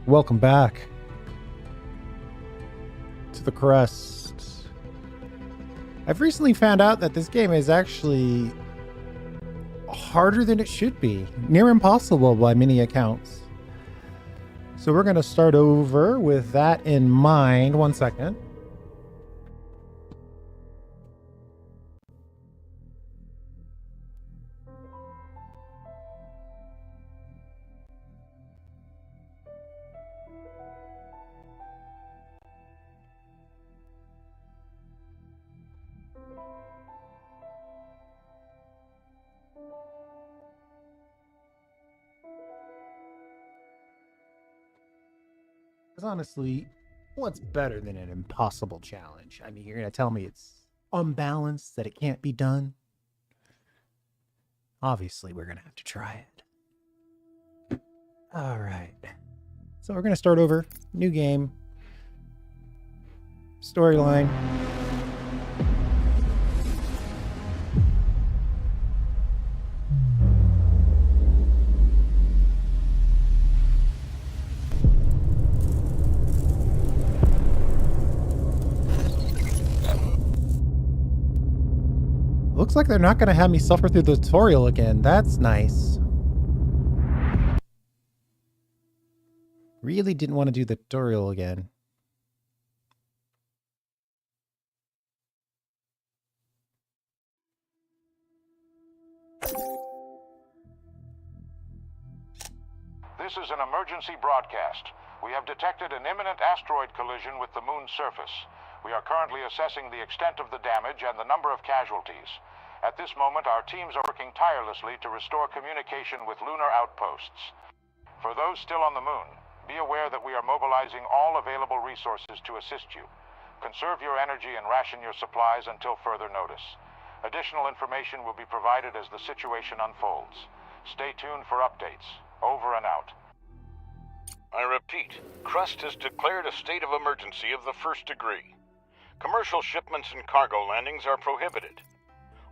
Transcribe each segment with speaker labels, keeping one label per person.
Speaker 1: Welcome back to the Crust. I've recently found out that this game is actually harder than it should be. Near impossible by many accounts. So we're going to start over with that in mind. 1 second. Because honestly, what's better than an impossible challenge? I mean, you're going to tell me it's unbalanced, that it can't be done? Obviously, we're going to have to try it. All right. So we're going to start over. New game. Storyline. Looks like they're not going to have me suffer through the tutorial again. That's nice. Really didn't want to do the tutorial again.
Speaker 2: This is an emergency broadcast. We have detected an imminent asteroid collision with the moon's surface. We are currently assessing the extent of the damage and the number of casualties. At this moment, our teams are working tirelessly to restore communication with lunar outposts. For those still on the moon, be aware that we are mobilizing all available resources to assist you. Conserve your energy and ration your supplies until further notice. Additional information will be provided as the situation unfolds. Stay tuned for updates. Over and out.
Speaker 3: I repeat, Crust has declared a state of emergency of the first degree. Commercial shipments and cargo landings are prohibited.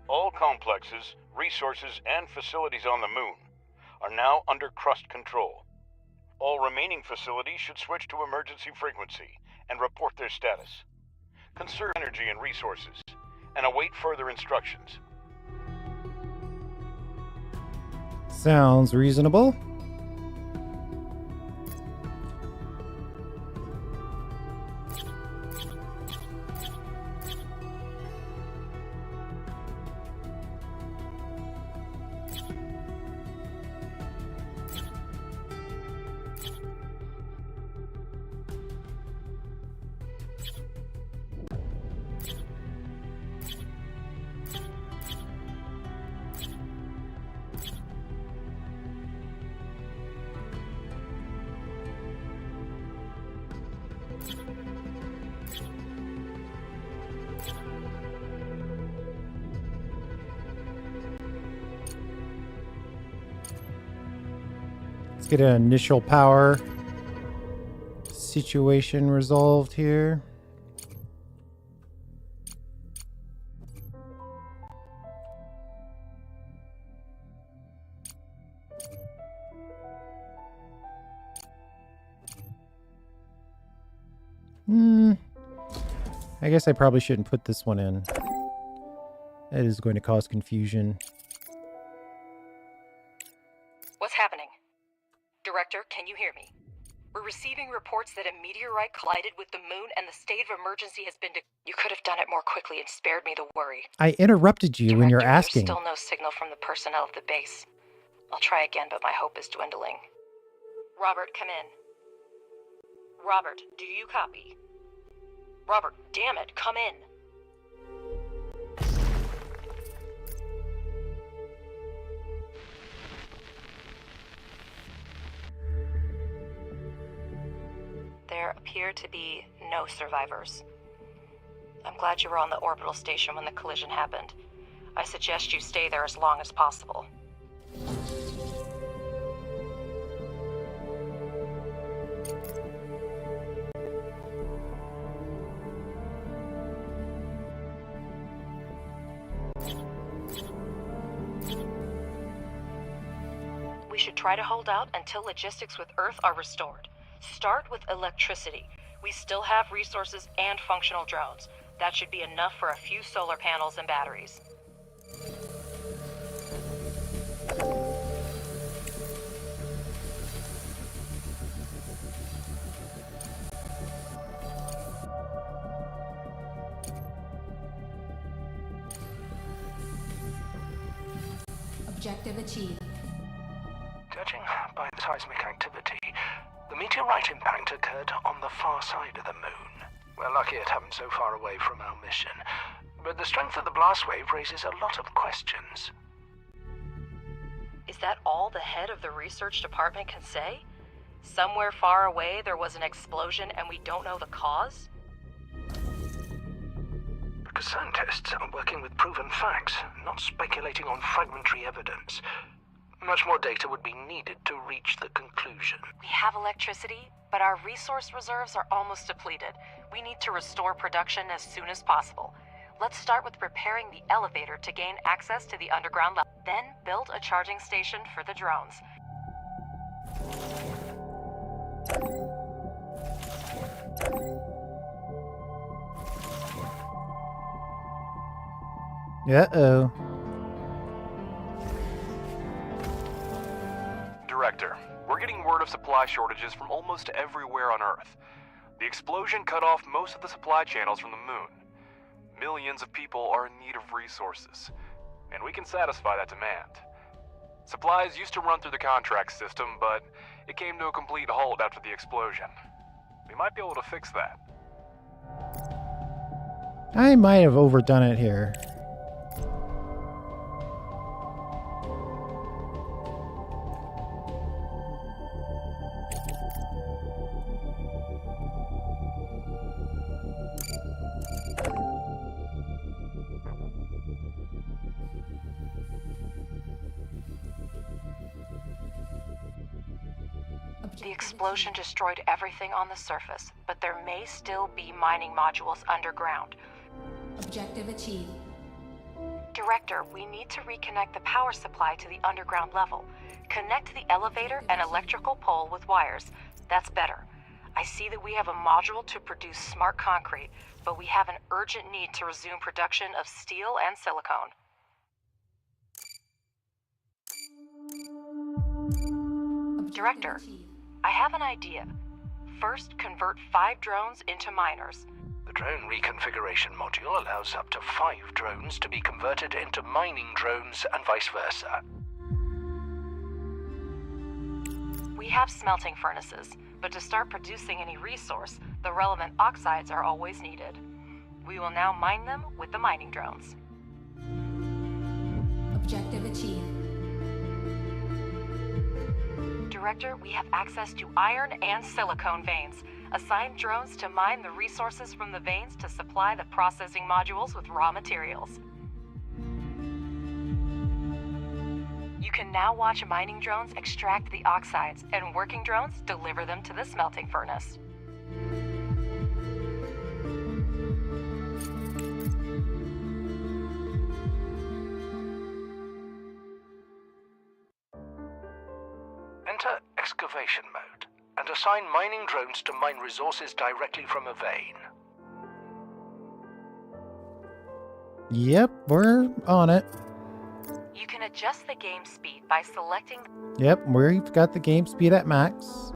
Speaker 3: All complexes, resources, and facilities on the moon are now under Crust control. All remaining facilities should switch to emergency frequency and report their status. Conserve energy and resources, and await further instructions.
Speaker 1: Sounds reasonable. Let's get an initial power situation resolved here. I guess I probably shouldn't put this one in. That is going to cause confusion.
Speaker 4: What's happening? Director, can you hear me? We're receiving reports that a meteorite collided with the moon and the state of emergency has been You could have done it more quickly and spared me the worry.
Speaker 1: I interrupted you when you're
Speaker 4: Director,
Speaker 1: asking.
Speaker 4: There's still no signal from the personnel of the base. I'll try again, but my hope is dwindling. Robert, come in. Robert, do you copy? Robert, damn it, come in. There appear to be no survivors. I'm glad you were on the orbital station when the collision happened. I suggest you stay there as long as possible. We should try to hold out until logistics with Earth are restored. Start with electricity. We still have resources and functional drones. That should be enough for a few solar panels and batteries.
Speaker 5: Objective achieved.
Speaker 6: Judging by the seismic activity, the meteorite impact occurred on the far side of the moon. We're lucky it happened so far away from our mission, but the strength of the blast wave raises a lot of questions.
Speaker 4: Is that all the head of the research department can say? Somewhere far away there was an explosion and we don't know the cause?
Speaker 6: Because scientists are working with proven facts, not speculating on fragmentary evidence. Much more data would be needed to reach the conclusion.
Speaker 4: We have electricity, but our resource reserves are almost depleted. We need to restore production as soon as possible. Let's start with repairing the elevator to gain access to the underground level. Then build a charging station for the drones.
Speaker 1: Uh-oh.
Speaker 7: Director, we're getting word of supply shortages from almost everywhere on Earth. The explosion cut off most of the supply channels from the moon. Millions of people are in need of resources, and we can satisfy that demand. Supplies used to run through the contract system, but it came to a complete halt after the explosion. We might be able to fix that.
Speaker 1: I might have overdone it here.
Speaker 4: The explosion destroyed everything on the surface, but there may still be mining modules underground.
Speaker 5: Objective achieved.
Speaker 4: Director, we need to reconnect the power supply to the underground level. Connect the elevator and electrical pole with wires. That's better. I see that we have a module to produce smart concrete, but we have an urgent need to resume production of steel and silicone. Director, I have an idea. First, convert 5 drones into miners.
Speaker 6: The drone reconfiguration module allows up to 5 drones to be converted into mining drones and vice versa.
Speaker 4: We have smelting furnaces, but to start producing any resource, the relevant oxides are always needed. We will now mine them with the mining drones.
Speaker 5: Objective achieved.
Speaker 4: Director, we have access to iron and silicone veins. Assign drones to mine the resources from the veins to supply the processing modules with raw materials. You can now watch mining drones extract the oxides, and working drones deliver them to the smelting furnace.
Speaker 6: Enter excavation mode and assign mining drones to mine resources directly from a vein.
Speaker 1: Yep, we're on it.
Speaker 4: You can adjust the game speed by selecting.
Speaker 1: Yep, we've got the game speed at max.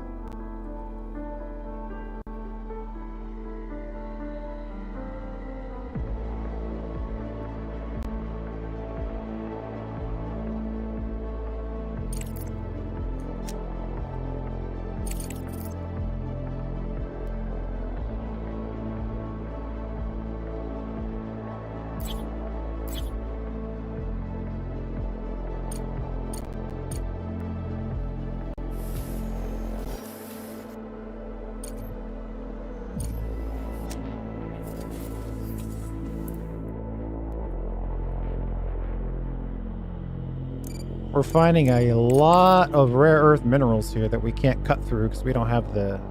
Speaker 1: We're finding a lot of rare earth minerals here that we can't cut through because we don't have the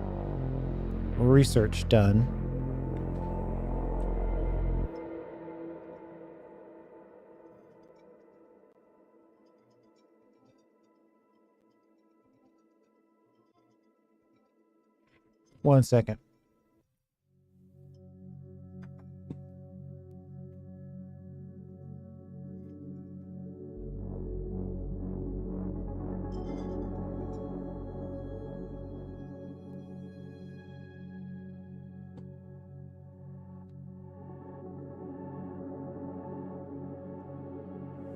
Speaker 1: research done. 1 second.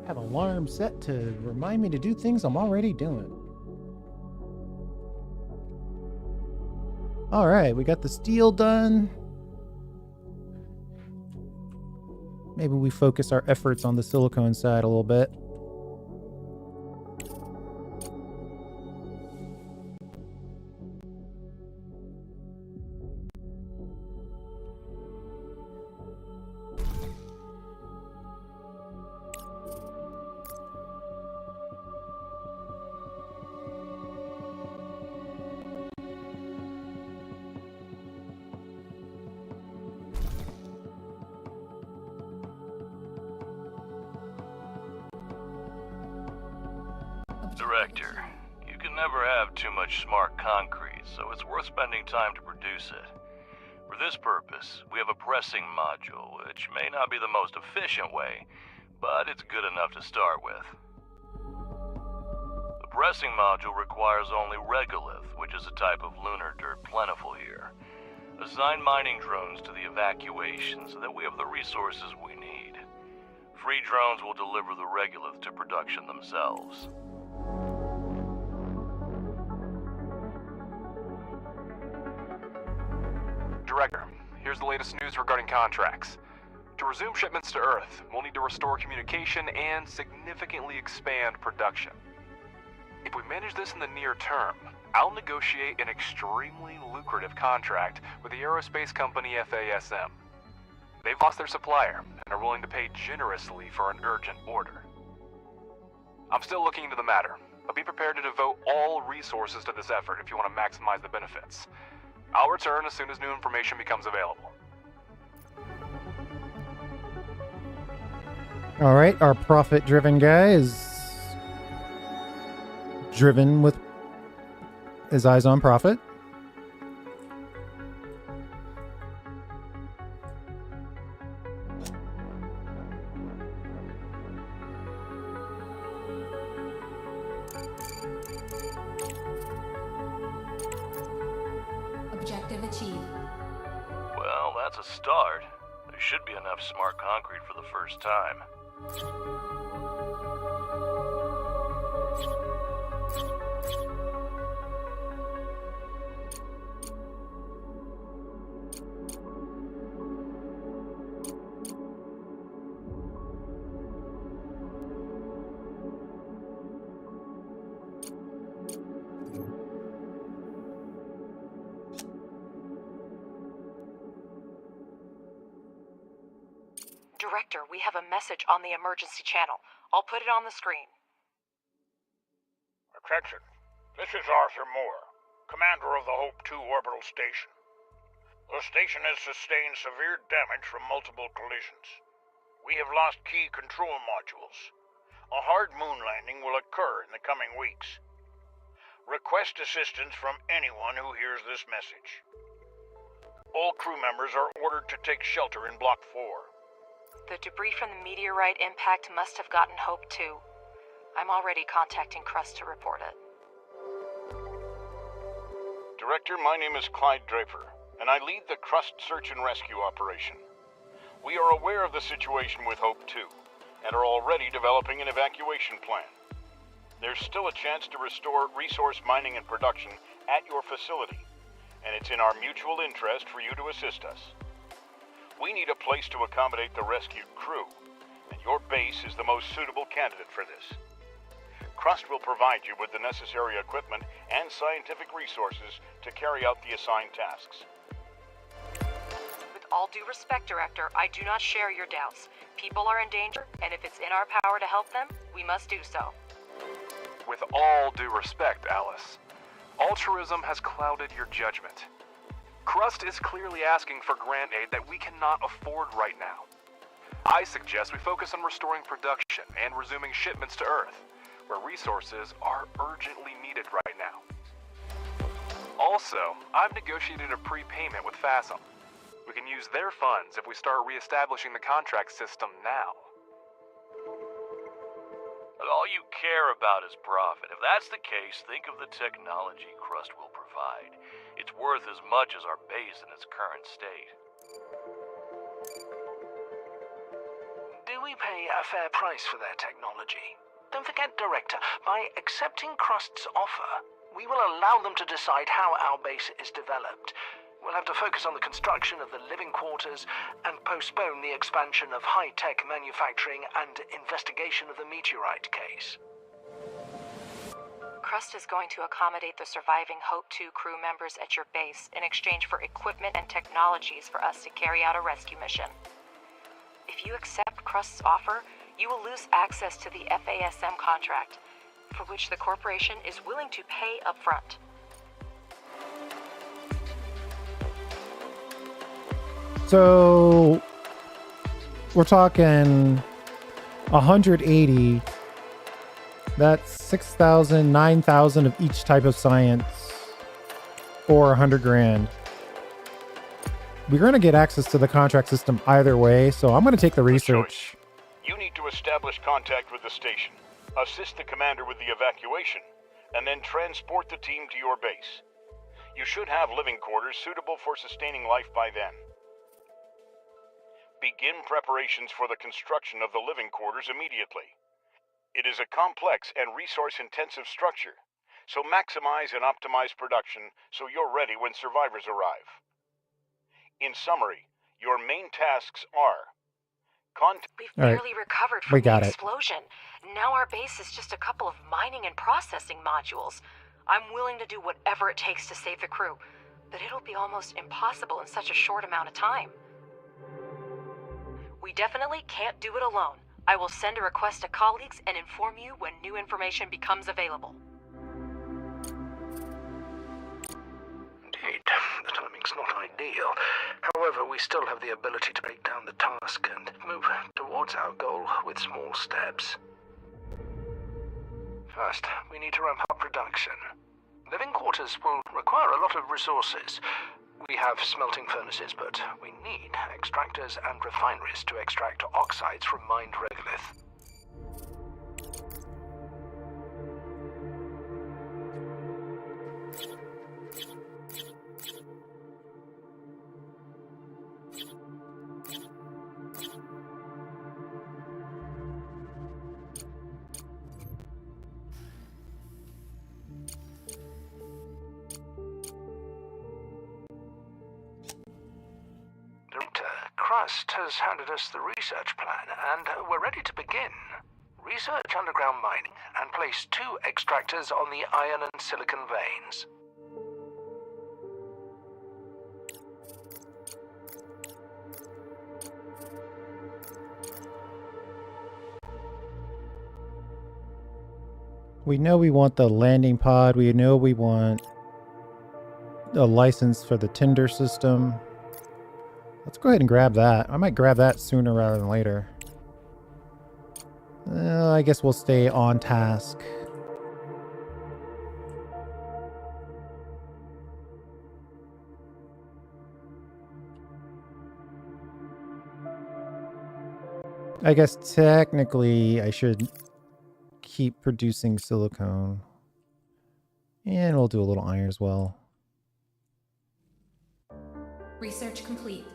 Speaker 1: Have alarms set to remind me to do things I'm already doing. All right, we got the steel done. Maybe we focus our efforts on the silicone side a little bit.
Speaker 8: Director, you can never have too much smart concrete, so it's worth spending time to produce it. For this purpose, we have a pressing module, which may not be the most efficient way, but it's good enough to start with. The pressing module requires only regolith, which is a type of lunar dirt plentiful here. Assign mining drones to the evacuation so that we have the resources we need. Free drones will deliver the regolith to production themselves.
Speaker 7: Director, here's the latest news regarding contracts. To resume shipments to Earth, we'll need to restore communication and significantly expand production. If we manage this in the near term, I'll negotiate an extremely lucrative contract with the aerospace company FASM. They've lost their supplier and are willing to pay generously for an urgent order. I'm still looking into the matter, but be prepared to devote all resources to this effort if you want to maximize the benefits. I'll return as soon as new information becomes available.
Speaker 1: All right, our profit-driven guy is driven with his eyes on profit.
Speaker 5: Objective achieved.
Speaker 8: Well, that's a start. There should be enough smart concrete for the first time.
Speaker 4: Director, we have a message on the emergency channel. I'll put it on the screen.
Speaker 2: Attention. This is Arthur Moore, commander of the Hope 2 orbital station. The station has sustained severe damage from multiple collisions. We have lost key control modules. A hard moon landing will occur in the coming weeks. Request assistance from anyone who hears this message. All crew members are ordered to take shelter in Block 4.
Speaker 4: The debris from the meteorite impact must have gotten Hope 2. I'm already contacting Crust to report it.
Speaker 2: Director, my name is Clyde Draper, and I lead the Crust search and rescue operation. We are aware of the situation with Hope 2, and are already developing an evacuation plan. There's still a chance to restore resource mining and production at your facility, and it's in our mutual interest for you to assist us. We need a place to accommodate the rescued crew, and your base is the most suitable candidate for this. Crust will provide you with the necessary equipment and scientific resources to carry out the assigned tasks.
Speaker 4: With all due respect, Director, I do not share your doubts. People are in danger, and if it's in our power to help them, we must do so.
Speaker 7: With all due respect, Alice, altruism has clouded your judgment. Crust is clearly asking for grant aid that we cannot afford right now. I suggest we focus on restoring production and resuming shipments to Earth, where resources are urgently needed right now. Also, I've negotiated a prepayment with FASM. We can use their funds if we start reestablishing the contract system now.
Speaker 8: All you care about is profit. If that's the case, think of the technology Crust will provide. It's worth as much as our base in its current state.
Speaker 6: Do we pay a fair price for their technology? Don't forget, Director, by accepting Crust's offer, we will allow them to decide how our base is developed. We'll have to focus on the construction of the living quarters and postpone the expansion of high-tech manufacturing and investigation of the meteorite case.
Speaker 4: Crust is going to accommodate the surviving Hope 2 crew members at your base in exchange for equipment and technologies for us to carry out a rescue mission. If you accept Crust's offer, you will lose access to the FASM contract, for which the corporation is willing to pay upfront.
Speaker 1: So we're talking 180. That's 6,000, 9,000 of each type of science, or 100 grand. We're going to get access to the contract system either way, so I'm going to take the research.
Speaker 3: You need to establish contact with the station, assist the commander with the evacuation, and then transport the team to your base. You should have living quarters suitable for sustaining life by then. Begin preparations for the construction of the living quarters immediately. It is a complex and resource-intensive structure, so maximize and optimize production so you're ready when survivors arrive. In summary, your main tasks are
Speaker 4: We've barely recovered from the explosion. Now our base is just a couple of mining and processing modules. I'm willing to do whatever it takes to save the crew, but it'll be almost impossible in such a short amount of time. We definitely can't do it alone. I will send a request to colleagues and inform you when new information becomes available.
Speaker 6: Indeed, the timing's not ideal. However, we still have the ability to break down the task and move towards our goal with small steps. First, we need to ramp up production. Living quarters will require a lot of resources. We have smelting furnaces, but we need extractors and refineries to extract oxides from mined regolith. Crust has handed us the research plan, and we're ready to begin. Research underground mining and place 2 extractors on the iron and silicon veins.
Speaker 1: We know we want the landing pod. We know we want a license for the Tinder system. Let's go ahead and grab that. I might grab that sooner rather than later. I guess we'll stay on task. I guess technically I should keep producing silicone. And we'll do a little iron as well.
Speaker 5: Research complete.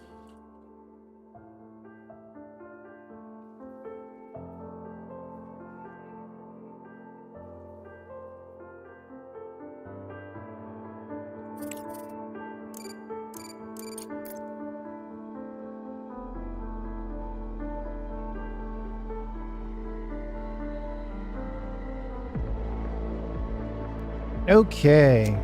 Speaker 1: Okay.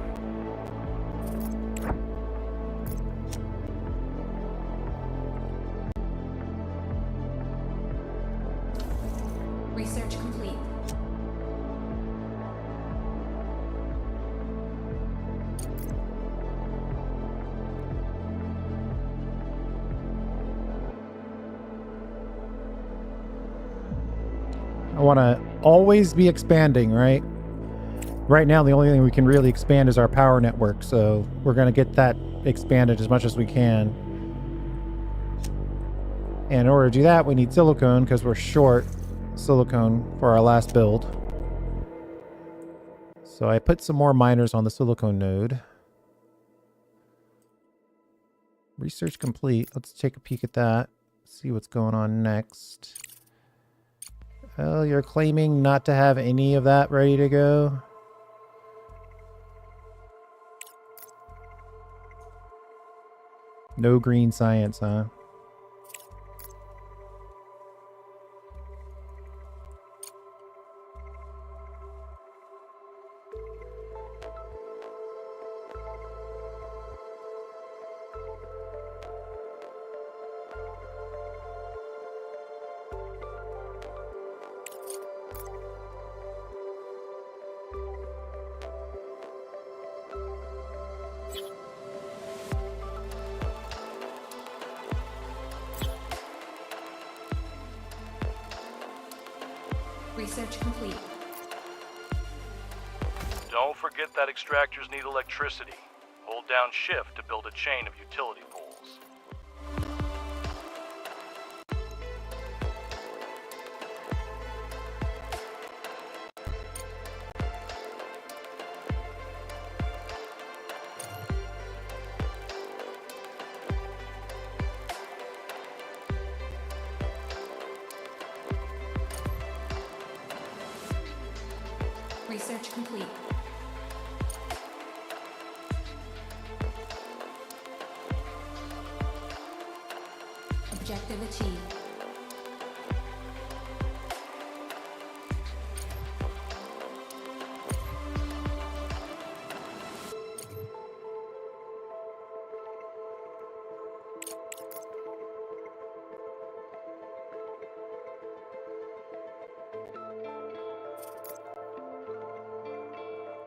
Speaker 5: Research complete.
Speaker 1: I want to always be expanding, right? Right now, the only thing we can really expand is our power network, so we're going to get that expanded as much as we can. And in order to do that, we need silicone because we're short silicone for our last build. So I put some more miners on the silicone node. Research complete. Let's take a peek at that. See what's going on next. Well, you're claiming not to have any of that ready to go. No green science, huh?
Speaker 5: Research complete.
Speaker 8: Don't forget that extractors need electricity. Hold down shift to build a chain of utility poles.
Speaker 5: Research complete. Objective achieved.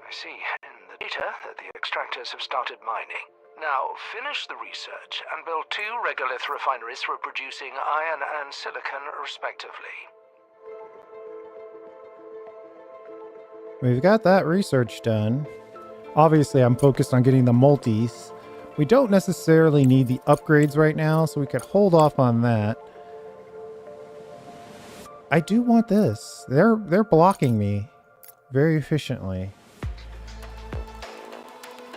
Speaker 6: I see in the data that the extractors have started mining. Now, finish the research and build 2 regolith refineries for producing iron and silicon, respectively.
Speaker 1: We've got that research done. Obviously, I'm focused on getting the multis. We don't necessarily need the upgrades right now, so we could hold off on that. I do want this. They're blocking me very efficiently.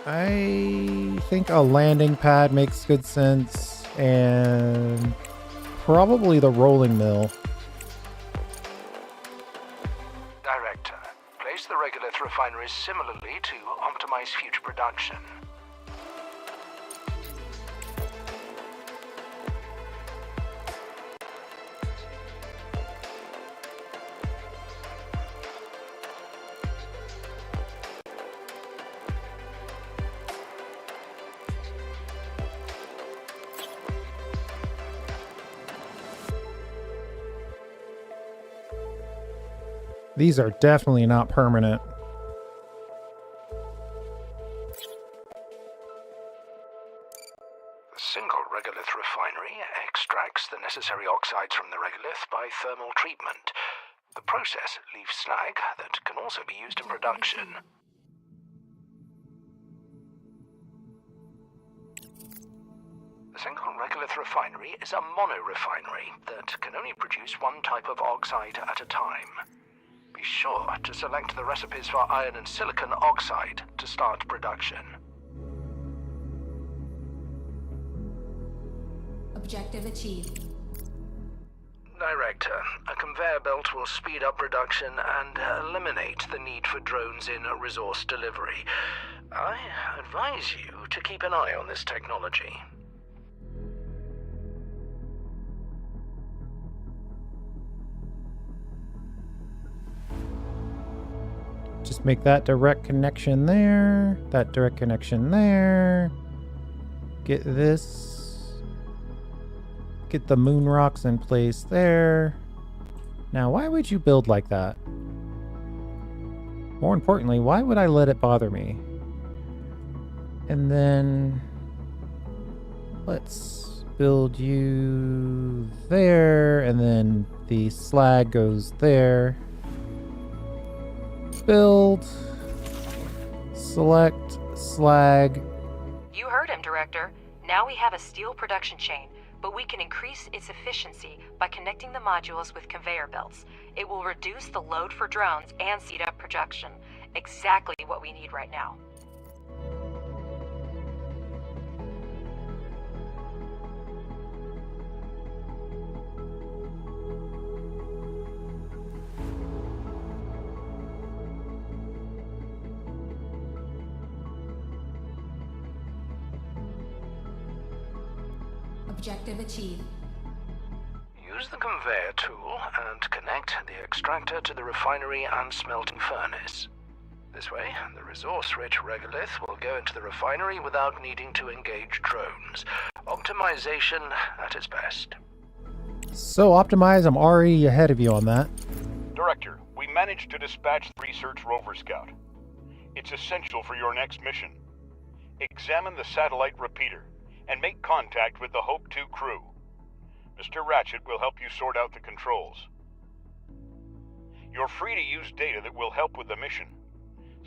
Speaker 1: I think a landing pad makes good sense, and probably the rolling mill.
Speaker 6: Director, place the regolith refineries similarly to optimize future production.
Speaker 1: These are definitely not permanent.
Speaker 6: The single regolith refinery extracts the necessary oxides from the regolith by thermal treatment. The process leaves slag that can also be used in production. A single regolith refinery is a monorefinery that can only produce one type of oxide at a time. Be sure to select the recipes for iron and silicon oxide to start production.
Speaker 5: Objective achieved.
Speaker 6: Director, a conveyor belt will speed up production and eliminate the need for drones in resource delivery. I advise you to keep an eye on this technology.
Speaker 1: Just make that direct connection there, that direct connection there. Get this. Get the moon rocks in place there. Now, why would you build like that? More importantly, why would I let it bother me? And then let's build you there, and then the slag goes there. Build. Select slag.
Speaker 4: You heard him, Director. Now we have a steel production chain, but we can increase its efficiency by connecting the modules with conveyor belts. It will reduce the load for drones and speed up production. Exactly what we need right now.
Speaker 5: Objective achieved.
Speaker 6: Use the conveyor tool and connect the extractor to the refinery and smelting furnace. This way, the resource-rich regolith will go into the refinery without needing to engage drones. Optimization at its best.
Speaker 1: So optimize, I'm already ahead of you on that.
Speaker 3: Director, we managed to dispatch the research rover scout. It's essential for your next mission. Examine the satellite repeater and make contact with the Hope 2 crew. Mr. Ratchet will help you sort out the controls. You're free to use data that will help with the mission.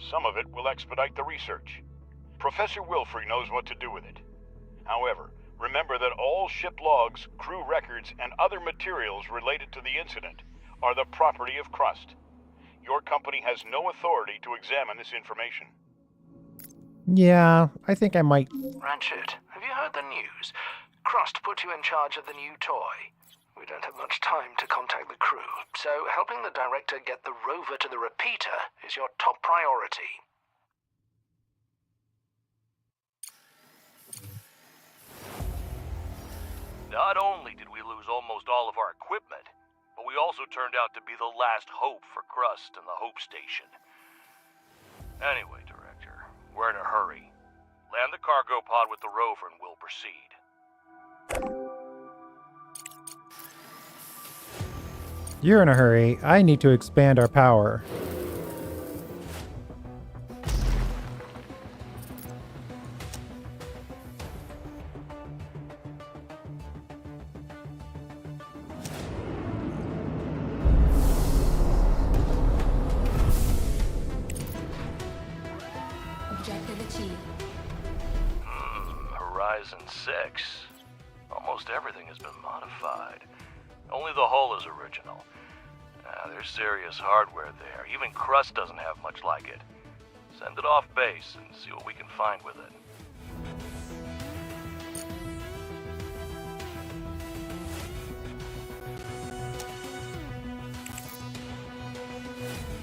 Speaker 3: Some of it will expedite the research. Professor Wilfrey knows what to do with it. However, remember that all ship logs, crew records, and other materials related to the incident are the property of Crust. Your company has no authority to examine this information.
Speaker 1: Yeah, I think I might.
Speaker 6: Ratchet, have you heard the news? Crust put you in charge of the new toy. We don't have much time to contact the crew, so helping the director get the rover to the repeater is your top priority.
Speaker 8: Not only did we lose almost all of our equipment, but we also turned out to be the last hope for Crust and the Hope Station. Anyway, Director, we're in a hurry. Land the cargo pod with the rover and we'll proceed.
Speaker 1: You're in a hurry. I need to expand our power.
Speaker 5: Objective achieved.
Speaker 8: Horizon 6. Almost everything has been modified. Only the hull is original. There's serious hardware there. Even Crust doesn't have much like it. Send it off base and see what we can find with it.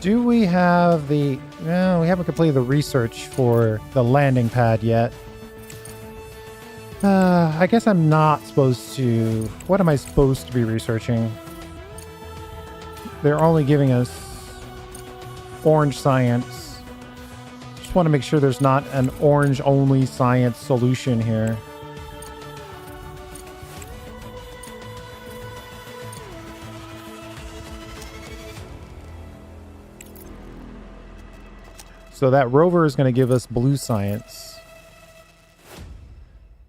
Speaker 1: Do we have the... No, we haven't completed the research for the landing pad yet. I guess I'm not supposed to... What am I supposed to be researching? They're only giving us orange science. Just want to make sure there's not an orange-only science solution here. So that rover is going to give us blue science.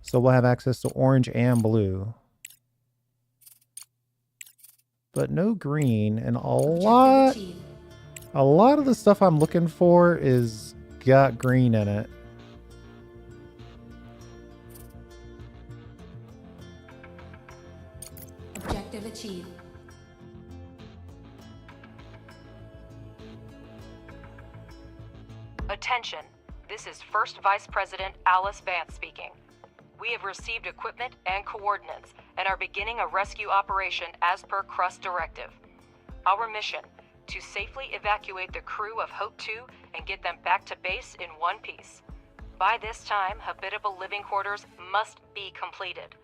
Speaker 1: So we'll have access to orange and blue. But no green, and a lot of the stuff I'm looking for is got green in it.
Speaker 5: Objective achieved.
Speaker 4: Attention, this is First Vice President Alice Vance speaking. We have received equipment and coordinates and are beginning a rescue operation as per Crust directive. Our mission, to safely evacuate the crew of Hope 2 and get them back to base in one piece. By this time, habitable living quarters must be completed.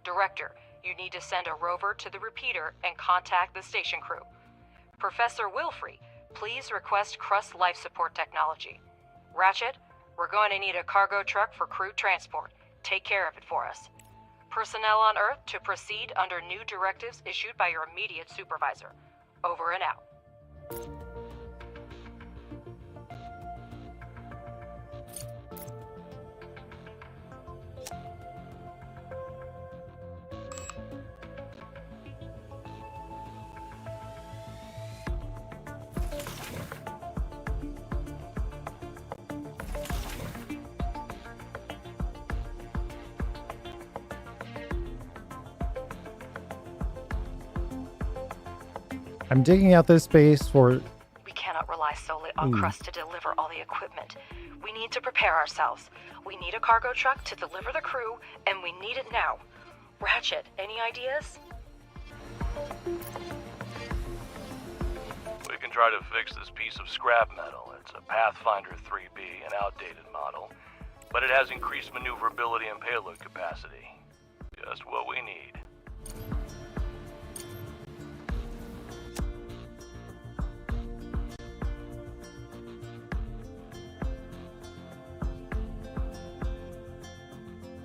Speaker 4: Director, you need to send a rover to the repeater and contact the station crew. Professor Wilfrey, please request Crust life support technology. Ratchet, we're going to need a cargo truck for crew transport. Take care of it for us. Personnel on Earth to proceed under new directives issued by your immediate supervisor. Over and out.
Speaker 1: I'm digging out this space for...
Speaker 4: We cannot rely solely on Crust to deliver all the equipment. We need to prepare ourselves. We need a cargo truck to deliver the crew, and we need it now. Ratchet, any ideas?
Speaker 8: We can try to fix this piece of scrap metal. It's a Pathfinder 3B, an outdated model, but it has increased maneuverability and payload capacity. Just what we need.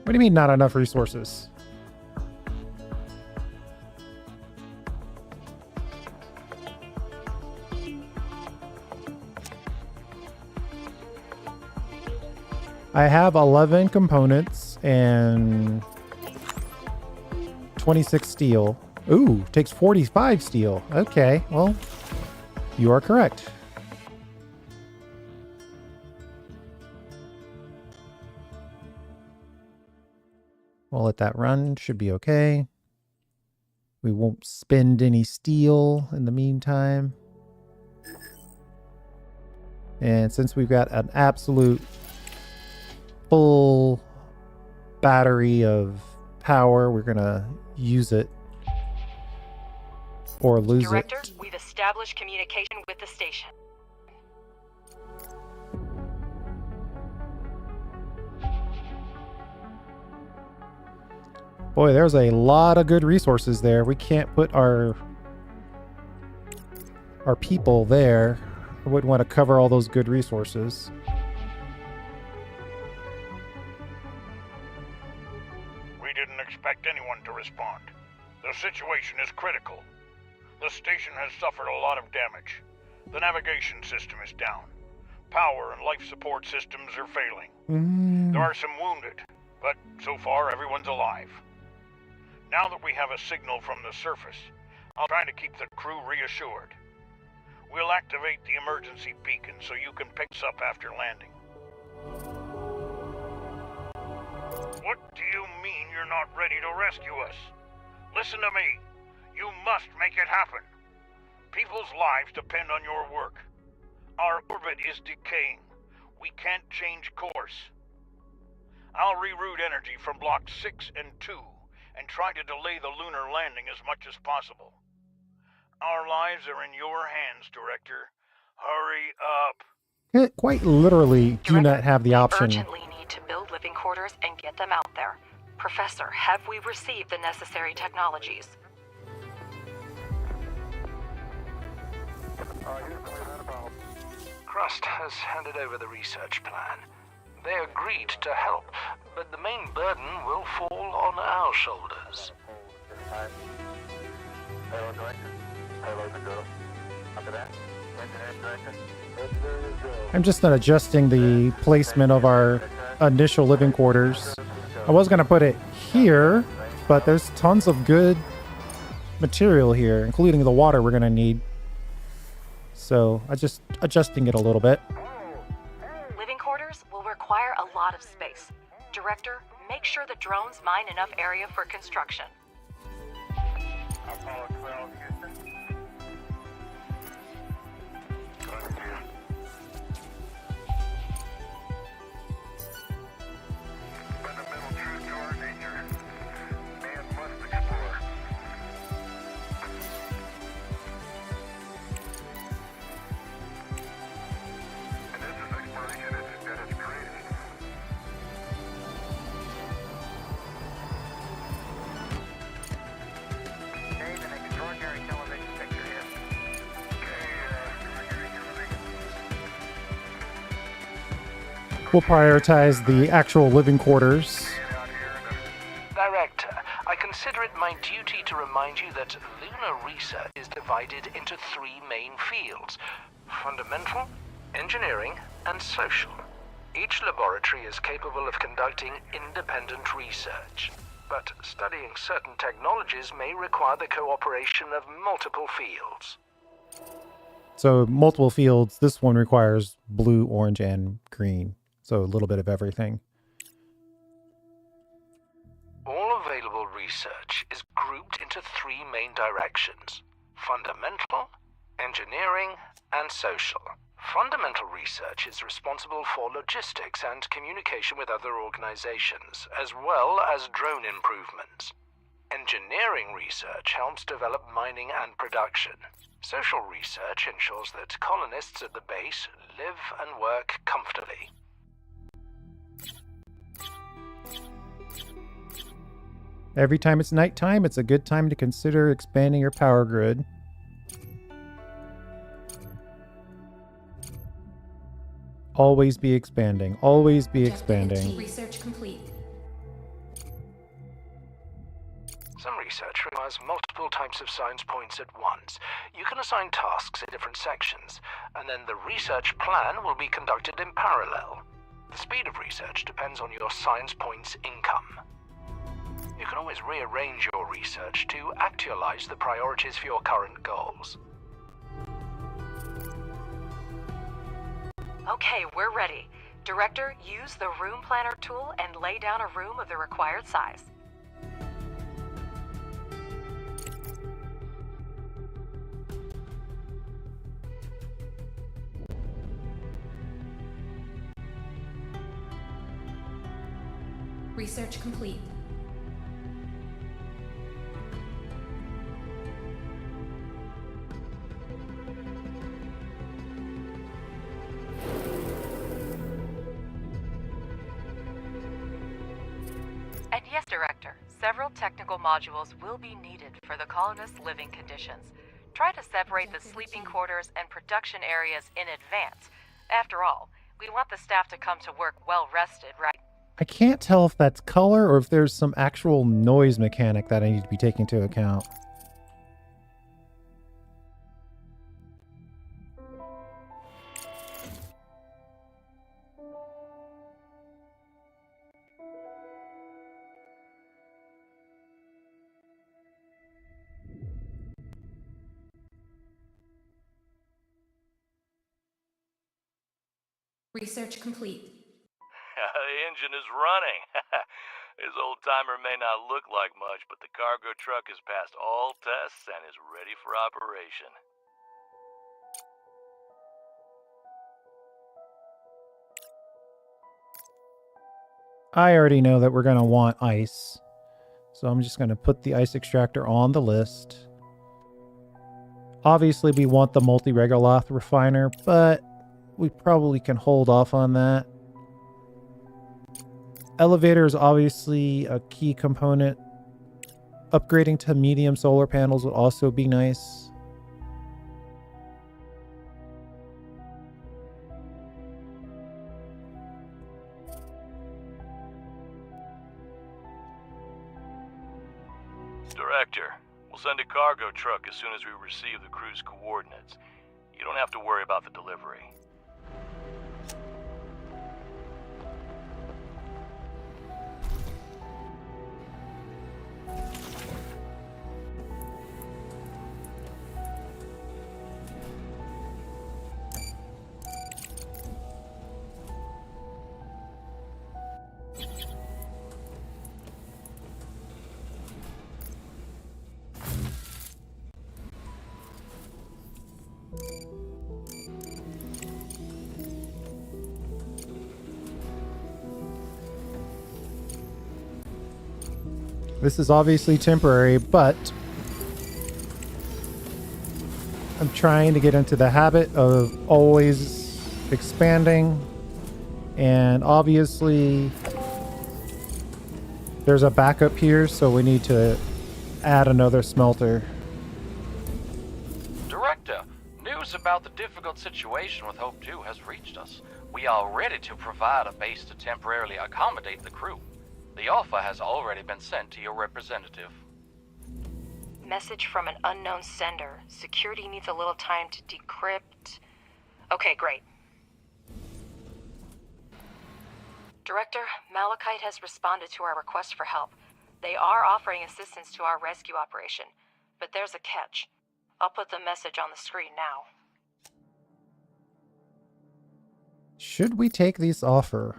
Speaker 1: What do you mean not enough resources? I have 11 components and 26 steel. Ooh, takes 45 steel. Okay, well, you are correct. We'll let that run. Should be okay. We won't spend any steel in the meantime. And since we've got an absolute full battery of power, we're gonna use it or lose
Speaker 4: Director,
Speaker 1: it.
Speaker 4: we've established communication with the station.
Speaker 1: Boy, there's a lot of good resources there. We can't put our people there. I wouldn't want to cover all those good resources.
Speaker 2: We didn't expect anyone to respond. The situation is critical. The station has suffered a lot of damage. The navigation system is down. Power and life support systems are failing. There are some wounded, but so far everyone's alive. Now that we have a signal from the surface, I'll try to keep the crew reassured. We'll activate the emergency beacon so you can pick us up after landing. What do you mean you're not ready to rescue us? Listen to me. You must make it happen. People's lives depend on your work. Our orbit is decaying. We can't change course. I'll reroute energy from Block 6 and 2 and try to delay the lunar landing as much as possible. Our lives are in your hands, Director. Hurry up.
Speaker 1: Quite literally do not have the option.
Speaker 4: We urgently need to build living quarters and get them out there. Professor, have we received the necessary technologies?
Speaker 6: Crust has handed over the research plan. They agreed to help, but the main burden will fall on our shoulders.
Speaker 1: I'm just not adjusting the placement of our initial living quarters. I was going to put it here, but there's tons of good material here, including the water we're going to need. So I'm just adjusting it a little bit.
Speaker 4: Living quarters will require a lot of space. Director, make sure the drones mine enough area for construction.
Speaker 2: Apollo 12, Houston. Fundamental truth to our nature. Man must explore. And this is exploration at its greatest. Dave, an extraordinary television picture here.
Speaker 1: We'll prioritize the actual living quarters.
Speaker 6: Director, I consider it my duty to remind you that lunar research is divided into three main fields: fundamental, engineering, and social. Each laboratory is capable of conducting independent research, but studying certain technologies may require the cooperation of multiple fields.
Speaker 1: So multiple fields. This one requires blue, orange, and green. So a little bit of everything.
Speaker 6: All available research is grouped into three main directions: fundamental, engineering, and social. Fundamental research is responsible for logistics and communication with other organizations, as well as drone improvements. Engineering research helps develop mining and production. Social research ensures that colonists at the base live and work comfortably.
Speaker 1: Every time it's nighttime, it's a good time to consider expanding your power grid. Always be expanding. Always be expanding.
Speaker 5: Research complete.
Speaker 6: Some research requires multiple types of science points at once. You can assign tasks in different sections, and then the research plan will be conducted in parallel. The speed of research depends on your science points income. You can always rearrange your research to actualize the priorities for your current goals.
Speaker 4: Okay, we're ready. Director, use the room planner tool and lay down a room of the required size.
Speaker 5: Research complete.
Speaker 4: And yes, Director, several technical modules will be needed for the colonists' living conditions. Try to separate the sleeping quarters and production areas in advance. After all, we want the staff to come to work well rested, right?
Speaker 1: I can't tell if that's color or if there's some actual noise mechanic that I need to be taking into account.
Speaker 5: Research complete.
Speaker 8: The engine is running. This old timer may not look like much, but the cargo truck has passed all tests and is ready for operation.
Speaker 1: I already know that we're going to want ice. So I'm just going to put the ice extractor on the list. Obviously, we want the multi-regoloth refiner, but we probably can hold off on that. Elevator is obviously a key component. Upgrading to medium solar panels would also be nice.
Speaker 8: Director, we'll send a cargo truck as soon as we receive the crew's coordinates. You don't have to worry about the delivery.
Speaker 1: This is obviously temporary, but I'm trying to get into the habit of always expanding. And obviously, there's a backup here, so we need to add another smelter.
Speaker 9: Director, news about the difficult situation with Hope 2 has reached us. We are ready to provide a base to temporarily accommodate the crew. The offer has already been sent to your representative.
Speaker 4: Message from an unknown sender. Security needs a little time to decrypt. Okay, great. Director, Malachite has responded to our request for help. They are offering assistance to our rescue operation, but there's a catch. I'll put the message on the screen now.
Speaker 1: Should we take this offer?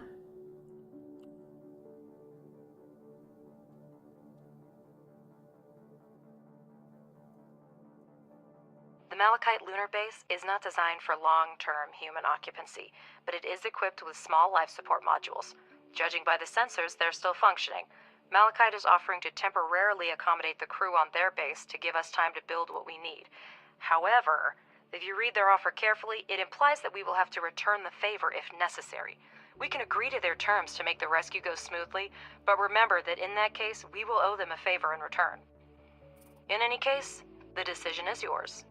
Speaker 4: The Malachite lunar base is not designed for long-term human occupancy, but it is equipped with small life support modules. Judging by the sensors, they're still functioning. Malachite is offering to temporarily accommodate the crew on their base to give us time to build what we need. However, if you read their offer carefully, it implies that we will have to return the favor if necessary. We can agree to their terms to make the rescue go smoothly, but remember that in that case, we will owe them a favor in return. In any case, the decision is yours.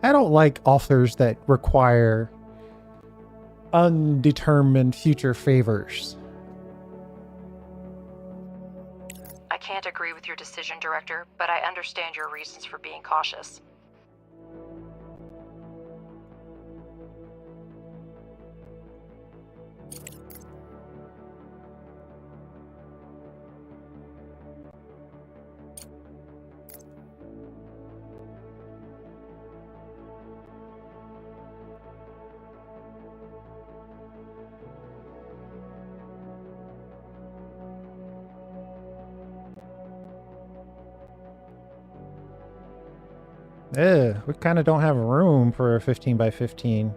Speaker 1: I don't like offers that require undetermined future favors.
Speaker 4: I can't agree with your decision, Director, but I understand your reasons for being cautious.
Speaker 1: We kind of don't have room for a 15 by 15.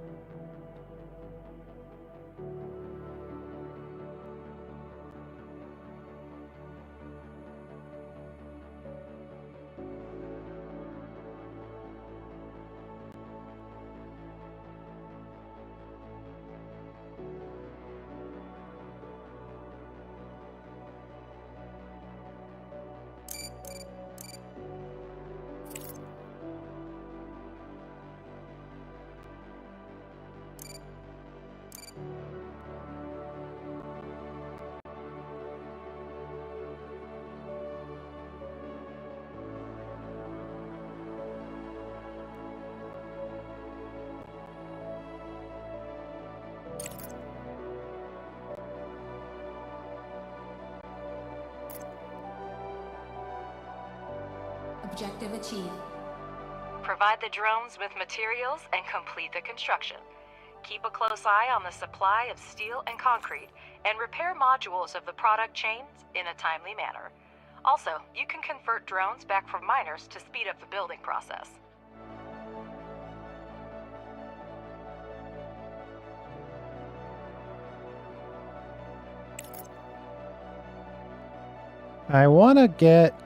Speaker 5: Objective achieved.
Speaker 4: Provide the drones with materials and complete the construction. Keep a close eye on the supply of steel and concrete, and repair modules of the product chains in a timely manner. Also, you can convert drones back from miners to speed up the building process.
Speaker 1: I want to get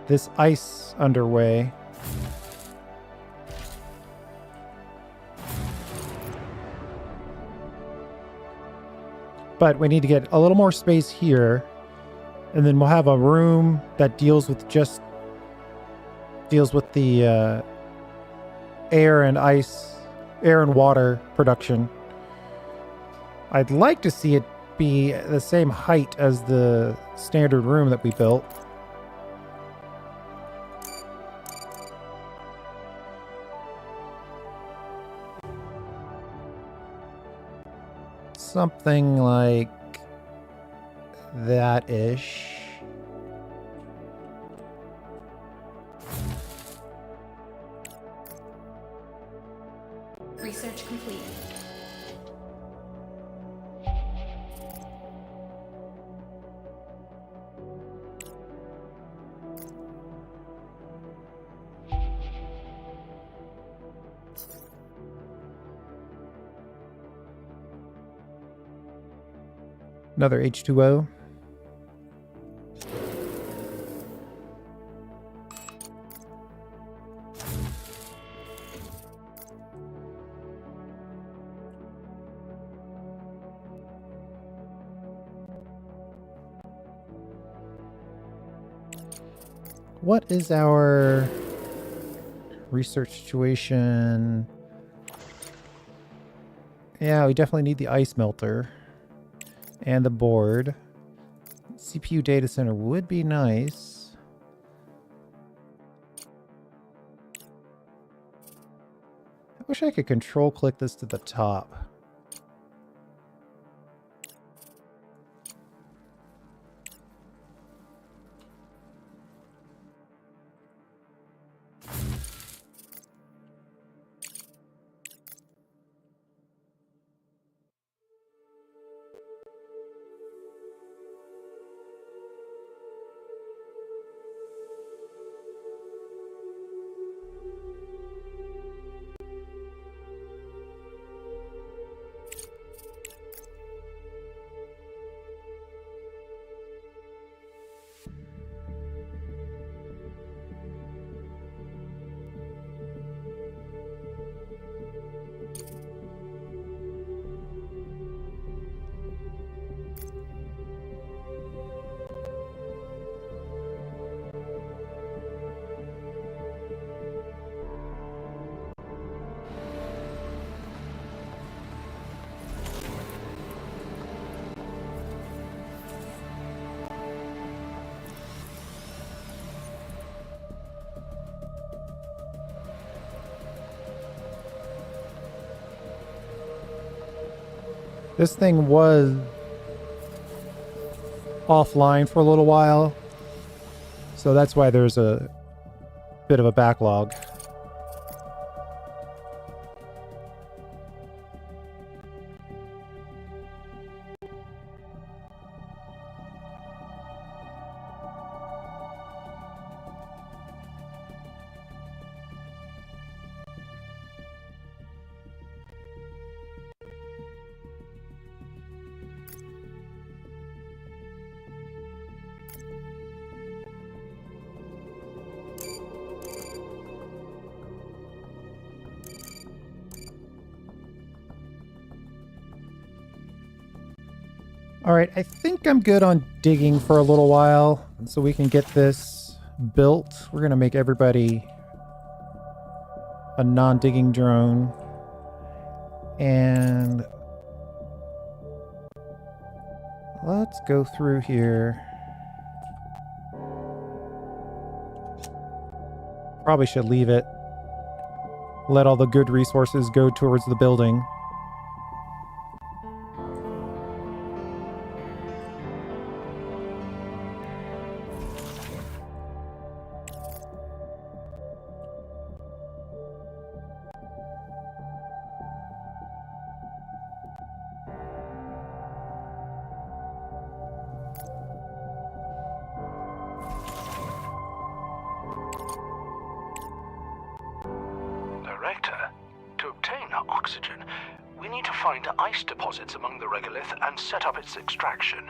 Speaker 1: this ice underway. But we need to get a little more space here, and then we'll have a room that deals with the air and water production. I'd like to see it be the same height as the standard room that we built. Something like that-ish.
Speaker 5: Research complete.
Speaker 1: Another H2O. What is our research situation? Yeah, we definitely need the ice melter. And the board. CPU data center would be nice. I wish I could control click this to the top. This thing was offline for a little while, so that's why there's a bit of a backlog. All right, I think I'm good on digging for a little while, so we can get this built. We're gonna make everybody a non-digging drone. And let's go through here. Probably should leave it. Let all the good resources go towards the building.
Speaker 6: Director, to obtain oxygen, we need to find ice deposits among the regolith and set up its extraction.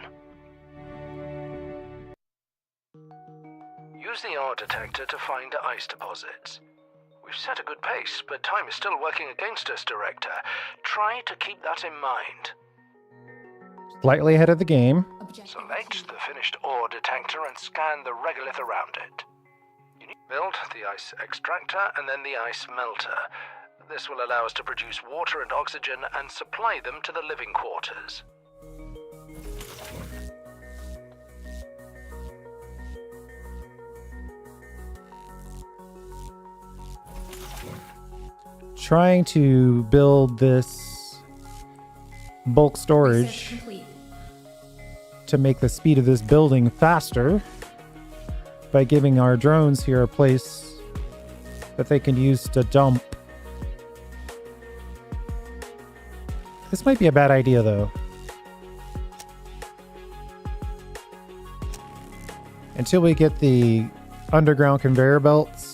Speaker 6: Use the ore detector to find ice deposits. We've set a good pace, but time is still working against us, Director. Try to keep that in mind.
Speaker 1: Slightly ahead of the game.
Speaker 6: Select the finished ore detector and scan the regolith around it. You need to build the ice extractor and then the ice melter. This will allow us to produce water and oxygen and supply them to the living quarters.
Speaker 1: Trying to build this bulk
Speaker 5: Research
Speaker 1: storage
Speaker 5: complete.
Speaker 1: to make the speed of this building faster by giving our drones here a place that they can use to dump. This might be a bad idea, though. Until we get the underground conveyor belts.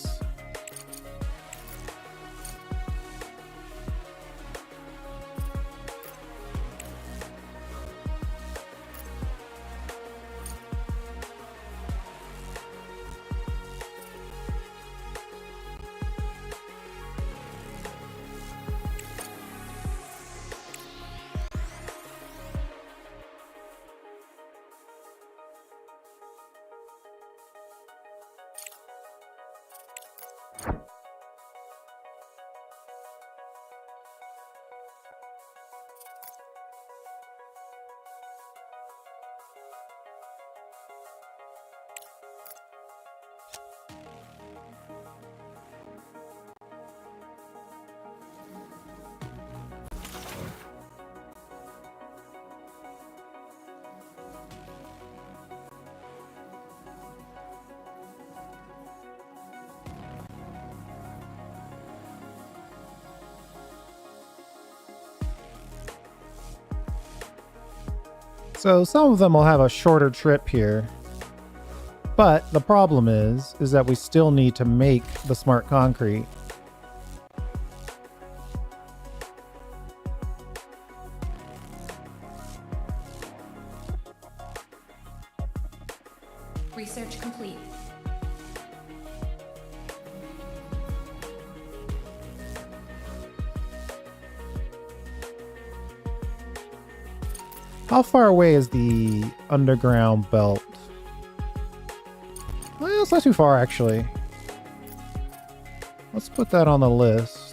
Speaker 1: So some of them will have a shorter trip here. But the problem is that we still need to make the smart concrete.
Speaker 5: Research complete.
Speaker 1: How far away is the underground belt? Well, it's not too far, actually. Let's put that on the list.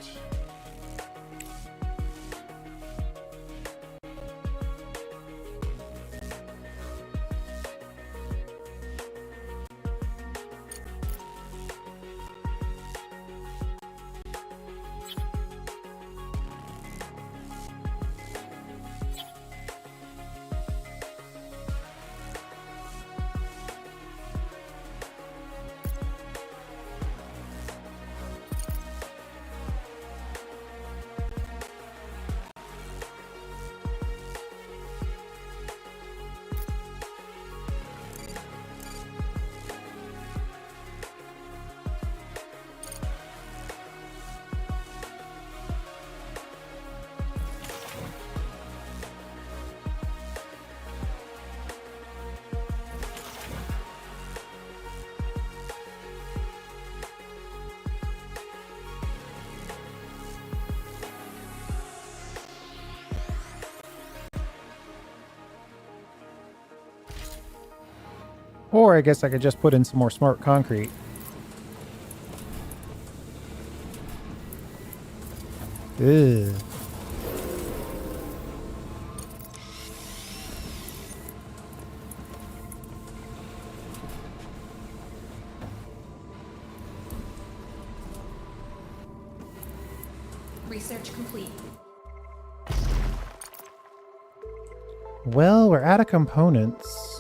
Speaker 1: Or I guess I could just put in some more smart concrete. Ugh.
Speaker 5: Research complete.
Speaker 1: Well, we're out of components.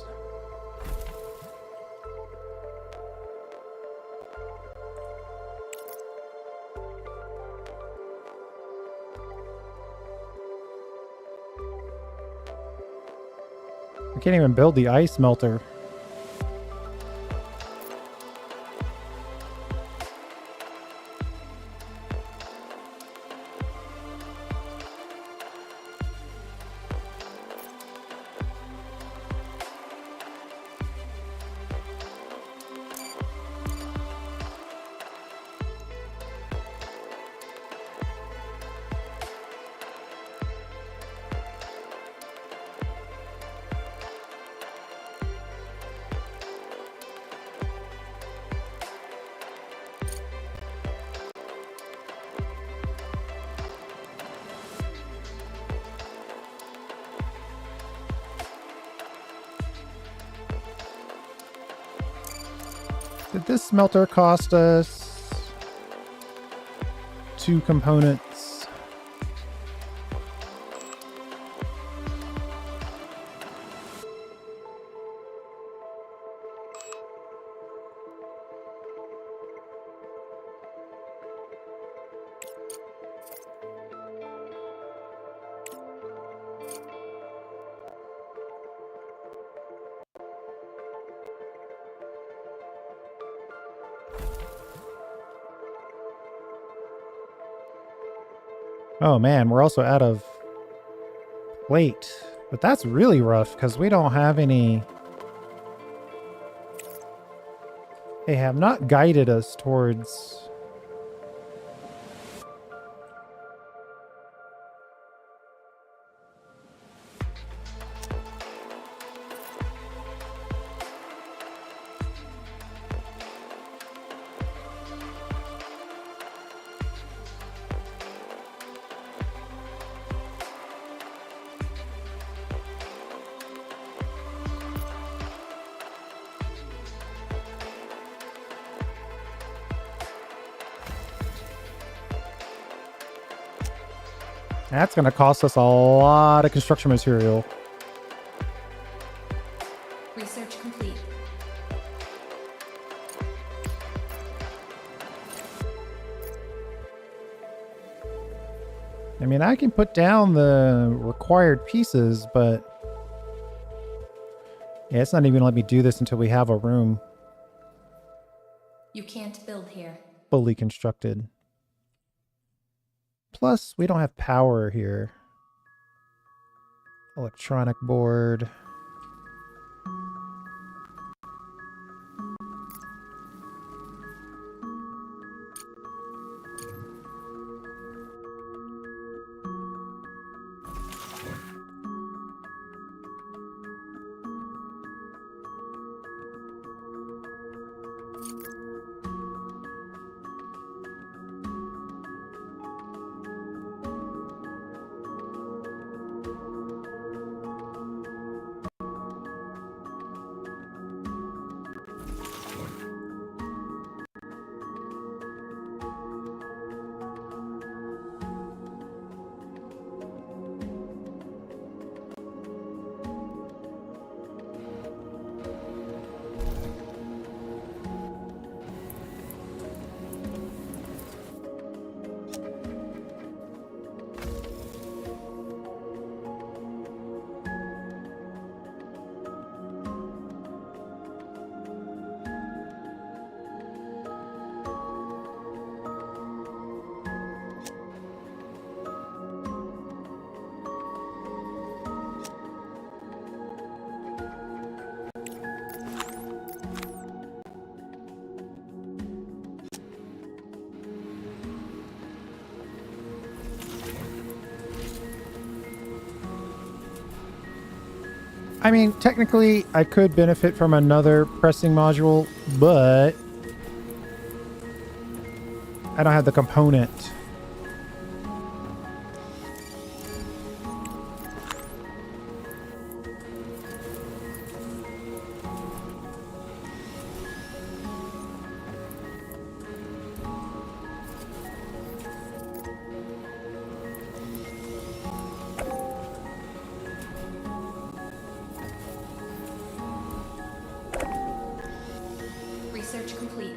Speaker 1: We can't even build the ice melter. Did this smelter cost us 2 components? Oh man, we're also out of plate. But that's really rough because we don't have any... They have not guided us towards... That's going to cost us a lot of construction material.
Speaker 5: Research complete.
Speaker 1: I mean, I can put down the required pieces, but... Yeah, it's not even going to let me do this until we have a room
Speaker 5: You can't build here.
Speaker 1: fully constructed. Plus, we don't have power here. Electronic board. I mean, technically, I could benefit from another pressing module, but I don't have the component.
Speaker 5: Research complete.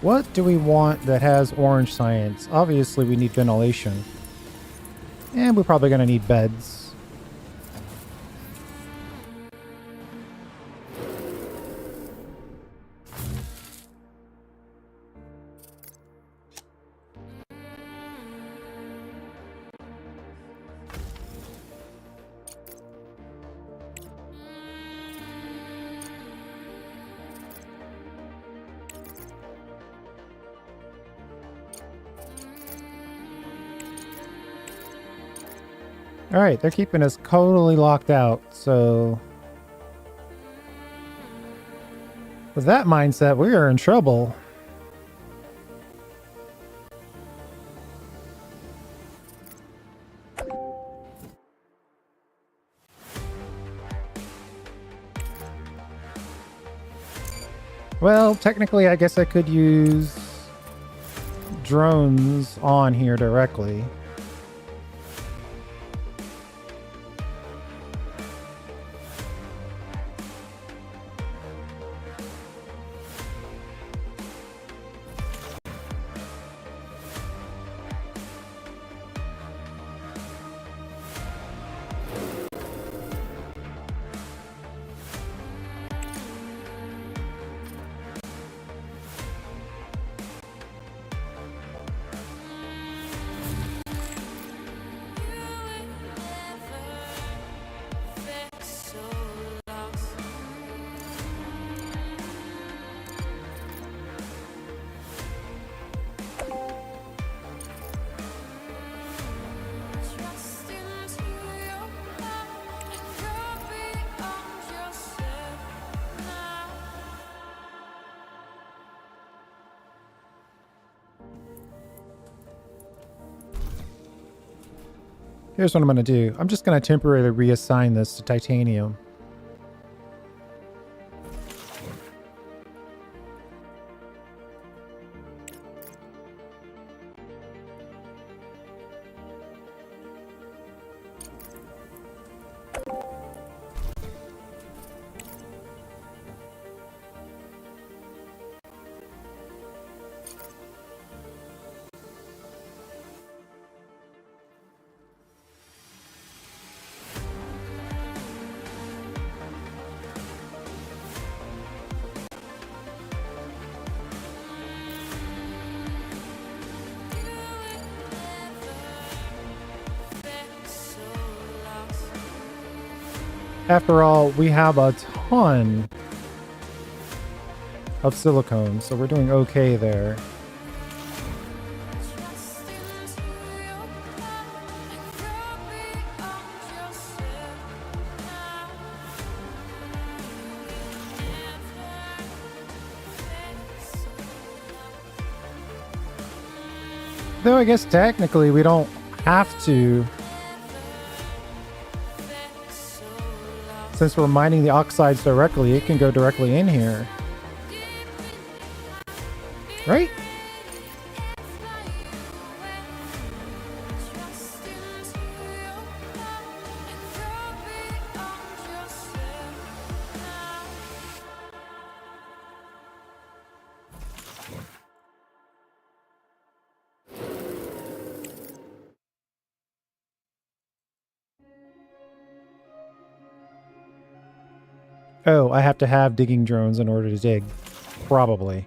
Speaker 1: What do we want that has orange science? Obviously, we need ventilation. And we're probably going to need beds. All right, they're keeping us totally locked out, so with that mindset, we are in trouble. Well, technically, I guess I could use drones on here directly. Here's what I'm going to do. I'm just going to temporarily reassign this to titanium. After all, we have a ton of silicone, so we're doing okay there. Though I guess technically we don't have to. Since we're mining the oxides directly, it can go directly in here. Right? Oh, I have to have digging drones in order to dig. Probably.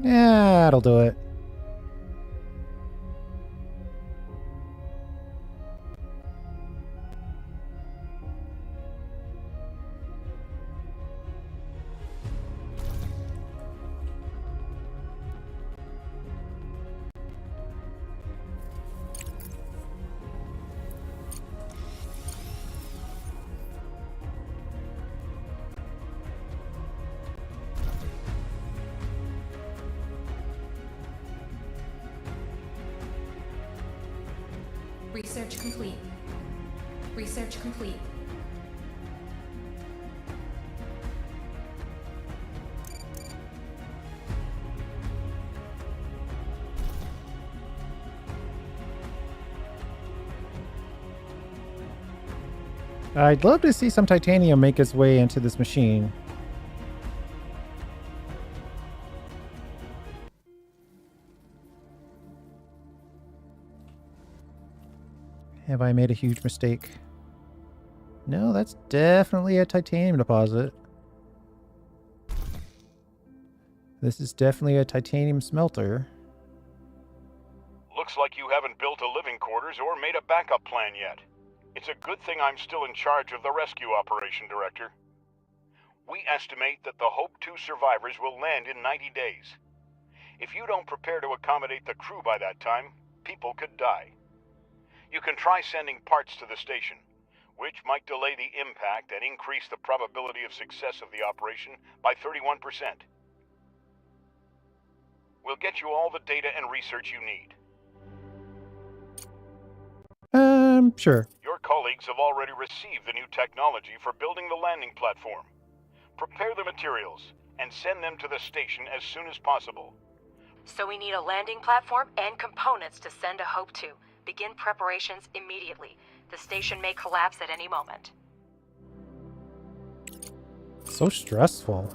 Speaker 1: Yeah, that'll do it.
Speaker 5: Research complete. Research complete.
Speaker 1: I'd love to see some titanium make its way into this machine. Have I made a huge mistake? No, that's definitely a titanium deposit. This is definitely a titanium smelter.
Speaker 3: Looks like you haven't built a living quarters or made a backup plan yet. It's a good thing I'm still in charge of the rescue operation, Director. We estimate that the Hope 2 survivors will land in 90 days. If you don't prepare to accommodate the crew by that time, people could die. You can try sending parts to the station, which might delay the impact and increase the probability of success of the operation by 31%. We'll get you all the data and research you need.
Speaker 1: Sure.
Speaker 3: Your colleagues have already received the new technology for building the landing platform. Prepare the materials and send them to the station as soon as possible.
Speaker 4: So we need a landing platform and components to send to Hope 2. Begin preparations immediately. The station may collapse at any moment.
Speaker 1: So stressful.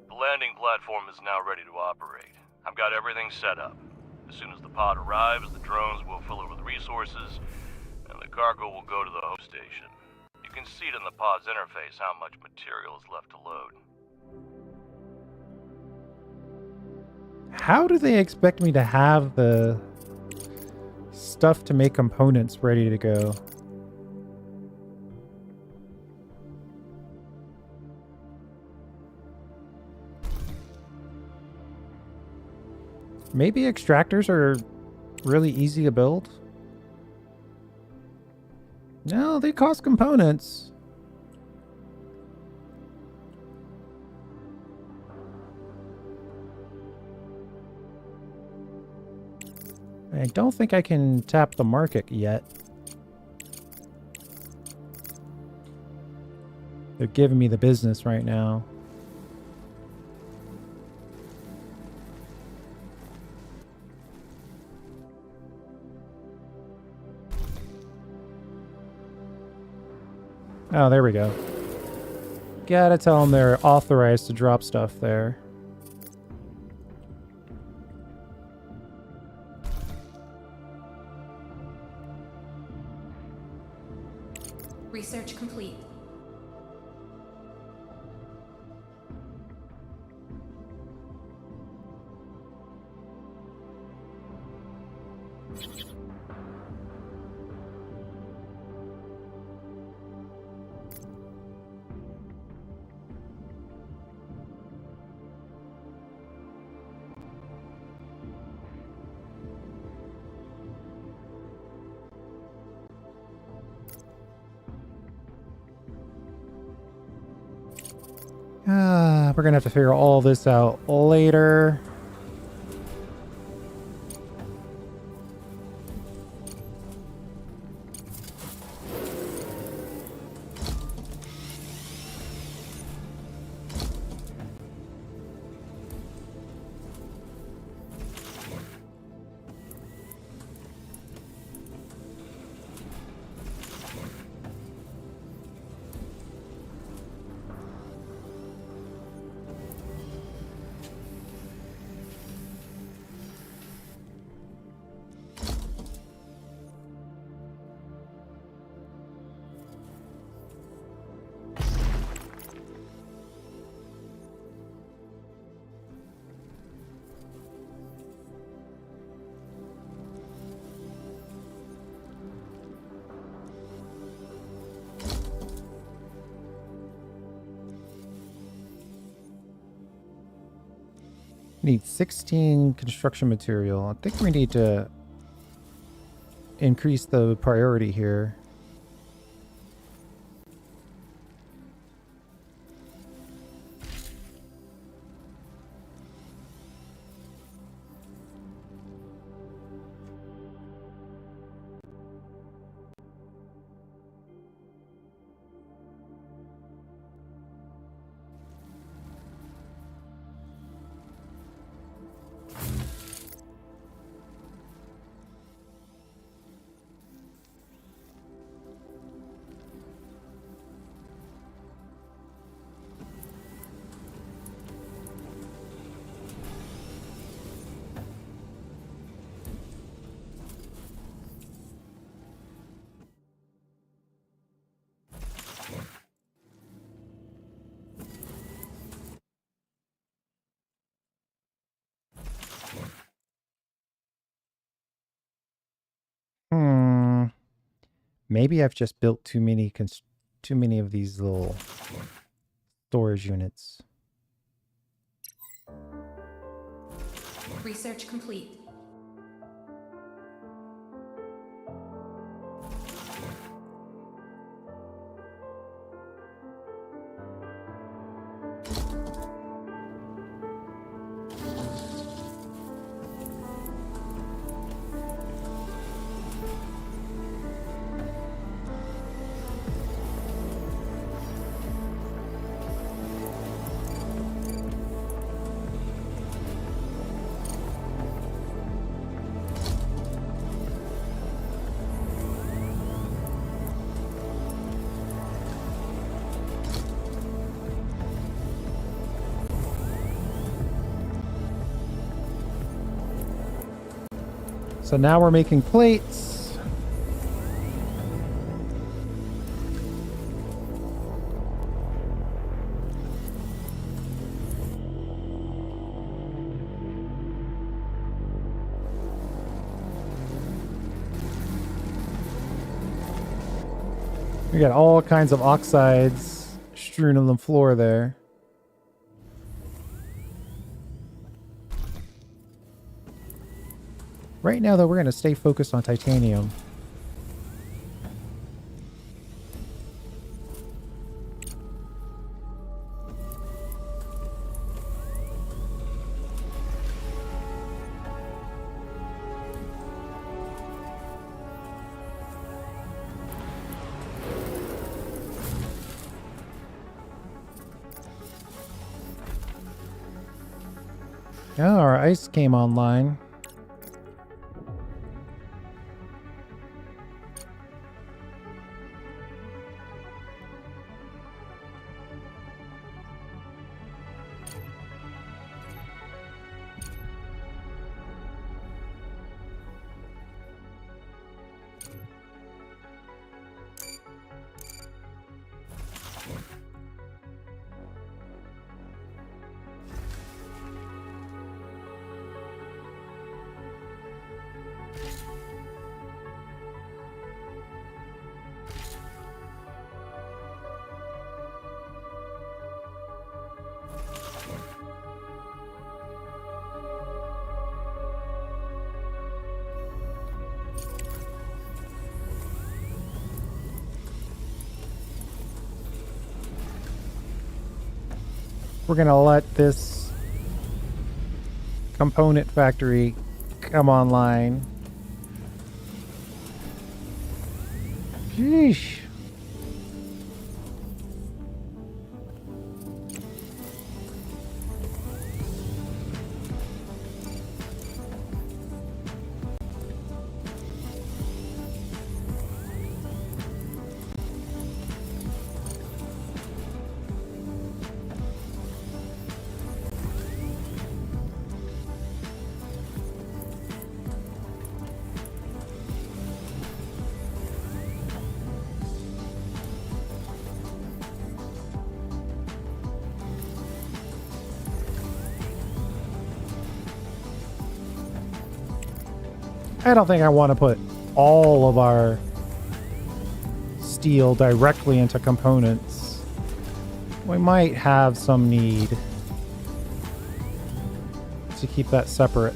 Speaker 8: The landing platform is now ready to operate. I've got everything set up. As soon as the pod arrives, the drones will fill it with resources, and the cargo will go to the Hope station. You can see it in the pod's interface how much material is left to load.
Speaker 1: How do they expect me to have the stuff to make components ready to go? Maybe extractors are really easy to build? No, they cost components. I don't think I can tap the market yet. They're giving me the business right now. Oh, there we go. Gotta tell them they're authorized to drop stuff there.
Speaker 5: Research complete.
Speaker 1: We're gonna have to figure all this out later. Need 16 construction material. I think we need to increase the priority here. Maybe I've just built too many of these little storage units.
Speaker 5: Research complete.
Speaker 1: So now we're making plates. We got all kinds of oxides strewn on the floor there. Right now, though, we're going to stay focused on titanium. Oh, our ice came online. we're gonna let this component factory come online. Sheesh. I don't think I want to put all of our steel directly into components. We might have some need to keep that separate.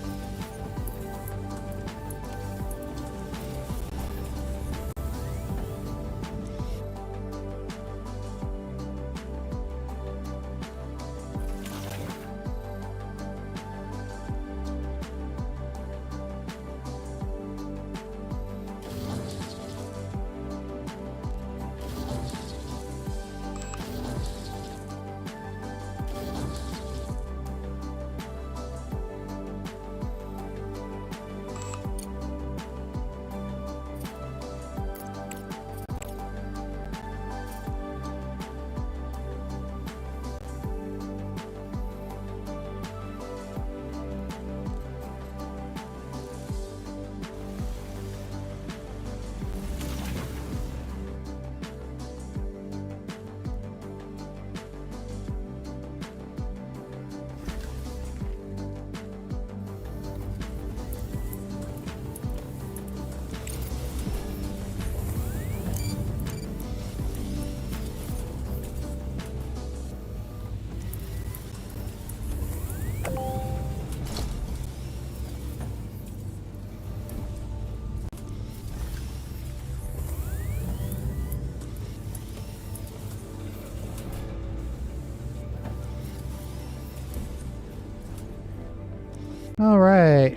Speaker 1: All right.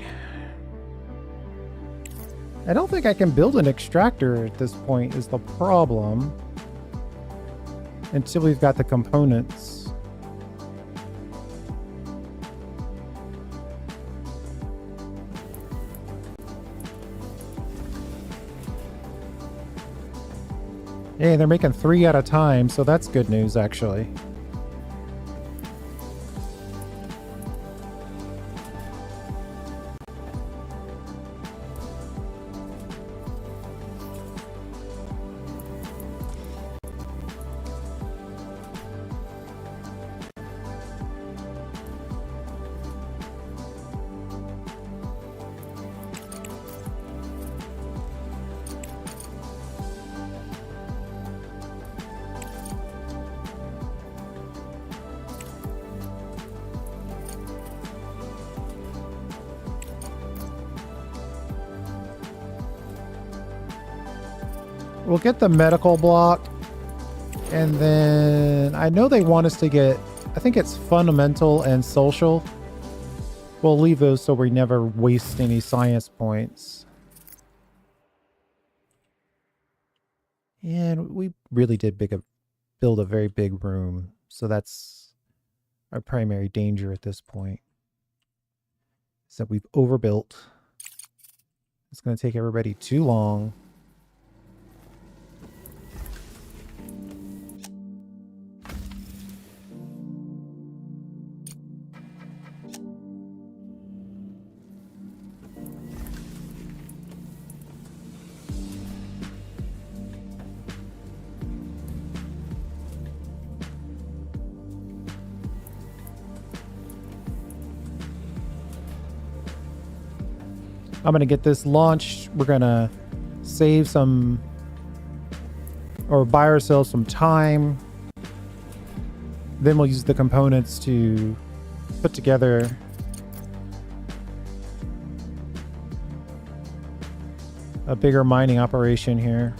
Speaker 1: I don't think I can build an extractor at this point is the problem. Until we've got the components. Hey, they're making 3 at a time, so that's good news, actually. We'll get the medical block, and then I know they want us to get, I think it's fundamental and social. We'll leave those so we never waste any science points. And we really did build a very big room, so that's our primary danger at this point. Is that we've overbuilt. It's going to take everybody too long. I'm going to get this launched. We're going to save some, or buy ourselves some time. Then we'll use the components to put together a bigger mining operation here.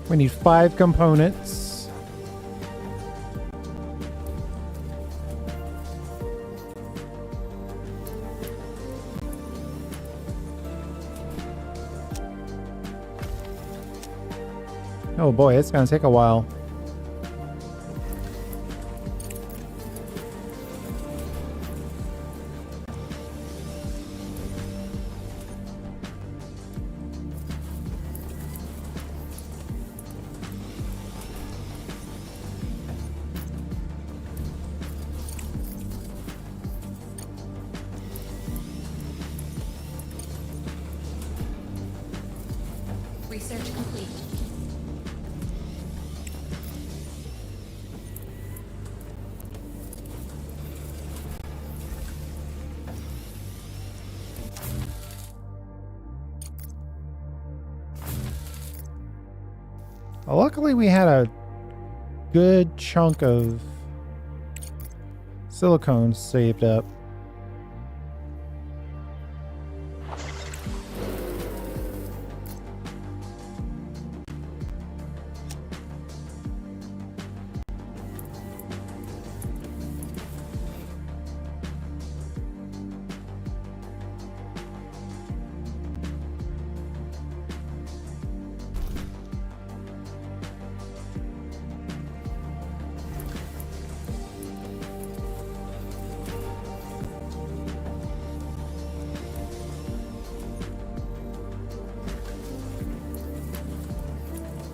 Speaker 1: We need 5 components. Oh boy, it's gonna take a while.
Speaker 5: Research complete.
Speaker 1: Luckily, we had a good chunk of silicone saved up.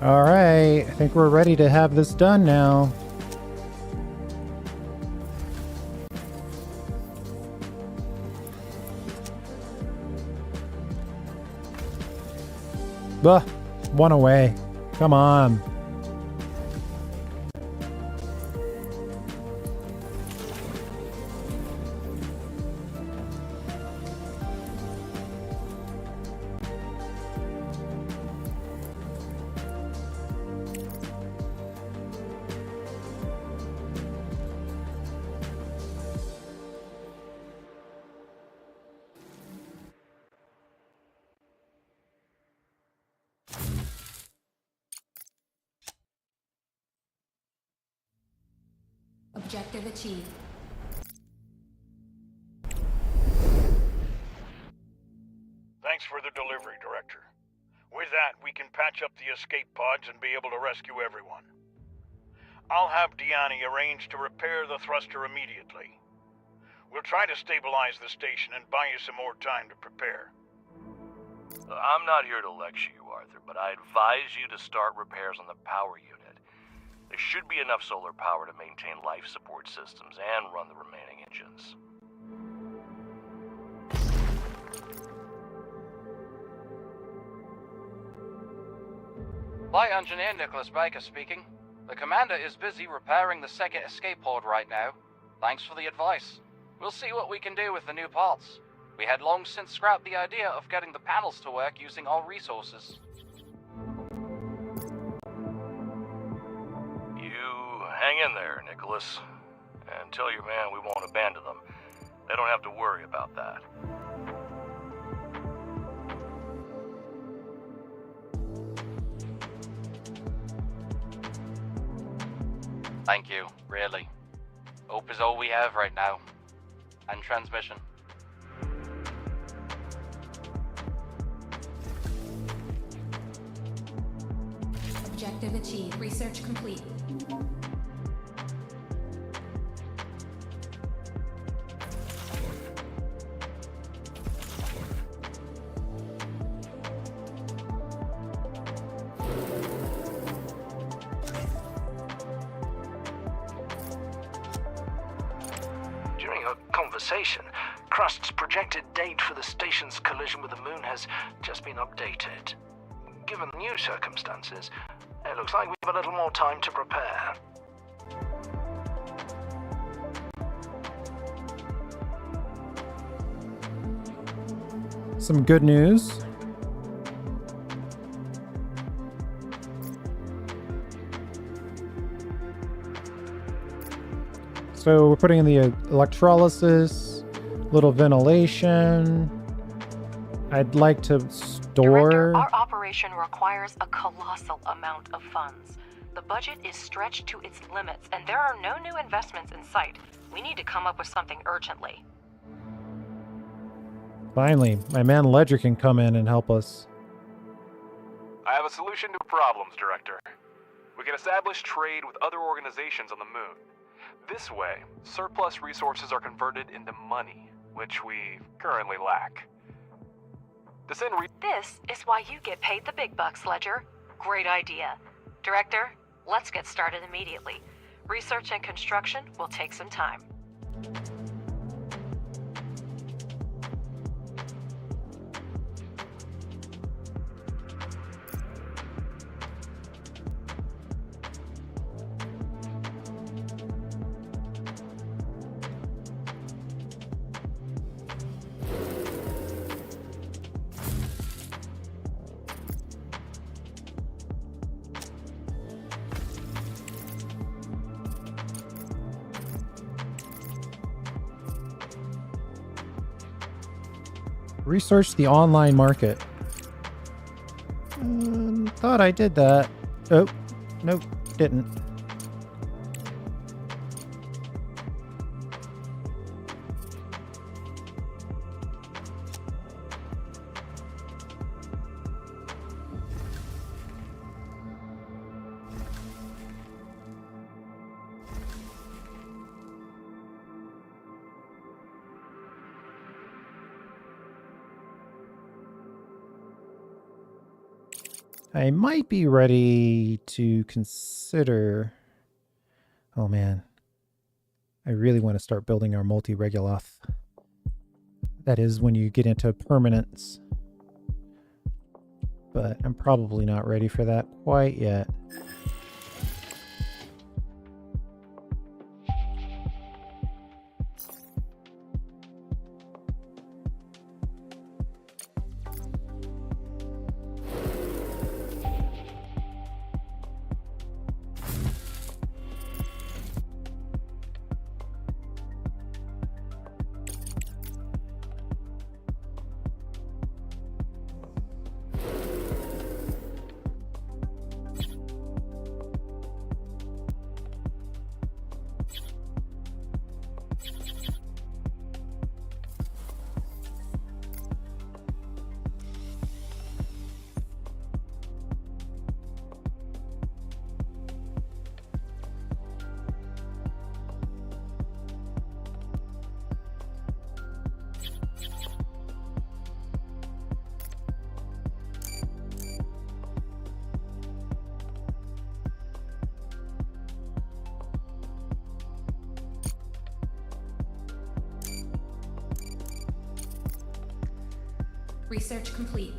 Speaker 1: All right, I think we're ready to have this done now. Ugh, one away. Come on.
Speaker 5: Objective achieved.
Speaker 3: Thanks for the delivery, Director. With that, we can patch up the escape pods and be able to rescue everyone. I'll have Deani arrange to repair the thruster immediately. We'll try to stabilize the station and buy you some more time to prepare.
Speaker 8: I'm not here to lecture you, Arthur, but I advise you to start repairs on the power unit. There should be enough solar power to maintain life support systems and run the remaining engines.
Speaker 9: Flight Engineer Nicholas Baker speaking. The Commander is busy repairing the second escape pod right now. Thanks for the advice. We'll see what we can do with the new parts. We had long since scrapped the idea of getting the panels to work using our resources.
Speaker 8: Hang in there, Nicholas. And tell your man we won't abandon them. They don't have to worry about that.
Speaker 9: Thank you, really. Hope is all we have right now. And transmission.
Speaker 5: Objective achieved. Research complete.
Speaker 6: Crust's projected date for the station's collision with the moon has just been updated. Given the new circumstances, it looks like we have a little more time to prepare.
Speaker 1: Some good news. So we're putting in the electrolysis, little ventilation. I'd like to
Speaker 4: Director,
Speaker 1: store...
Speaker 4: our operation requires a colossal amount of funds. The budget is stretched to its limits, and there are no new investments in sight. We need to come up with something urgently.
Speaker 1: Finally, my man Ledger can come in and help us.
Speaker 7: I have a solution to problems, Director. We can establish trade with other organizations on the moon. This way, surplus resources are converted into money, which we currently lack. To send
Speaker 4: This is why you get paid the big bucks, Ledger. Great idea. Director, let's get started immediately. Research and construction will take some time.
Speaker 1: Research the online market. Thought I did that. Oh, nope, didn't. I might be ready to consider... Oh man. I really want to start building our multi-Reguloth. That is when you get into permanence. But I'm probably not ready for that quite yet.
Speaker 5: Research complete.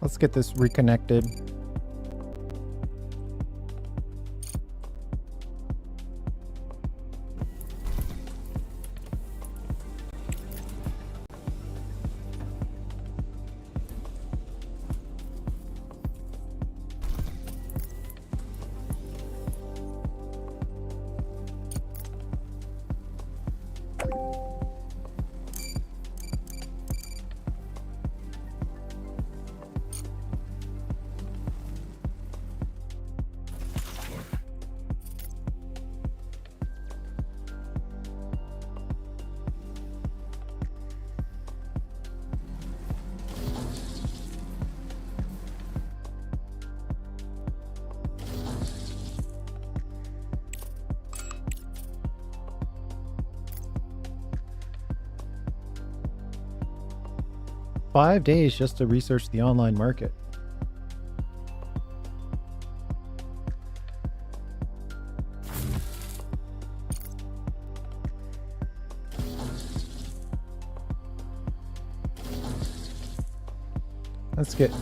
Speaker 1: Let's get this reconnected. 5 days just to research the online market. Let's get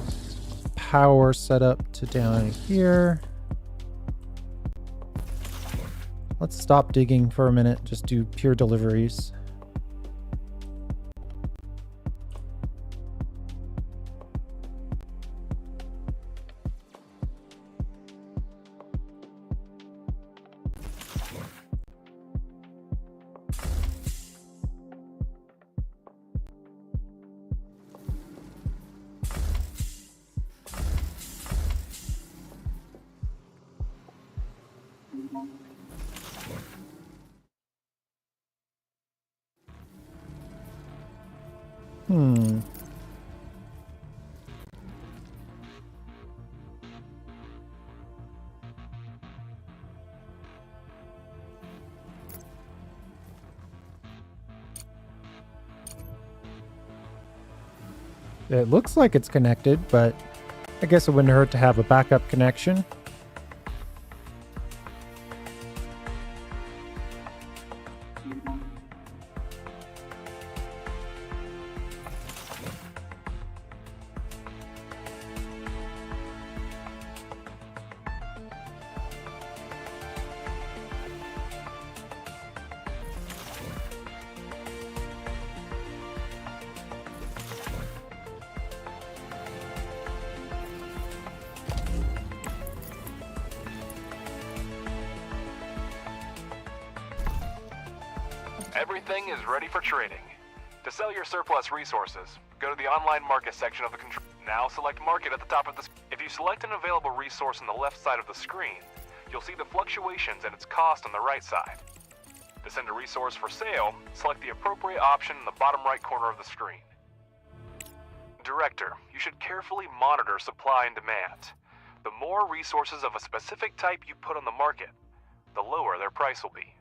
Speaker 1: power set up to down here. Let's stop digging for a minute, just do pure deliveries. It looks like it's connected, but I guess it wouldn't hurt to have a backup connection.
Speaker 7: Everything is ready for trading. To sell your surplus resources, go to the online market section of the control. Now select market at the top of the If you select an available resource on the left side of the screen, you'll see the fluctuations and its cost on the right side. To send a resource for sale, select the appropriate option in the bottom right corner of the screen. Director, you should carefully monitor supply and demand. The more resources of a specific type you put on the market, the lower their price will be.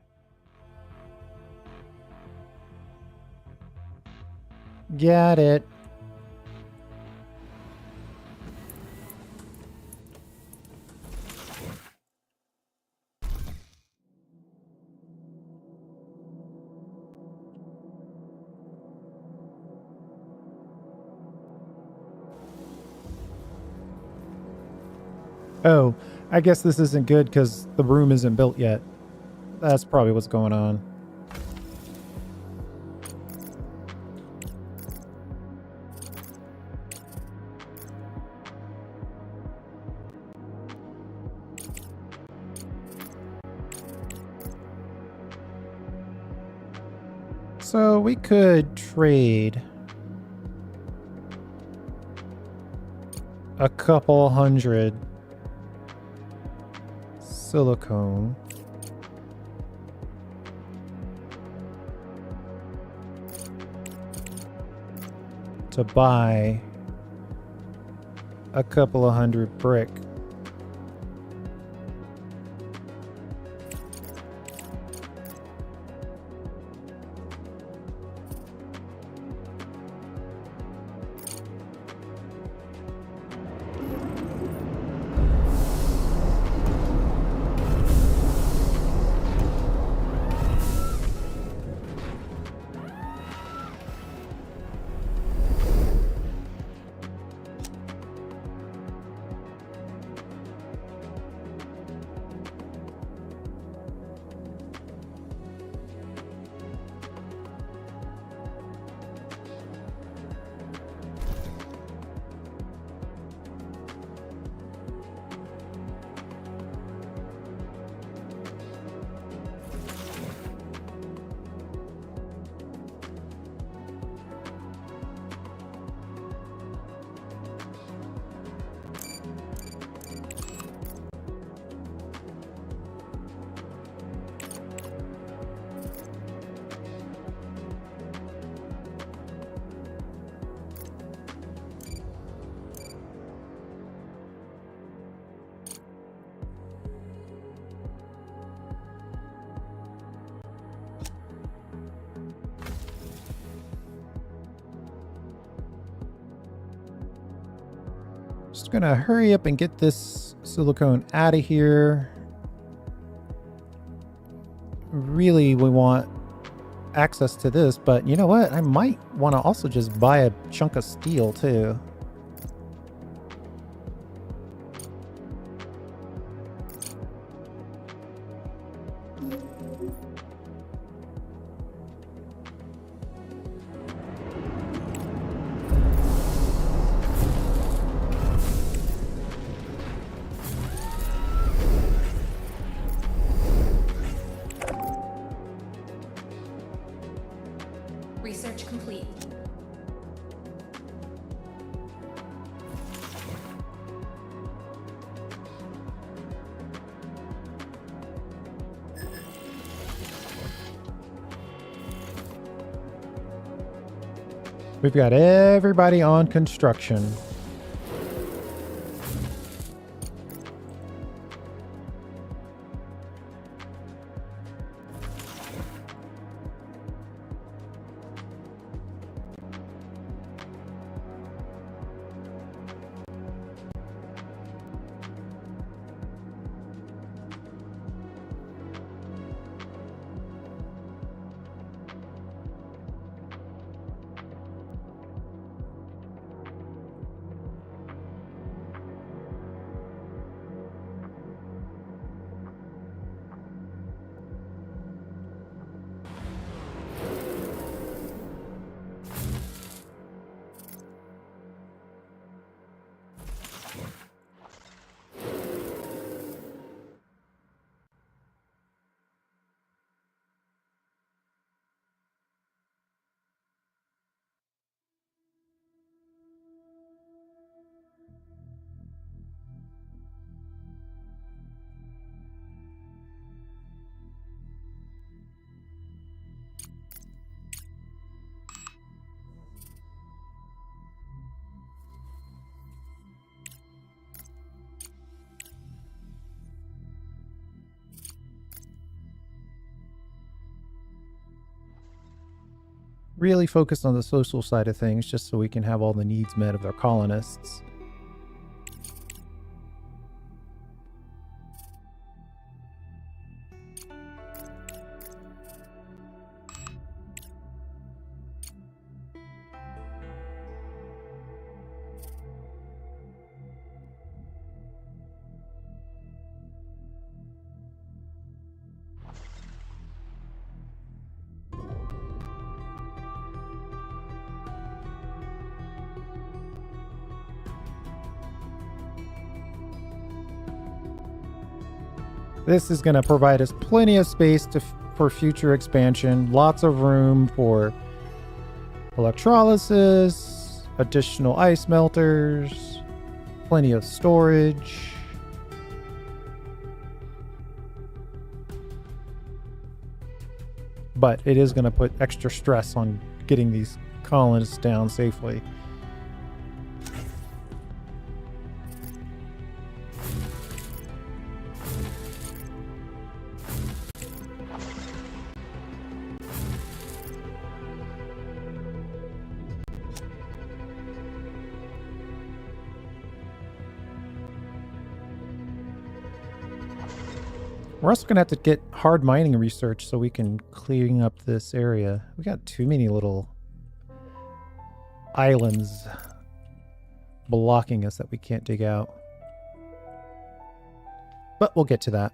Speaker 1: Got it. Oh, I guess this isn't good because the room isn't built yet. That's probably what's going on. So we could trade a couple hundred silicone to buy a couple of hundred brick. Just gonna hurry up and get this silicone out of here. Really, we want access to this, but you know what? I might want to also just buy a chunk of steel too.
Speaker 5: Research complete.
Speaker 1: We've got everybody on construction. Really focused on the social side of things just so we can have all the needs met of our colonists. This is going to provide us plenty of space for future expansion. Lots of room for electrolysis, additional ice melters, plenty of storage. But it is going to put extra stress on getting these colonists down safely. We're also going to have to get hard mining research so we can clean up this area. We got too many little islands blocking us that we can't dig out. But we'll get to that.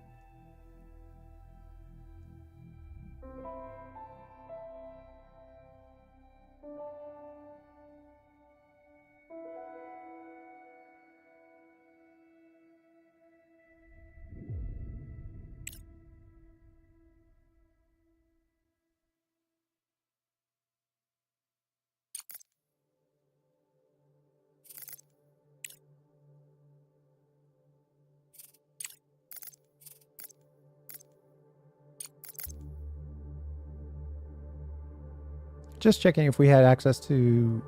Speaker 1: Just checking if we had access to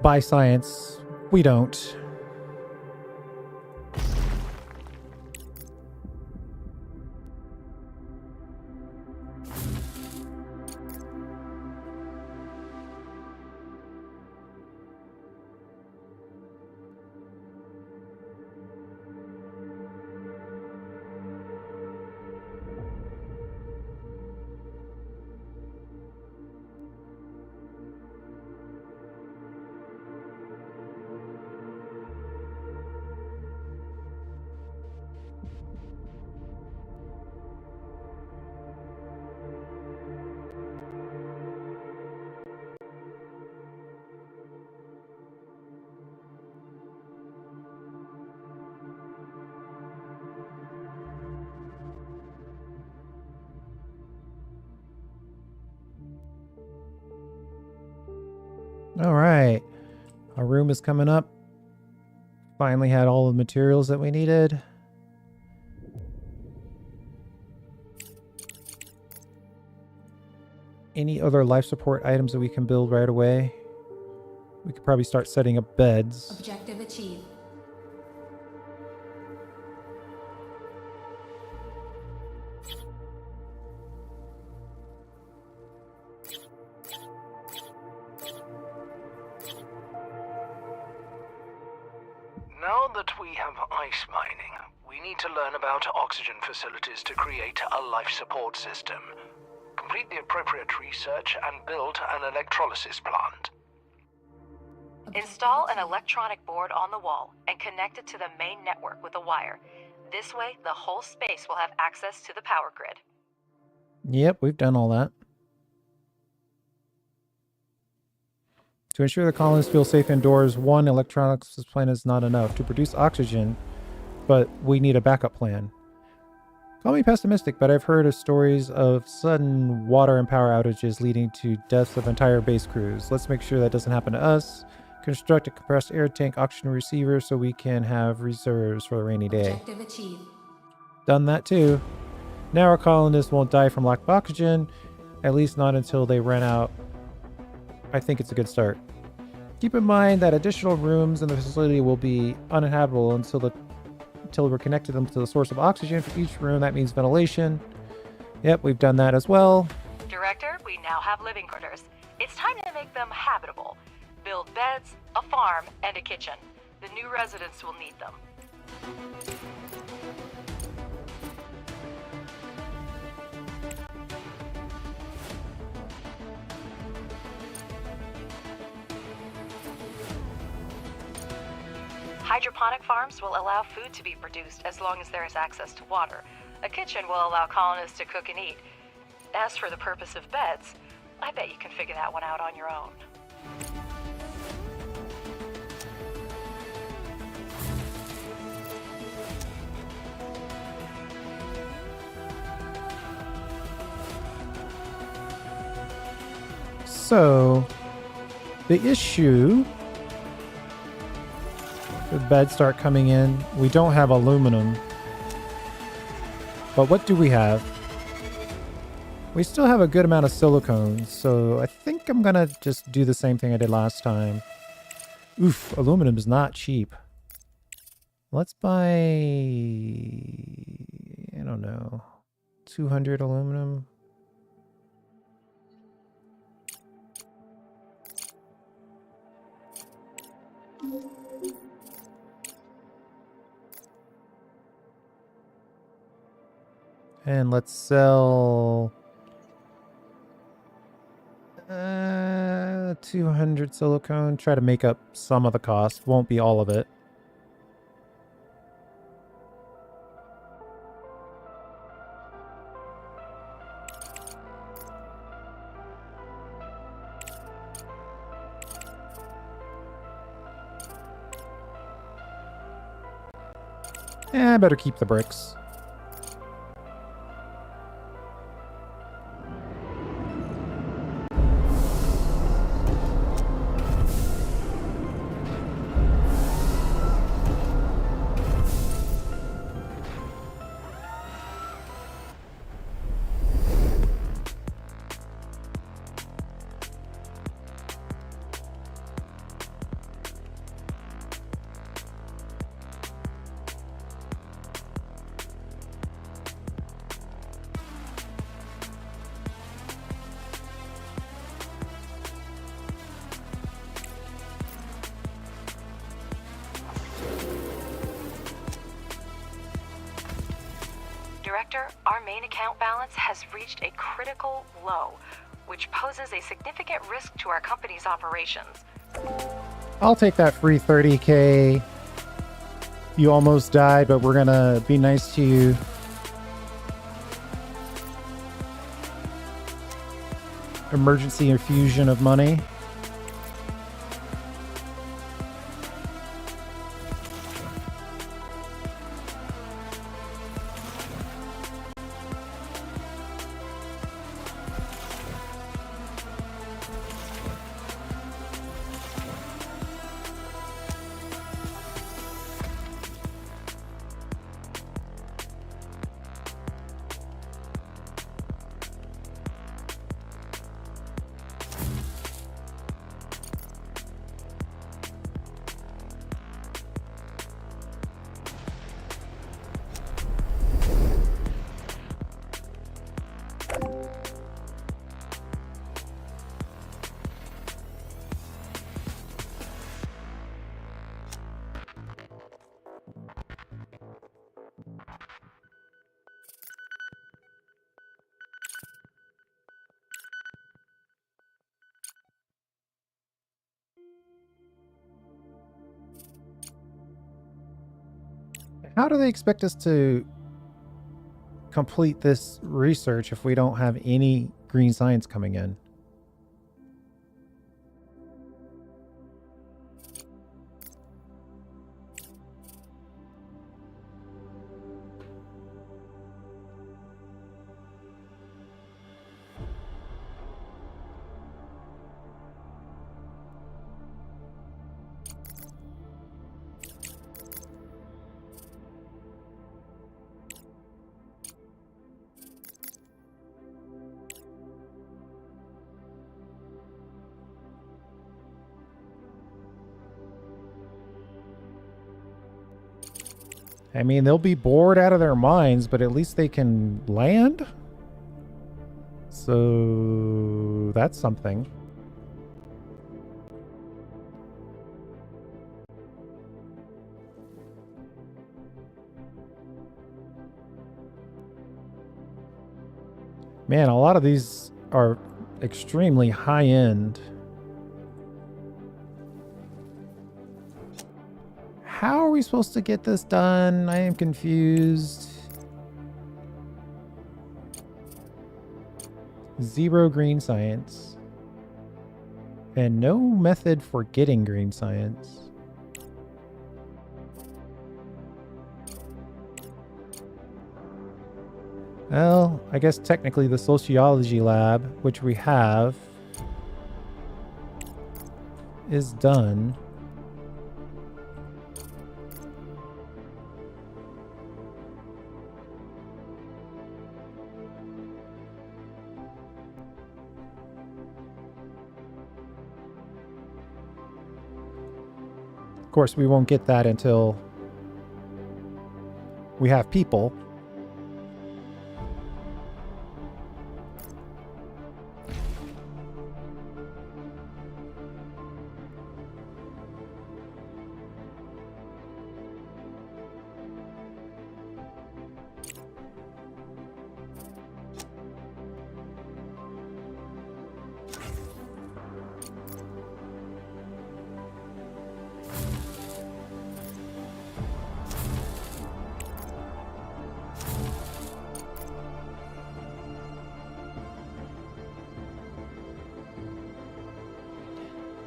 Speaker 1: buy science. We don't. All right. Our room is coming up. Finally had all the materials that we needed. Any other life support items that we can build right away? We could probably start setting up beds.
Speaker 5: Objective achieved.
Speaker 6: Now that we have ice mining, we need to learn about oxygen facilities to create a life support system. Complete the appropriate research and build an electrolysis plant.
Speaker 4: Install an electronic board on the wall and connect it to the main network with a wire. This way, the whole space will have access to the power grid.
Speaker 1: Yep, we've done all that. To ensure the colonists feel safe indoors, one electronics plant is not enough to produce oxygen, but we need a backup plan. Call me pessimistic, but I've heard of stories of sudden water and power outages leading to deaths of entire base crews. Let's make sure that doesn't happen to us. Construct a compressed air tank oxygen receiver so we can have reserves for a rainy day.
Speaker 5: Objective achieved.
Speaker 1: Done that too. Now our colonists won't die from lack of oxygen, at least not until they run out. I think it's a good start. Keep in mind that additional rooms in the facility will be uninhabitable until we're connected them to the source of oxygen for each room. That means ventilation. Yep, we've done that as well.
Speaker 4: Director, we now have living quarters. It's time to make them habitable. Build beds, a farm, and a kitchen. The new residents will need them. Hydroponic farms will allow food to be produced as long as there is access to water. A kitchen will allow colonists to cook and eat. As for the purpose of beds, I bet you can figure that one out on your own.
Speaker 1: So, the issue... the beds start coming in. We don't have aluminum. But what do we have? We still have a good amount of silicone, so I think I'm gonna just do the same thing I did last time. Oof, aluminum is not cheap. Let's buy... I don't know... 200 aluminum. And let's sell 200 silicone. Try to make up some of the cost. Won't be all of it. I better keep the bricks.
Speaker 4: Director, our main account balance has reached a critical low, which poses a significant risk to our company's operations.
Speaker 1: I'll take that free 30K. You almost died, but we're gonna be nice to you. Emergency infusion of money. How do they expect us to complete this research if we don't have any green science coming in? I mean, they'll be bored out of their minds, but at least they can land. So that's something. Man, a lot of these are extremely high end. How are we supposed to get this done? I am confused. 0 green science. And no method for getting green science. Well, I guess technically the sociology lab, which we have, is done. Of course, we won't get that until we have people.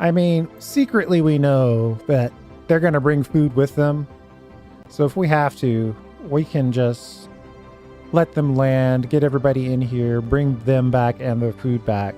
Speaker 1: I mean, secretly we know that they're going to bring food with them. So if we have to, we can just let them land, get everybody in here, bring them back and their food back.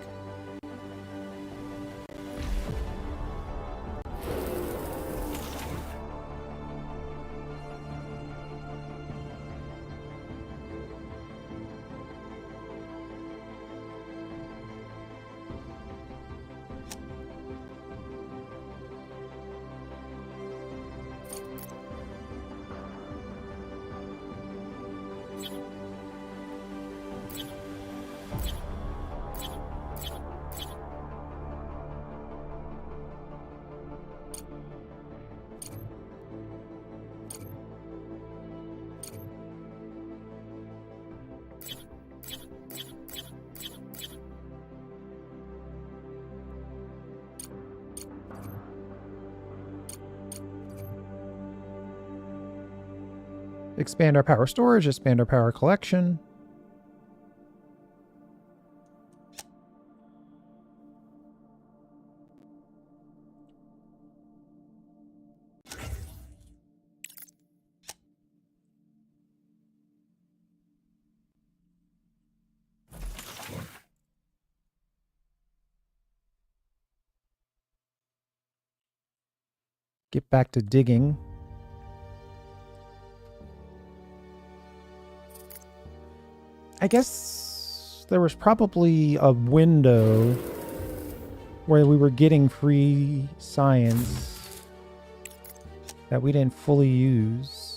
Speaker 1: Expand our power storage, expand our power collection. Get back to digging. I guess there was probably a window where we were getting free science that we didn't fully use.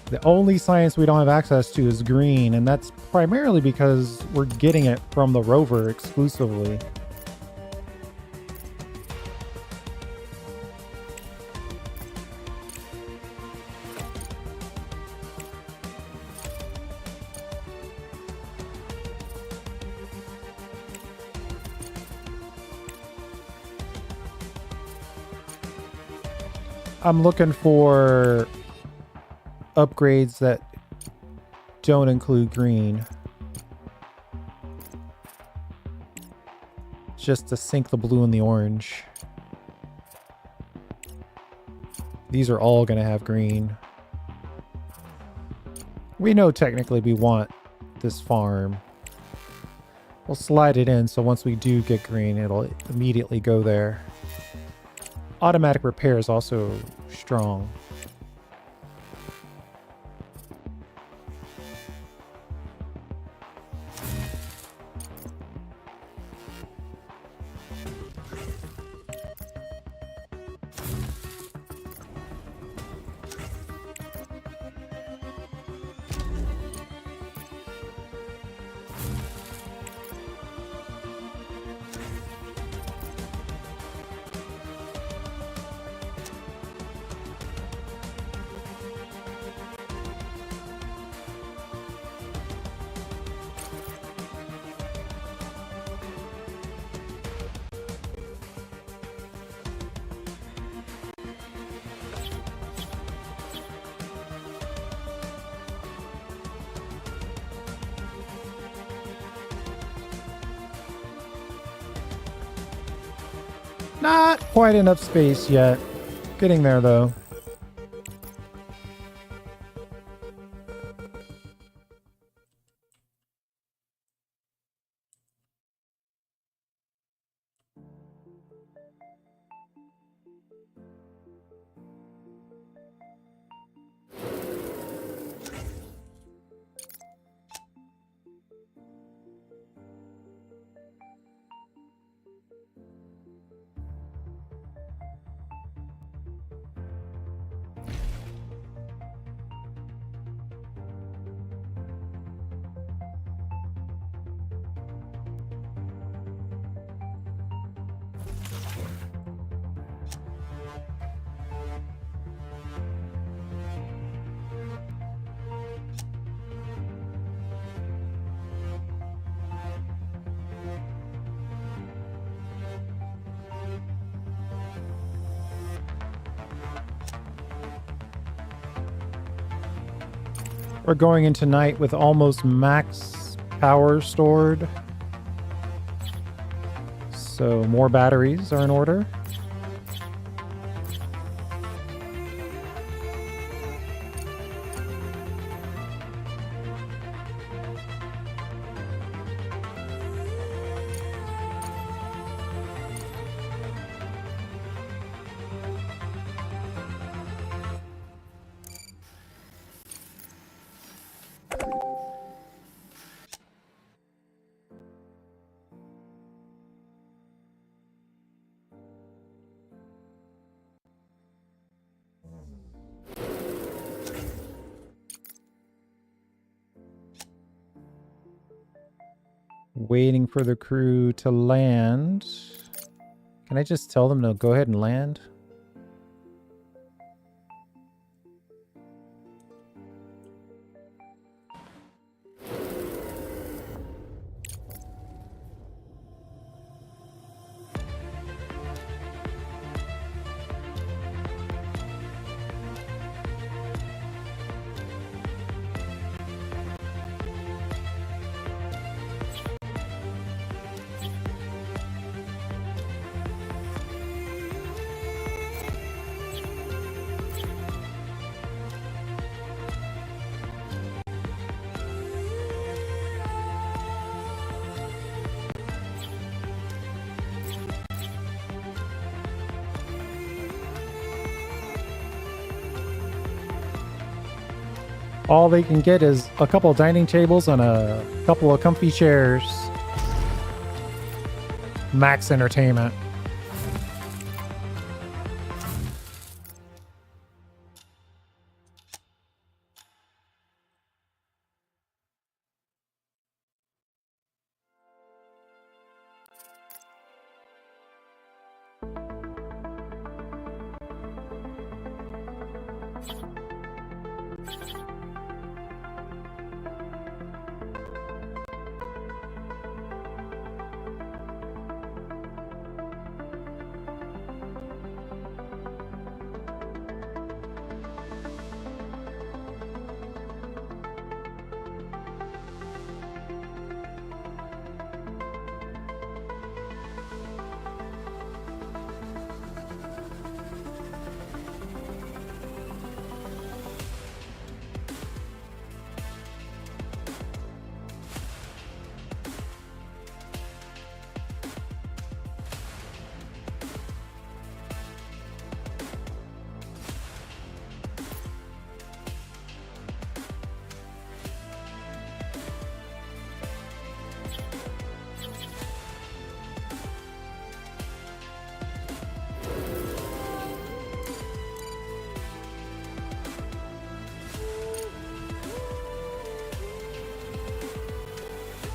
Speaker 1: The only science we don't have access to is green, and that's primarily because we're getting it from the rover exclusively. I'm looking for upgrades that don't include green. Just to sink the blue and the orange. These are all going to have green. We know technically we want this farm. We'll slide it in so once we do get green, it'll immediately go there. Automatic repair is also strong. Not quite enough space yet. Getting there though. We're going into night with almost max power stored. So more batteries are in order. Waiting for the crew to land. Can I just tell them to go ahead and land? all they can get is a couple of dining tables and a couple of comfy chairs. Max entertainment.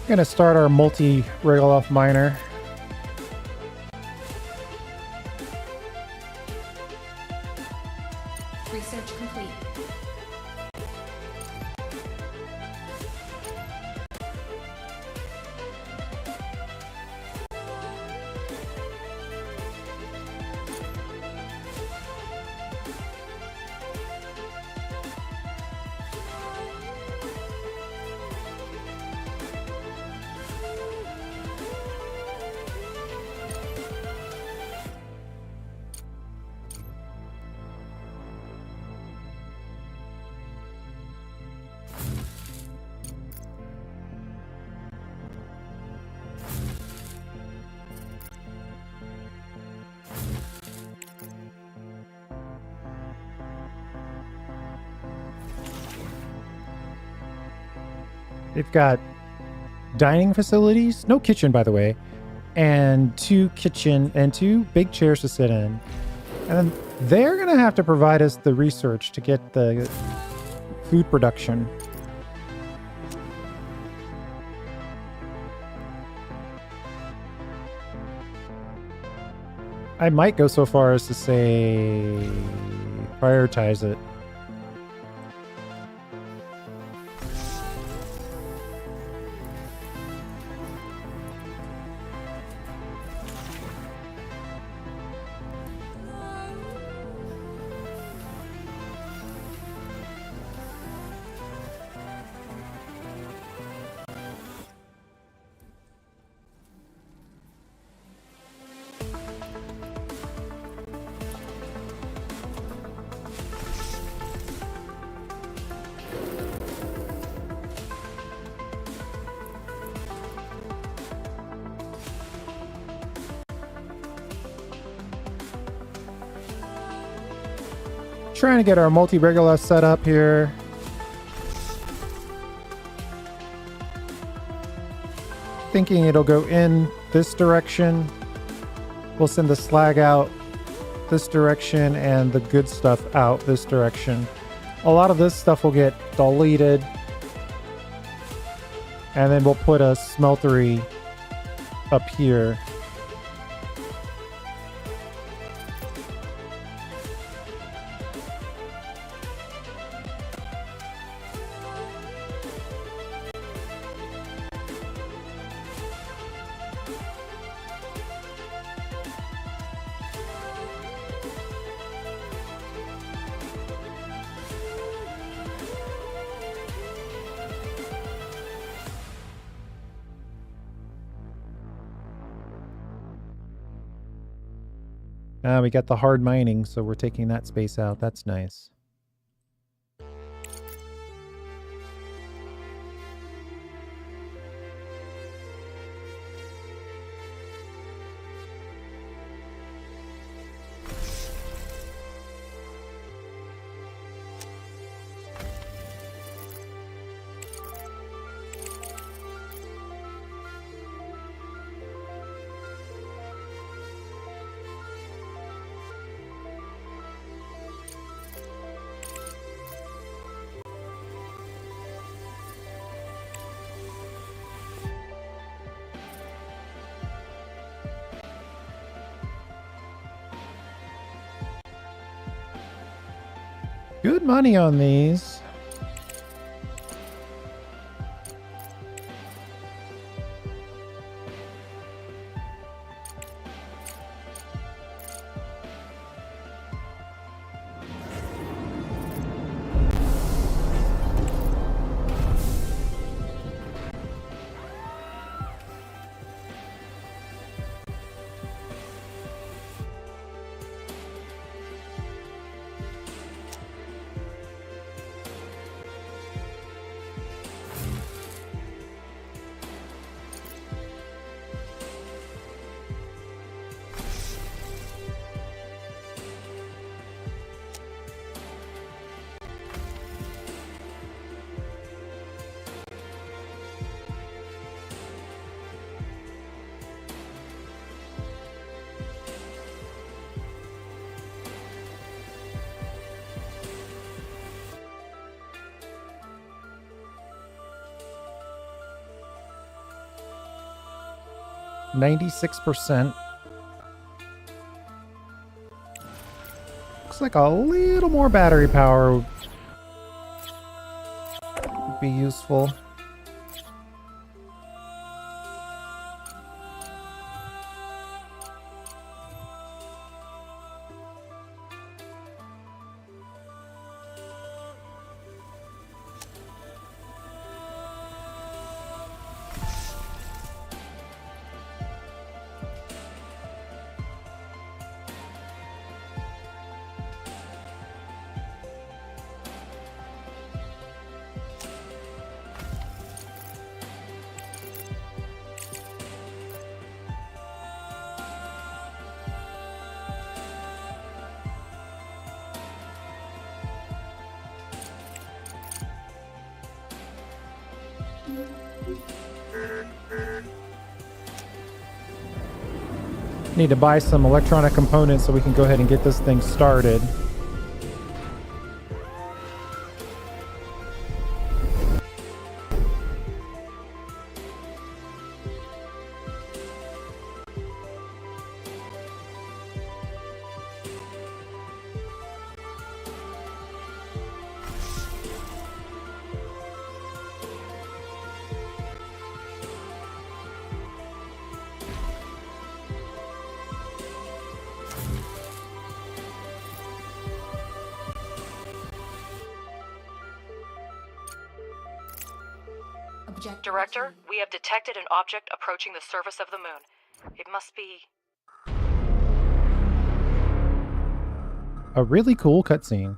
Speaker 1: Gonna start our multi-Regoloth miner.
Speaker 5: Research complete.
Speaker 1: They've got dining facilities, no kitchen, by the way, and 2 kitchen and 2 big chairs to sit in. And then they're going to have to provide us the research to get the food production. I might go so far as to say prioritize it. Trying to get our multi-Regoloth set up here. Thinking it'll go in this direction. We'll send the slag out this direction and the good stuff out this direction. A lot of this stuff will get deleted. And then we'll put a smeltery up here. We got the hard mining, so we're taking that space out. That's nice. Good money on these. %. Looks like a little more battery power would be useful. Need to buy some electronic components so we can go ahead and get this thing started.
Speaker 4: Director, we have detected an object approaching the surface of the moon. It must be...
Speaker 1: A really cool cutscene.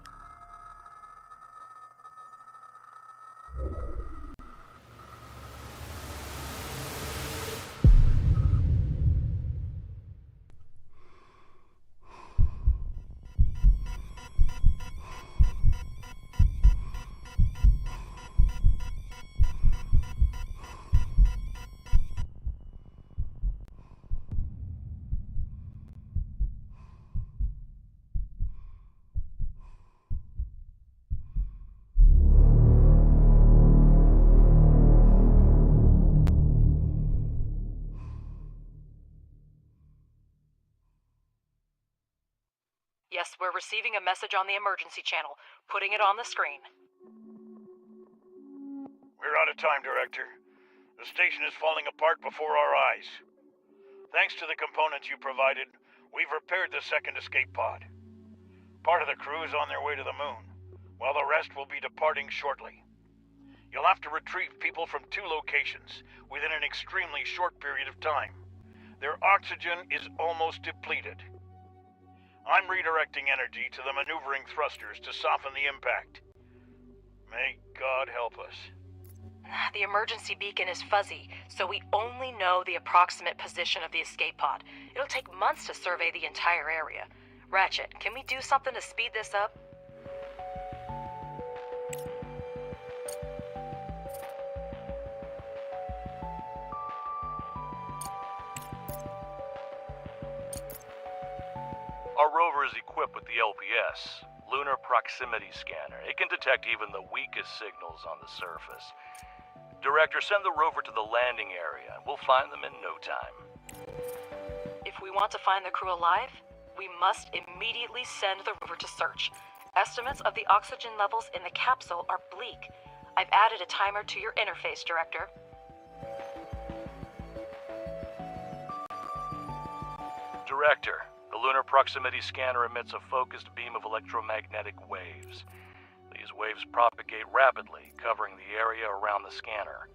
Speaker 4: Yes, we're receiving a message on the emergency channel. Putting it on the screen.
Speaker 3: We're out of time, Director. The station is falling apart before our eyes. Thanks to the components you provided, we've repaired the second escape pod. Part of the crew is on their way to the moon, while the rest will be departing shortly. You'll have to retrieve people from 2 locations within an extremely short period of time. Their oxygen is almost depleted. I'm redirecting energy to the maneuvering thrusters to soften the impact. May God help us.
Speaker 4: The emergency beacon is fuzzy, so we only know the approximate position of the escape pod. It'll take months to survey the entire area. Ratchet, can we do something to speed this up?
Speaker 8: Our rover is equipped with the LPS, Lunar Proximity Scanner. It can detect even the weakest signals on the surface. Director, send the rover to the landing area. We'll find them in no time.
Speaker 4: If we want to find the crew alive, we must immediately send the rover to search. Estimates of the oxygen levels in the capsule are bleak. I've added a timer to your interface, Director.
Speaker 8: Director, the lunar proximity scanner emits a focused beam of electromagnetic waves. These waves propagate rapidly, covering the area around the scanner.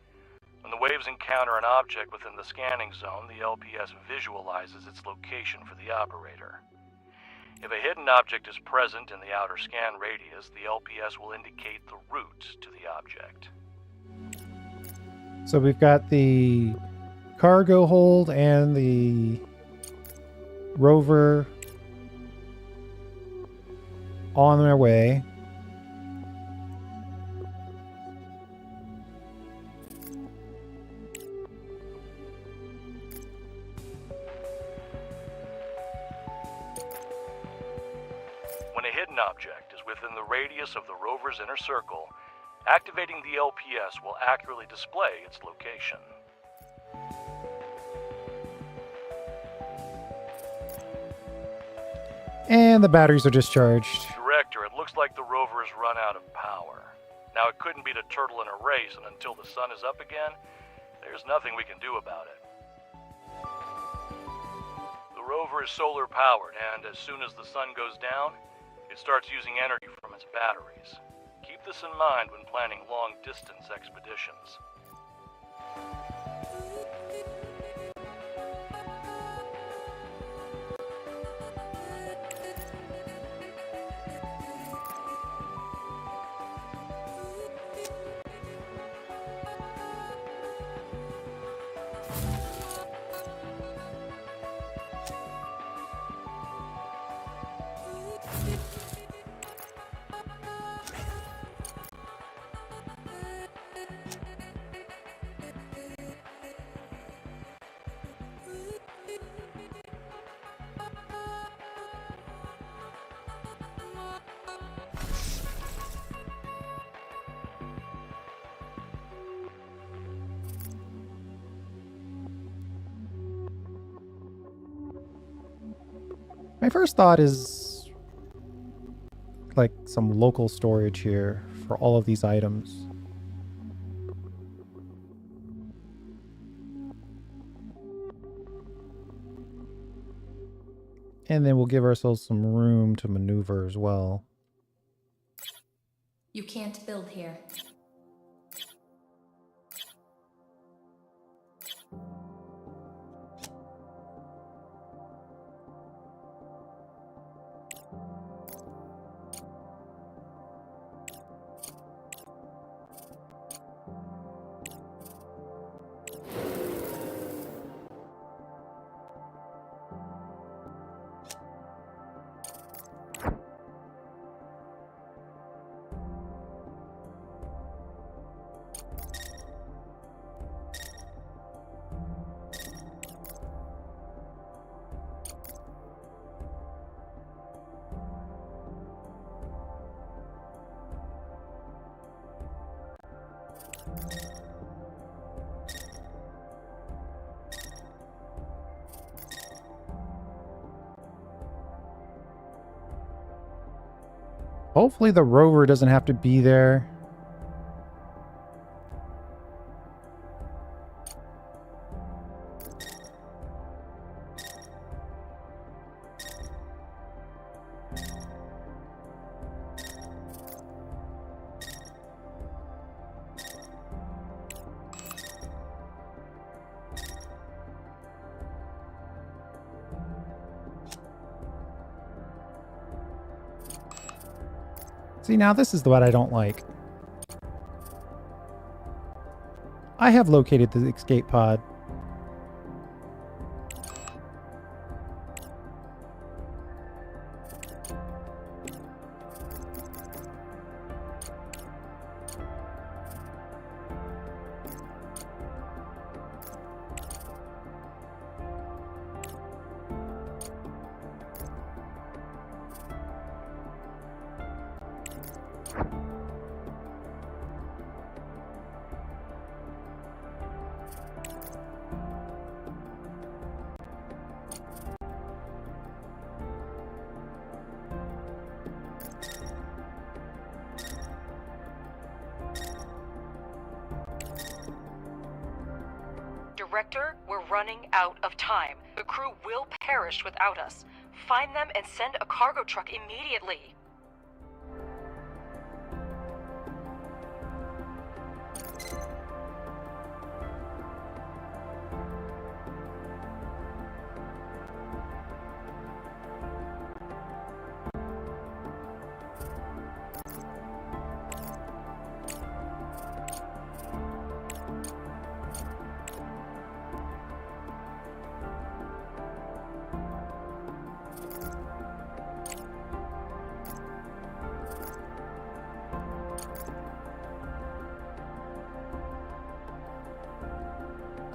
Speaker 8: When the waves encounter an object within the scanning zone, the LPS visualizes its location for the operator. If a hidden object is present in the outer scan radius, the LPS will indicate the route to the object.
Speaker 1: So we've got the cargo hold and the rover on their way.
Speaker 8: When a hidden object is within the radius of the rover's inner circle, activating the LPS will accurately display its location.
Speaker 1: And the batteries are discharged.
Speaker 8: Director, it looks like the rover has run out of power. Now, it couldn't beat a turtle in a race, and until the sun is up again, there's nothing we can do about it. The rover is solar powered, and as soon as the sun goes down, it starts using energy from its batteries. Keep this in mind when planning long-distance expeditions.
Speaker 1: My first thought is like some local storage here for all of these items. And then we'll give ourselves some room to maneuver as well.
Speaker 5: You can't build here.
Speaker 1: Hopefully the rover doesn't have to be there. See, now this is what I don't like. I have located the escape pod.
Speaker 4: Director, we're running out of time. The crew will perish without us. Find them and send a cargo truck immediately.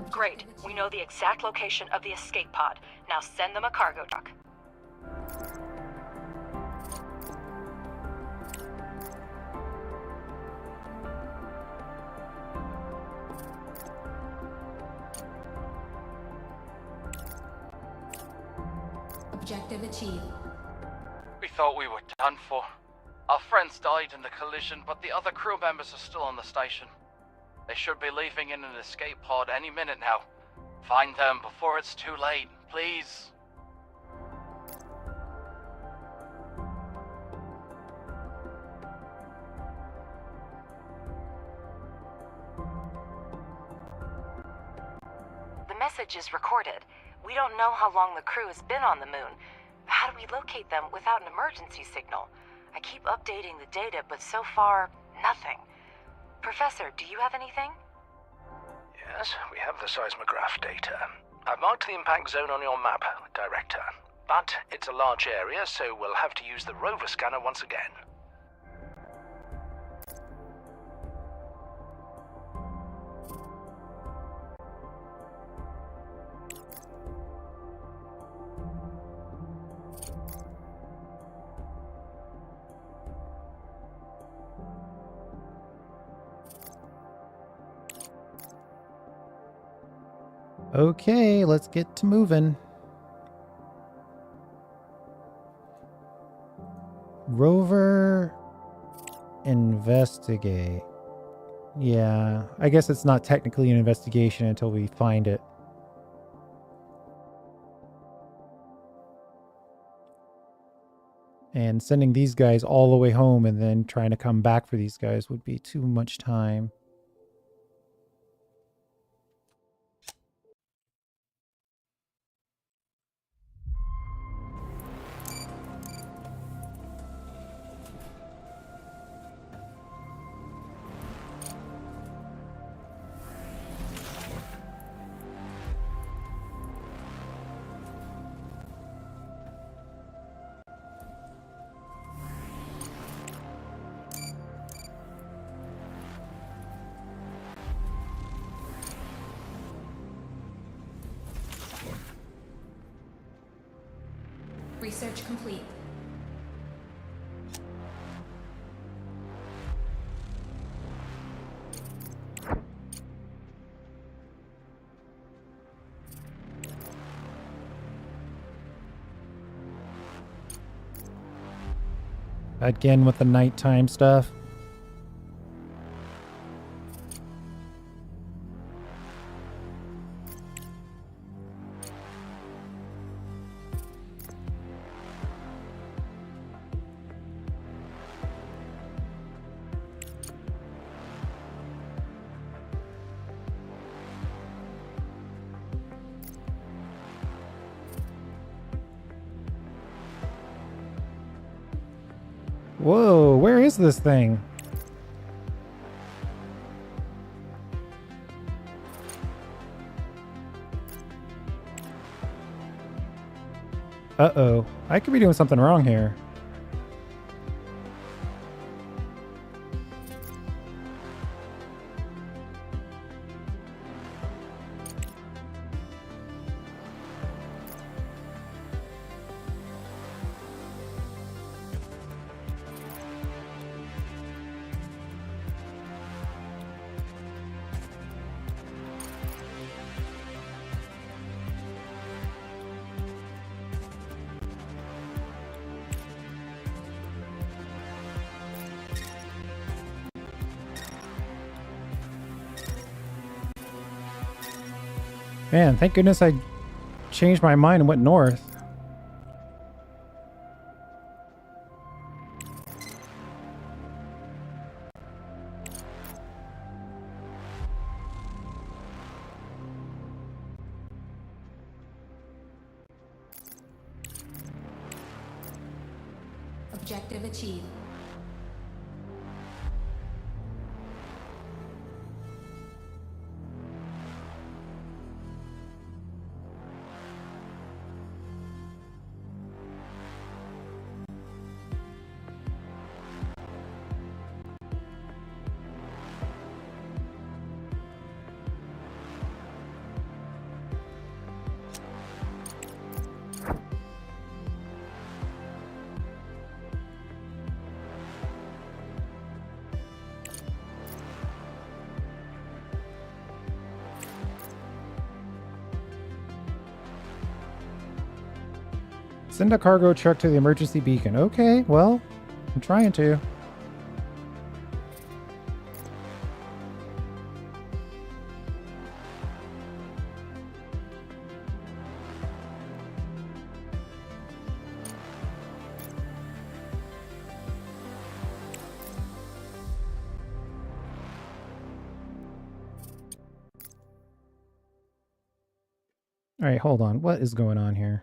Speaker 4: Great. We know the exact location of the escape pod. Now send them a cargo truck.
Speaker 5: Objective achieved.
Speaker 9: We thought we were done for. Our friends died in the collision, but the other crew members are still on the station. They should be leaving in an escape pod any minute now. Find them before it's too late, please.
Speaker 4: The message is recorded. We don't know how long the crew has been on the moon. How do we locate them without an emergency signal? I keep updating the data, but so far, nothing. Professor, do you have anything?
Speaker 6: Yes, we have the seismograph data. I've marked the impact zone on your map, Director. But it's a large area, so we'll have to use the rover scanner once again.
Speaker 1: Okay, let's get to moving. Rover investigate. Yeah, I guess it's not technically an investigation until we find it. And sending these guys all the way home and then trying to come back for these guys would be too much time.
Speaker 5: Research complete.
Speaker 1: Again with the nighttime stuff. Whoa, where is this thing? Uh-oh, I could be doing something wrong here. Man, thank goodness I changed my mind and went north.
Speaker 5: Objective achieved.
Speaker 1: Send a cargo truck to the emergency beacon. Okay, well, I'm trying to. All right, hold on. What is going on here?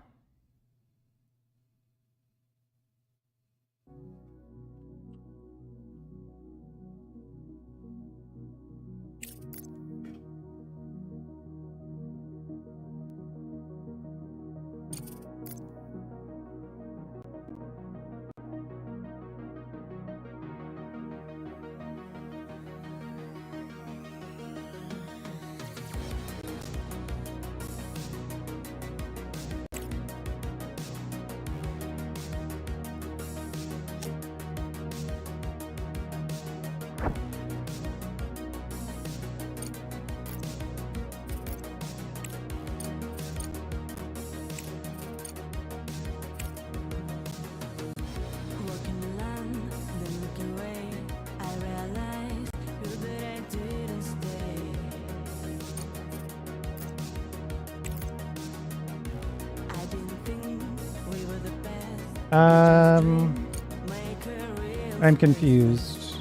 Speaker 1: I'm confused.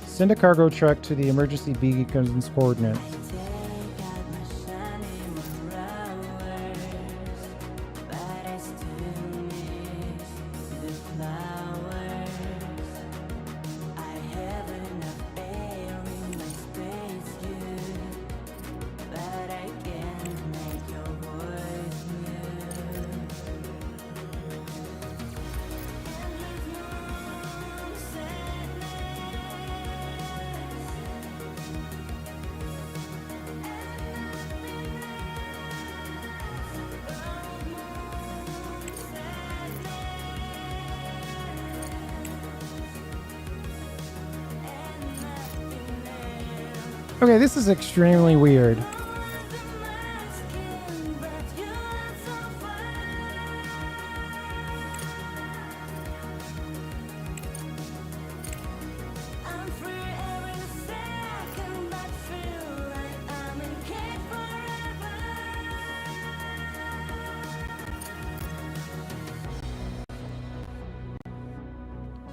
Speaker 1: Send a cargo truck to the emergency beacon's coordinates. Okay, this is extremely weird.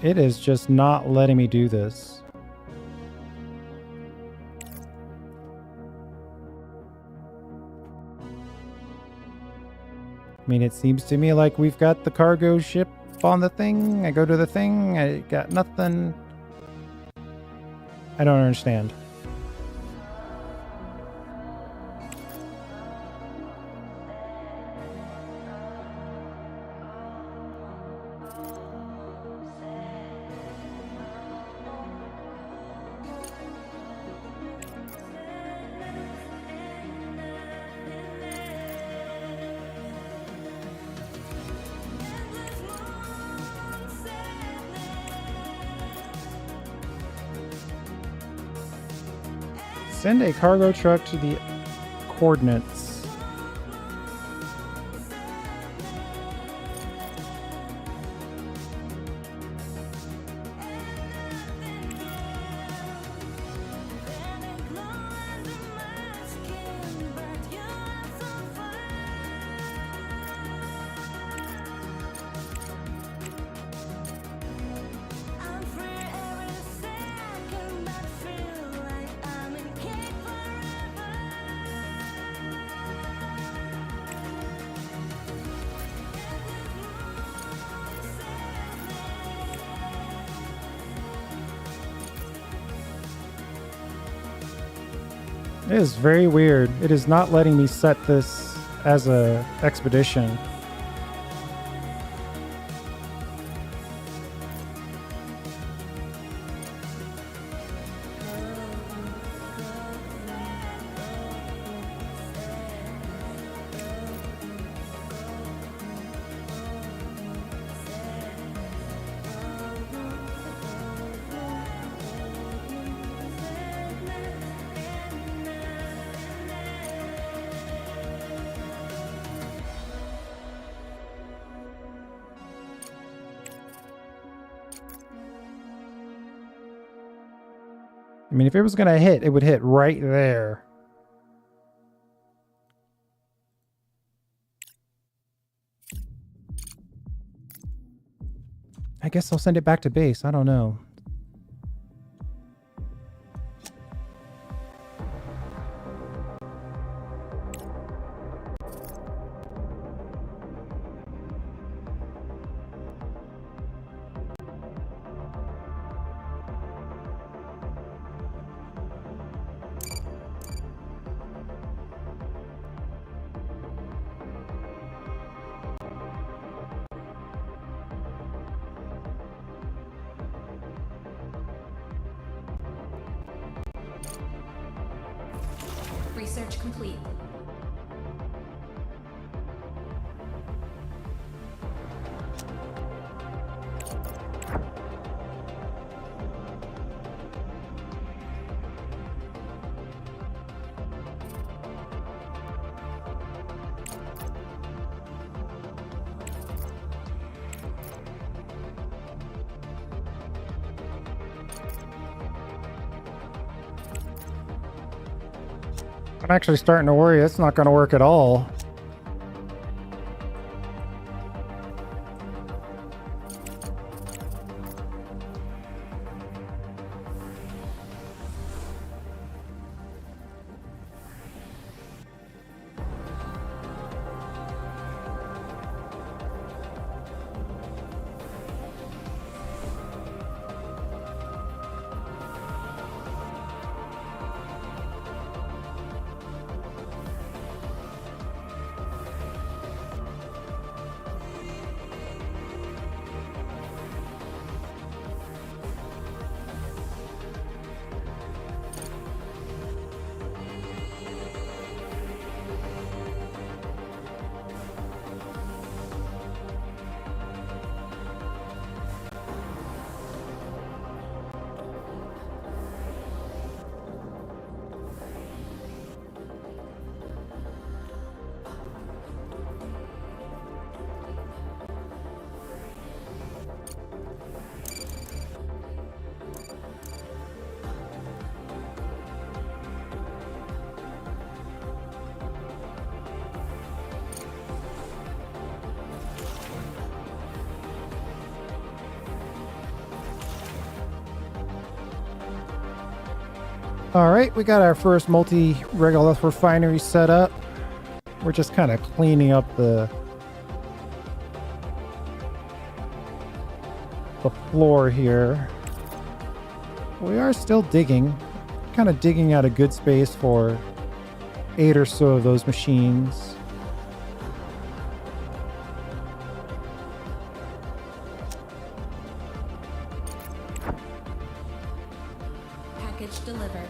Speaker 1: It is just not letting me do this. I mean, it seems to me like we've got the cargo ship on the thing. I go to the thing, I got nothing. I don't understand. Send a cargo truck to the coordinates. It is very weird. It is not letting me set this as a expedition. I mean, if it was going to hit, it would hit right there. I guess I'll send it back to base. I don't know.
Speaker 5: Research complete.
Speaker 1: I'm actually starting to worry it's not going to work at all. All right, we got our first multi-regolith refinery set up. We're just kind of cleaning up the floor here. We are still digging, kind of digging out a good space for 8 or so of those machines.
Speaker 5: Package delivered.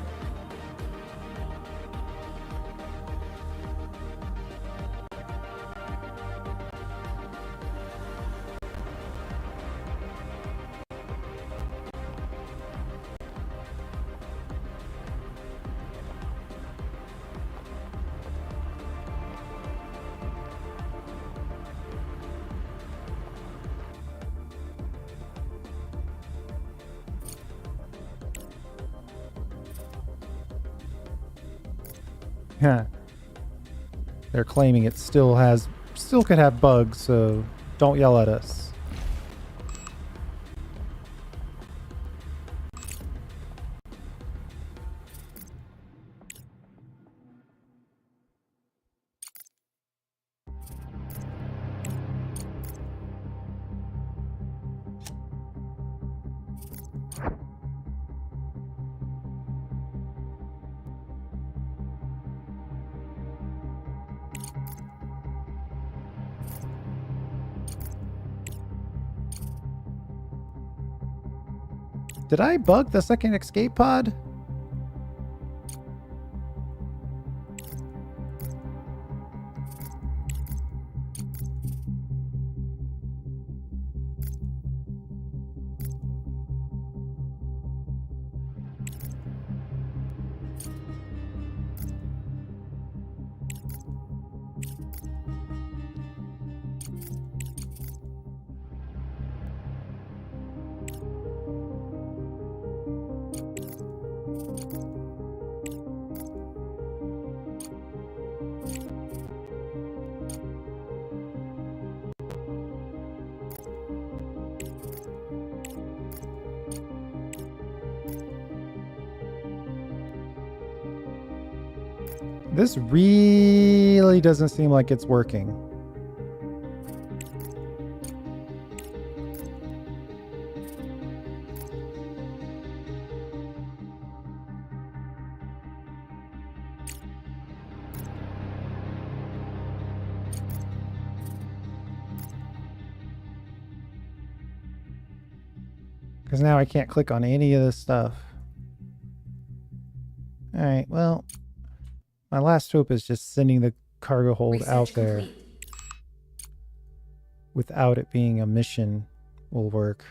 Speaker 1: Yeah. They're claiming it still could have bugs, so don't yell at us. Did I bug the second escape pod? This really doesn't seem like it's working. Because now I can't click on any of this stuff. Alright, well, my last hope is just sending the cargo hold
Speaker 5: Research
Speaker 1: out there
Speaker 5: complete.
Speaker 1: without it being a mission will work.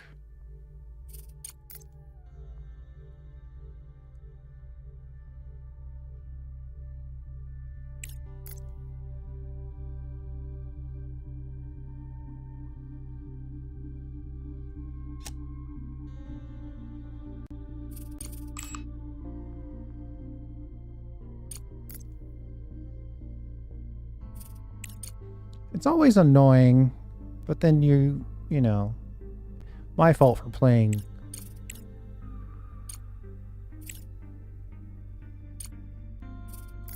Speaker 1: It's always annoying, but then you know, my fault for playing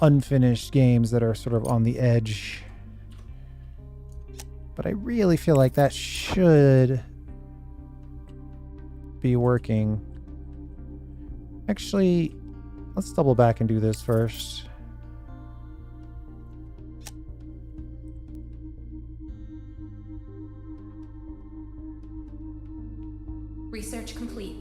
Speaker 1: unfinished games that are sort of on the edge. But I really feel like that should be working. Actually, let's double back and do this first.
Speaker 5: Research complete.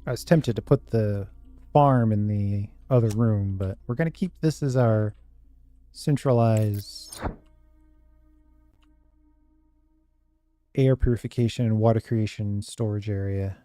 Speaker 1: I was tempted to put the farm in the other room, but we're going to keep this as our centralized air purification and water creation storage area.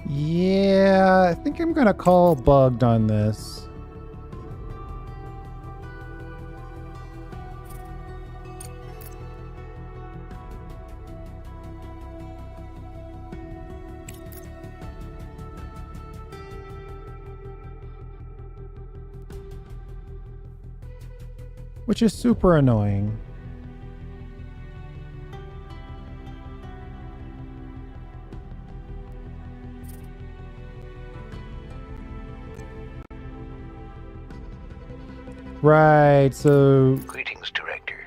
Speaker 1: Yeah, I think I'm gonna call bugged on this. Which is super annoying. Right, so...
Speaker 10: Greetings, Director.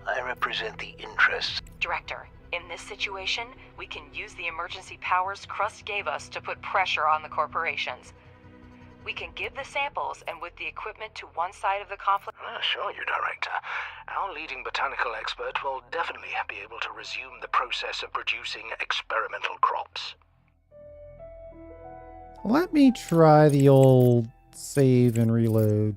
Speaker 10: I represent the interests...
Speaker 4: Director, in this situation, we can use the emergency powers Crust gave us to put pressure on the corporations. We can give the samples and with the equipment to one side of the conflict...
Speaker 6: I assure you, Director, our leading botanical expert will definitely be able to resume the process of producing experimental crops.
Speaker 1: Let me try the old save and reload.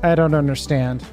Speaker 1: I don't understand.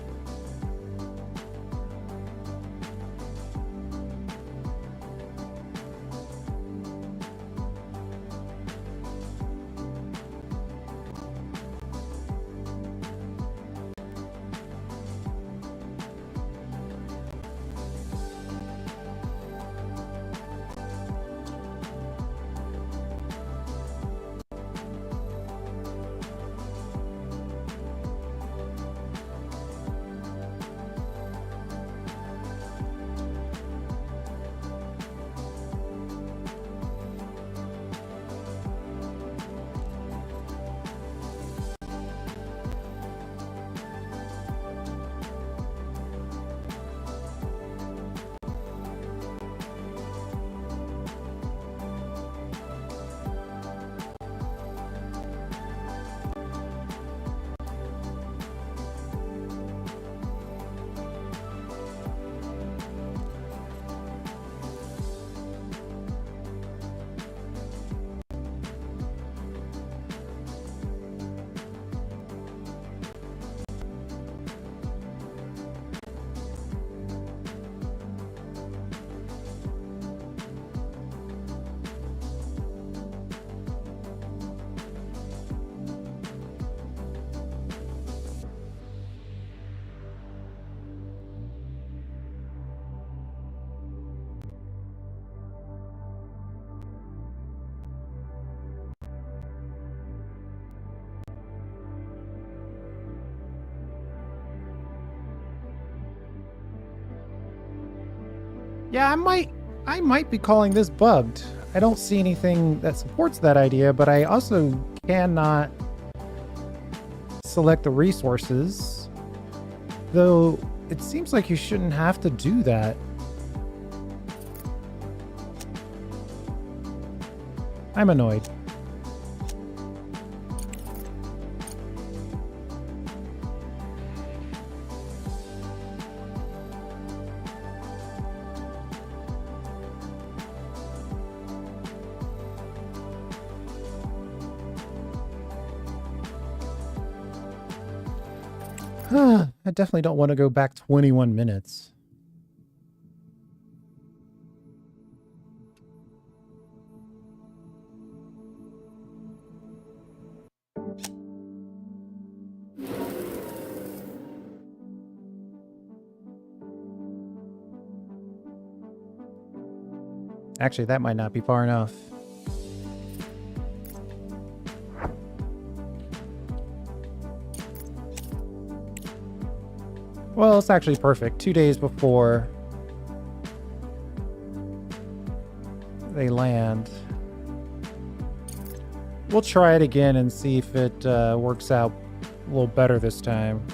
Speaker 1: Yeah, I might be calling this bugged. I don't see anything that supports that idea, but I also cannot select the resources. Though it seems like you shouldn't have to do that. I'm annoyed. I definitely don't want to go back 21 minutes. Actually, that might not be far enough. Well, it's actually perfect. 2 days before they land. We'll try it again and see if it works out a little better this time.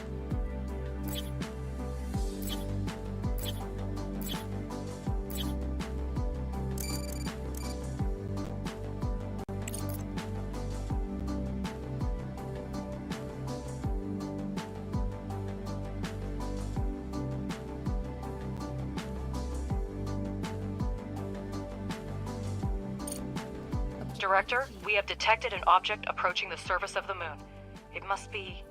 Speaker 4: Director, we have detected an object approaching the surface of the moon. It must be...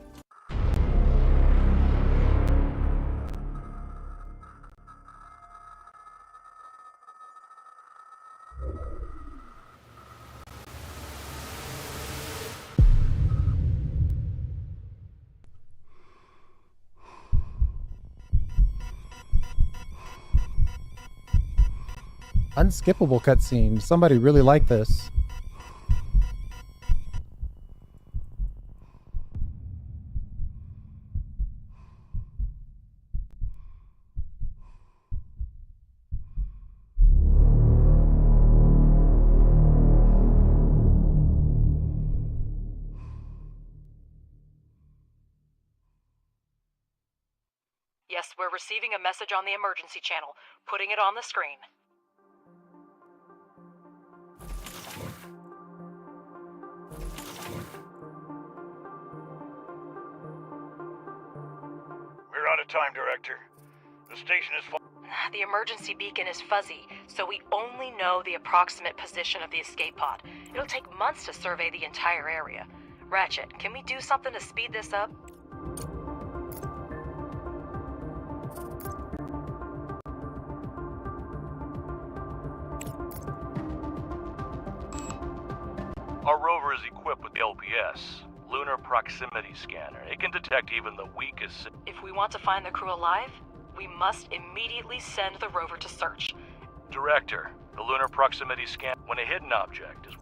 Speaker 1: Unskippable cutscene. Somebody really liked this.
Speaker 4: Yes, we're receiving a message on the emergency channel. Putting it on the screen.
Speaker 3: We're out of time, Director. The station is
Speaker 4: The emergency beacon is fuzzy, so we only know the approximate position of the escape pod. It'll take months to survey the entire area. Ratchet, can we do something to speed this up?
Speaker 8: Our rover is equipped with the LPS, Lunar Proximity Scanner. It can detect even the weakest...
Speaker 4: If we want to find the crew alive, we must immediately send the rover to search.
Speaker 8: Director, the Lunar Proximity Scan... When a hidden object is...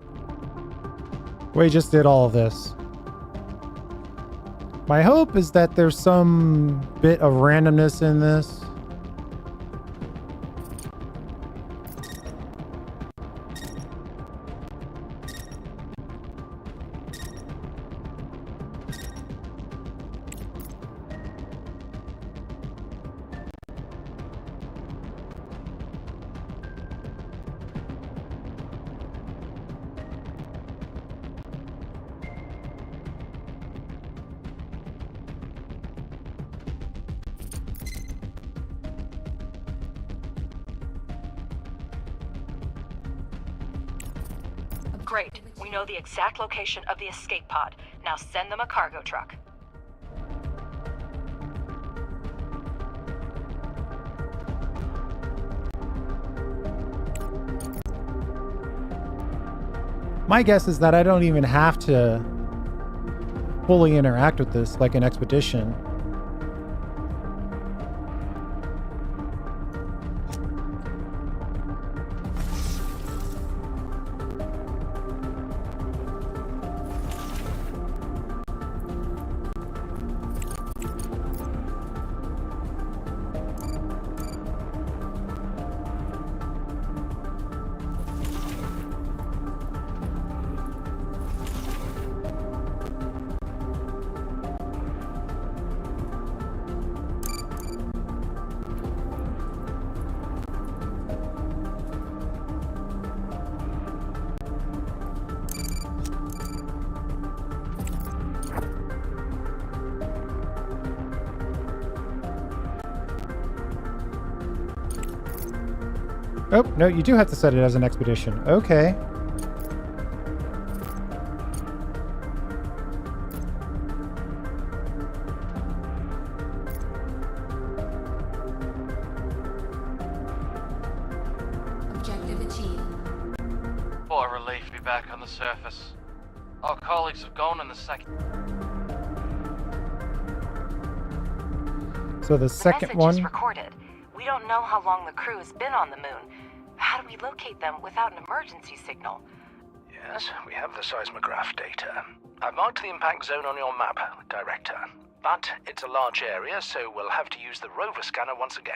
Speaker 1: We just did all of this. My hope is that there's some bit of randomness in this.
Speaker 4: Great. We know the exact location of the escape pod. Now send them a cargo truck.
Speaker 1: My guess is that I don't even have to fully interact with this like an expedition. Oh, no, you do have to set it as an expedition. Okay.
Speaker 5: Objective achieved.
Speaker 9: What a relief to be back on the surface. Our colleagues have gone in the second.
Speaker 1: So the second
Speaker 4: message
Speaker 1: one...
Speaker 4: is recorded. We don't know how long the crew has been on the moon. How do we locate them without an emergency signal?
Speaker 6: Yes, we have the seismograph data. I've marked the impact zone on your map, Director. But it's a large area, so we'll have to use the rover scanner once again.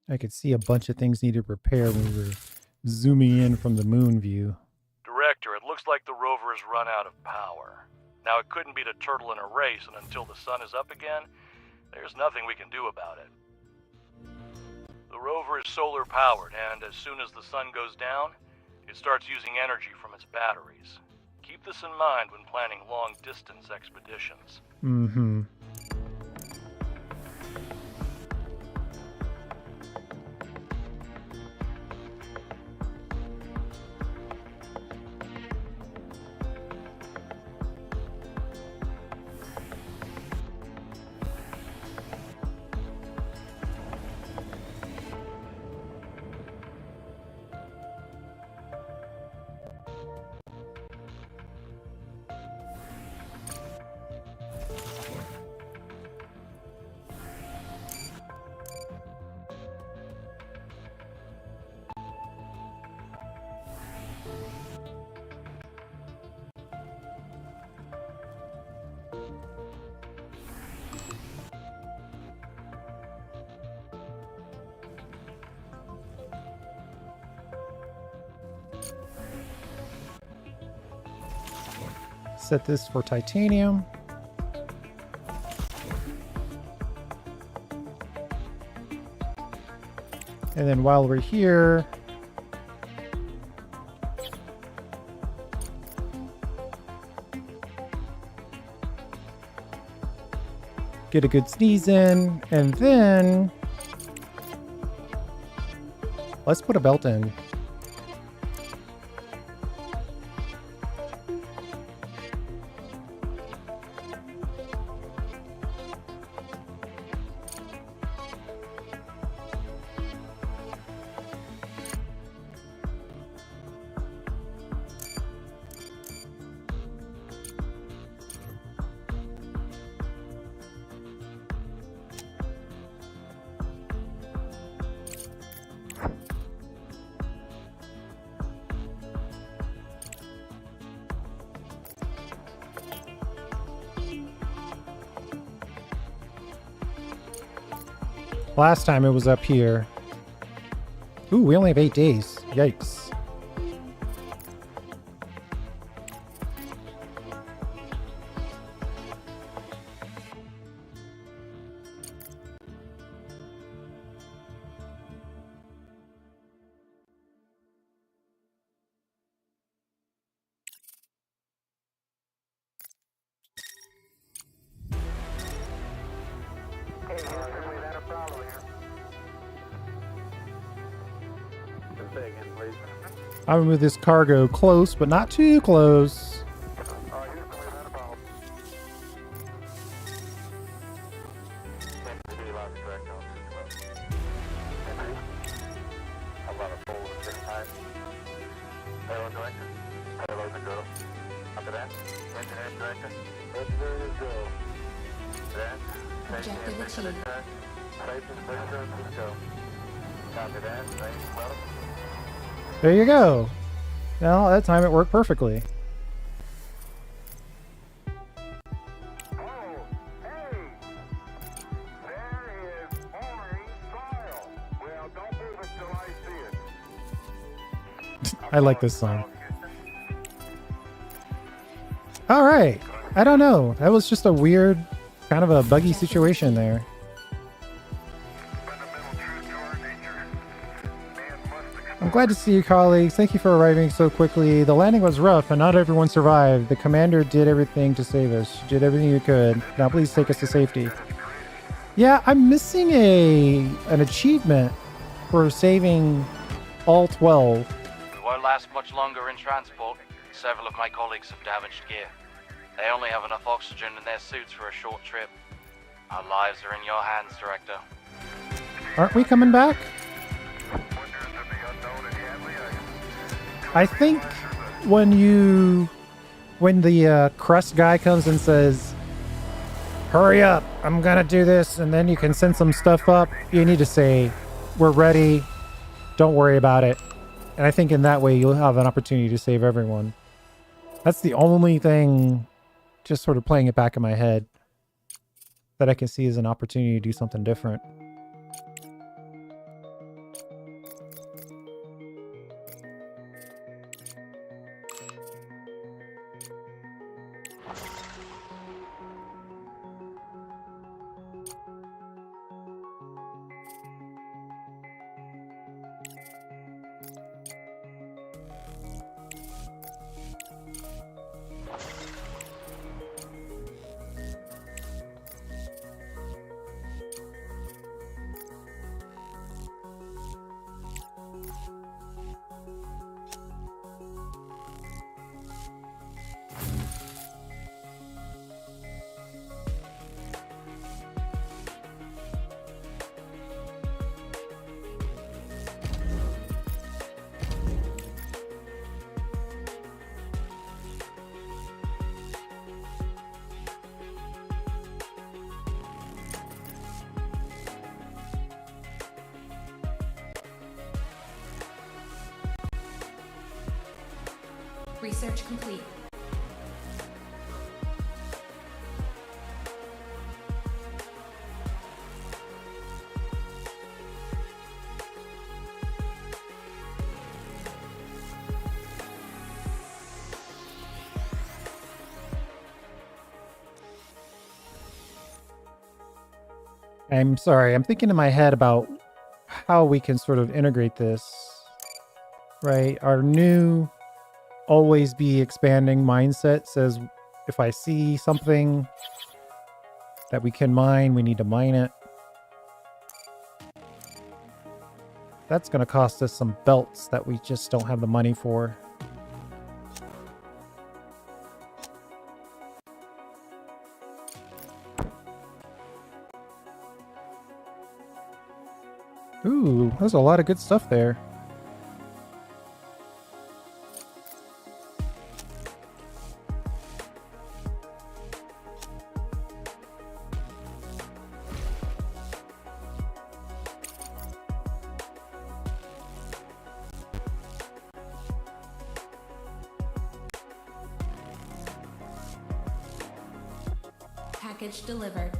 Speaker 1: I could see a bunch of things needed repair when we were zooming in from the moon view.
Speaker 8: Director, it looks like the rover has run out of power. Now, it couldn't beat a turtle in a race, and until the sun is up again, there's nothing we can do about it. The rover is solar powered, and as soon as the sun goes down, it starts using energy from its batteries. Keep this in mind when planning long-distance expeditions.
Speaker 1: Mm-hmm. Set this for titanium. And then while we're here, get a good sneeze in, and then let's put a belt in. Last time it was up here. Ooh, we only have 8 days. Yikes. I'm gonna move this cargo close, but not too close.
Speaker 5: Objective achieved.
Speaker 1: There you go. Well, that time it worked perfectly. I like this song. All right. I don't know. That was just a weird, kind of a buggy situation there. I'm glad to see you, colleagues. Thank you for arriving so quickly. The landing was rough, and not everyone survived. The commander did everything to save us. She did everything you could. Now please take us to safety. Yeah, I'm missing an achievement for saving all 12.
Speaker 9: We won't last much longer in transport. Several of my colleagues have damaged gear. They only have enough oxygen in their suits for a short trip. Our lives are in your hands, Director.
Speaker 1: Aren't we coming back? I think when the Crust guy comes and says, hurry up, I'm gonna do this, and then you can send some stuff up, you need to say, we're ready, don't worry about it. And I think in that way you'll have an opportunity to save everyone. That's the only thing, just sort of playing it back in my head, that I can see as an opportunity to do something different.
Speaker 5: Research complete.
Speaker 1: I'm sorry, I'm thinking in my head about how we can sort of integrate this, right? Our new always be expanding mindset says if I see something that we can mine, we need to mine it. That's going to cost us some belts that we just don't have the money for. Ooh, there's a lot of good stuff there.
Speaker 5: Package delivered.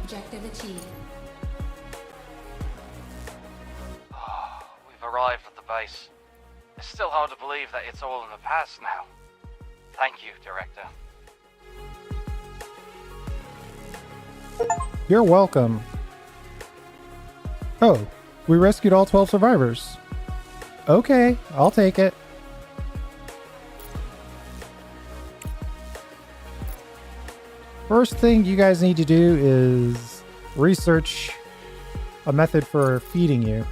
Speaker 5: Objective achieved.
Speaker 9: We've arrived at the base. It's still hard to believe that it's all in the past now. Thank you, Director.
Speaker 1: You're welcome. Oh, we rescued all 12 survivors. Okay, I'll take it. First thing you guys need to do is research a method for feeding you.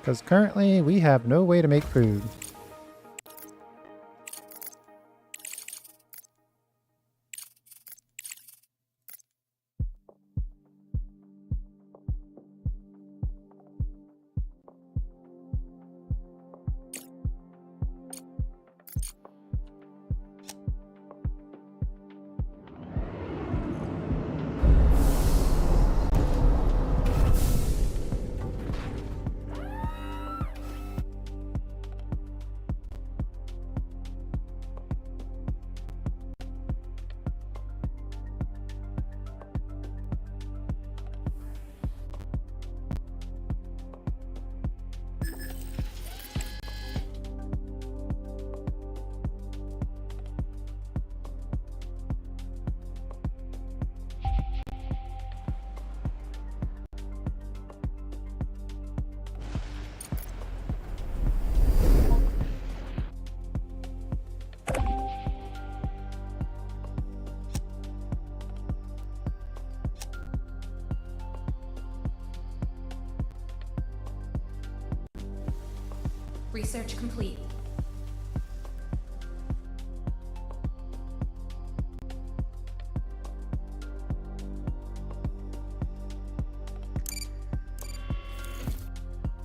Speaker 1: Because currently we have no way to make food.
Speaker 5: Research complete.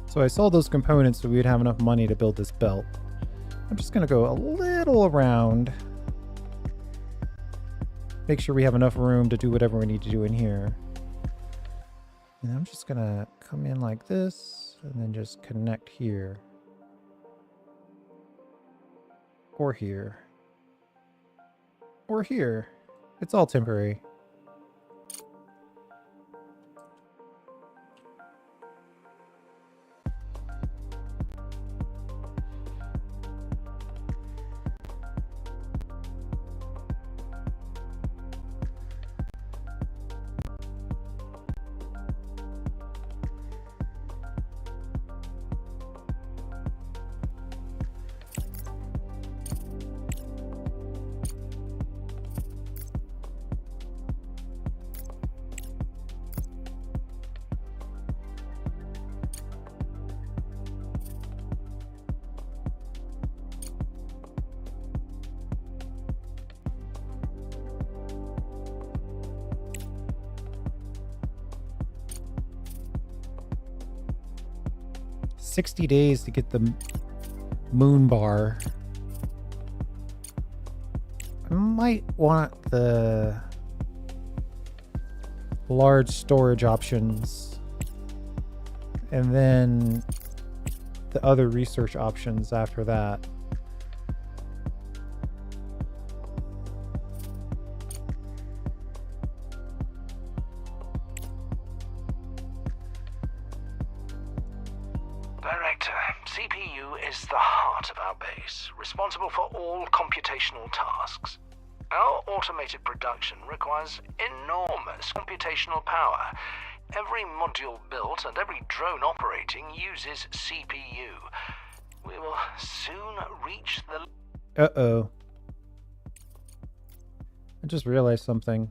Speaker 1: So I sold those components so we'd have enough money to build this belt. I'm just gonna go a little around. Make sure we have enough room to do whatever we need to do in here. And I'm just gonna come in like this and then just connect here. Or here. Or here. It's all temporary. $60 days to get the moon bar. I might want the large storage options and then the other research options after that.
Speaker 6: Responsible for all computational tasks. Our automated production requires enormous computational power. Every module built and every drone operating uses CPU. We will soon reach the...
Speaker 1: Uh-oh. I just realized something.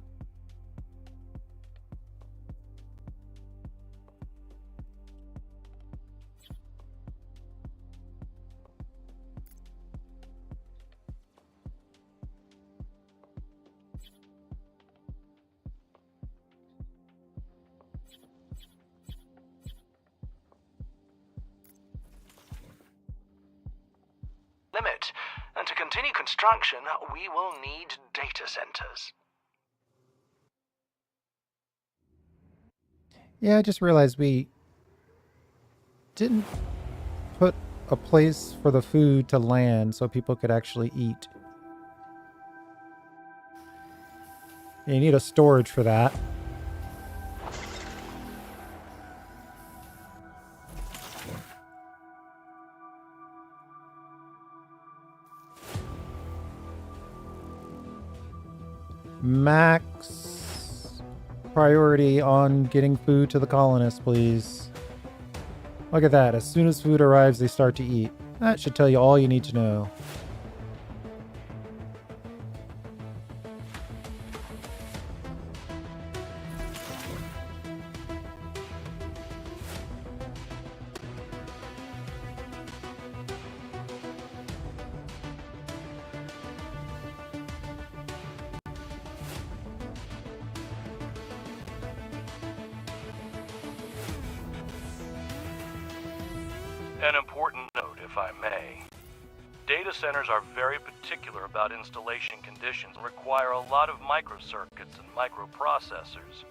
Speaker 6: limit, and to continue construction, we will need data centers.
Speaker 1: Yeah, I just realized we didn't put a place for the food to land so people could actually eat. You need a storage for that. Max priority on getting food to the colonists, please. Look at that. As soon as food arrives, they start to eat. That should tell you all you need to know.
Speaker 8: An important note, if I may. Data centers are very particular about installation conditions and require a lot of microcircuits and microprocessors.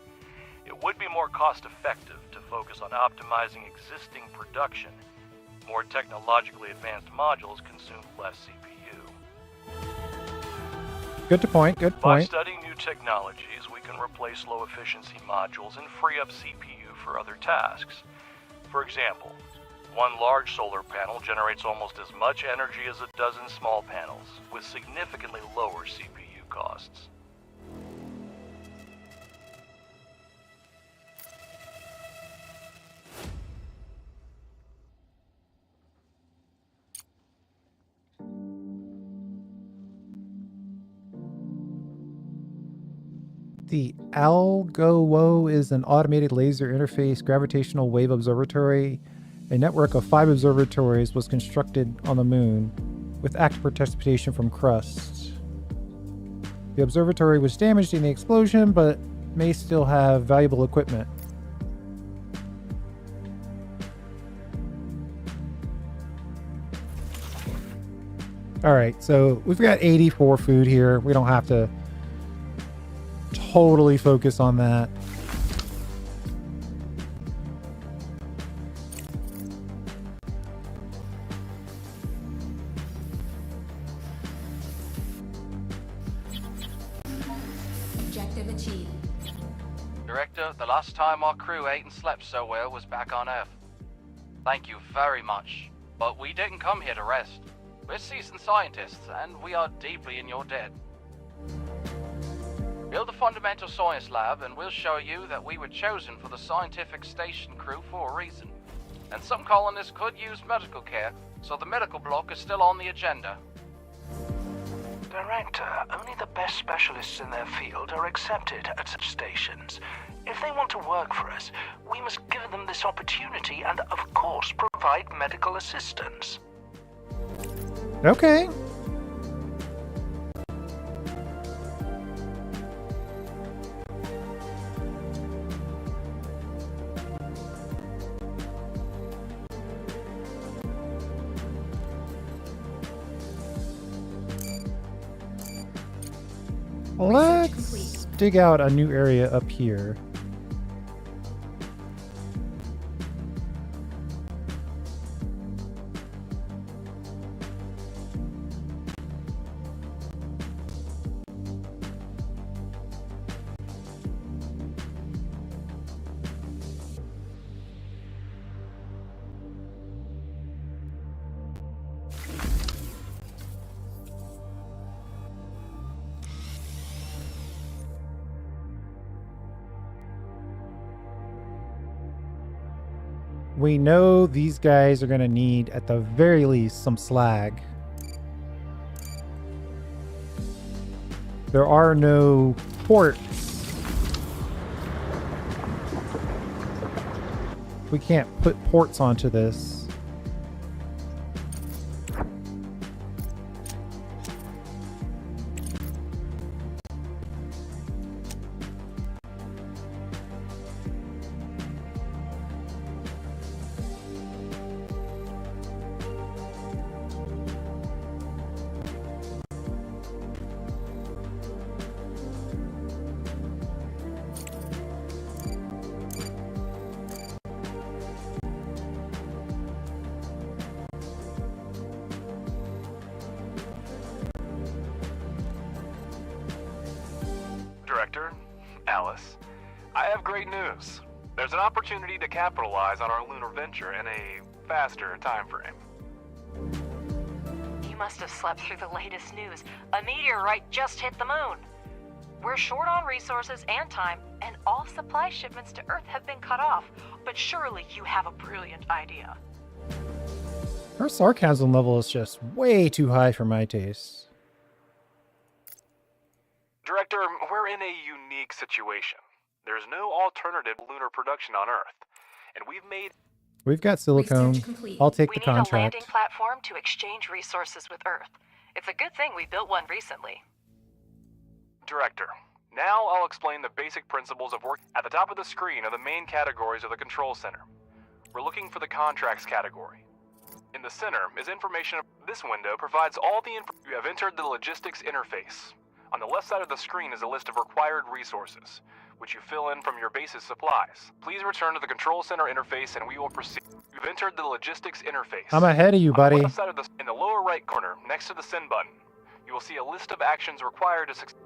Speaker 8: It would be more cost-effective to focus on optimizing existing production. More technologically advanced modules consume less CPU.
Speaker 1: Good point, good point.
Speaker 8: By studying new technologies, we can replace low-efficiency modules and free up CPU for other tasks. For example, one large solar panel generates almost as much energy as a dozen small panels, with significantly lower CPU costs.
Speaker 1: The ALGOWO is an automated laser interface gravitational wave observatory A network of 5 observatories was constructed on the moon, with active participation from Crust. The observatory was damaged in the explosion, but may still have valuable equipment. Alright, so we've got 84 food here. We don't have to totally focus on that.
Speaker 5: Objective achieved.
Speaker 9: Director, the last time our crew ate and slept so well was back on Earth. Thank you very much. But we didn't come here to rest. We're seasoned scientists, and we are deeply in your debt. Build the fundamental science lab, and we'll show you that we were chosen for the scientific station crew for a reason. And some colonists could use medical care, so the medical block is still on the agenda.
Speaker 6: Director, only the best specialists in their field are accepted at such stations. If they want to work for us, we must give them this opportunity and, of course, provide medical assistance.
Speaker 1: Okay. Let's dig out a new area up here. We know these guys are going to need, at the very least, some slag. There are no ports. We can't put ports onto this.
Speaker 7: Director, Alice, I have great news. There's an opportunity to capitalize on our lunar venture in a faster time frame.
Speaker 4: You must have slept through the latest news. A meteorite just hit the moon. We're short on resources and time, and all supply shipments to Earth have been cut off. But surely you have a brilliant idea.
Speaker 1: Her sarcasm level is just way too high for my taste.
Speaker 7: Director, we're in a unique situation. There's no alternative lunar production on Earth, and
Speaker 1: We've got silicone.
Speaker 5: Research complete.
Speaker 1: I'll take
Speaker 4: We
Speaker 1: the
Speaker 4: need a
Speaker 1: contract.
Speaker 4: landing platform to exchange resources with Earth. It's a good thing we built one recently.
Speaker 7: Director, now I'll explain the basic principles of work. At the top of the screen are the main categories of the control center. We're looking for the contracts category. In the center is information. This window provides all the info. You have entered the logistics interface. On the left side of the screen is a list of required resources, which you fill in from your base's supplies. Please return to the control center interface and we will proceed. You've entered the logistics interface.
Speaker 1: I'm ahead of you, buddy.
Speaker 7: On the left side of in the lower right corner, next to the send button, you will see a list of actions required to succeed.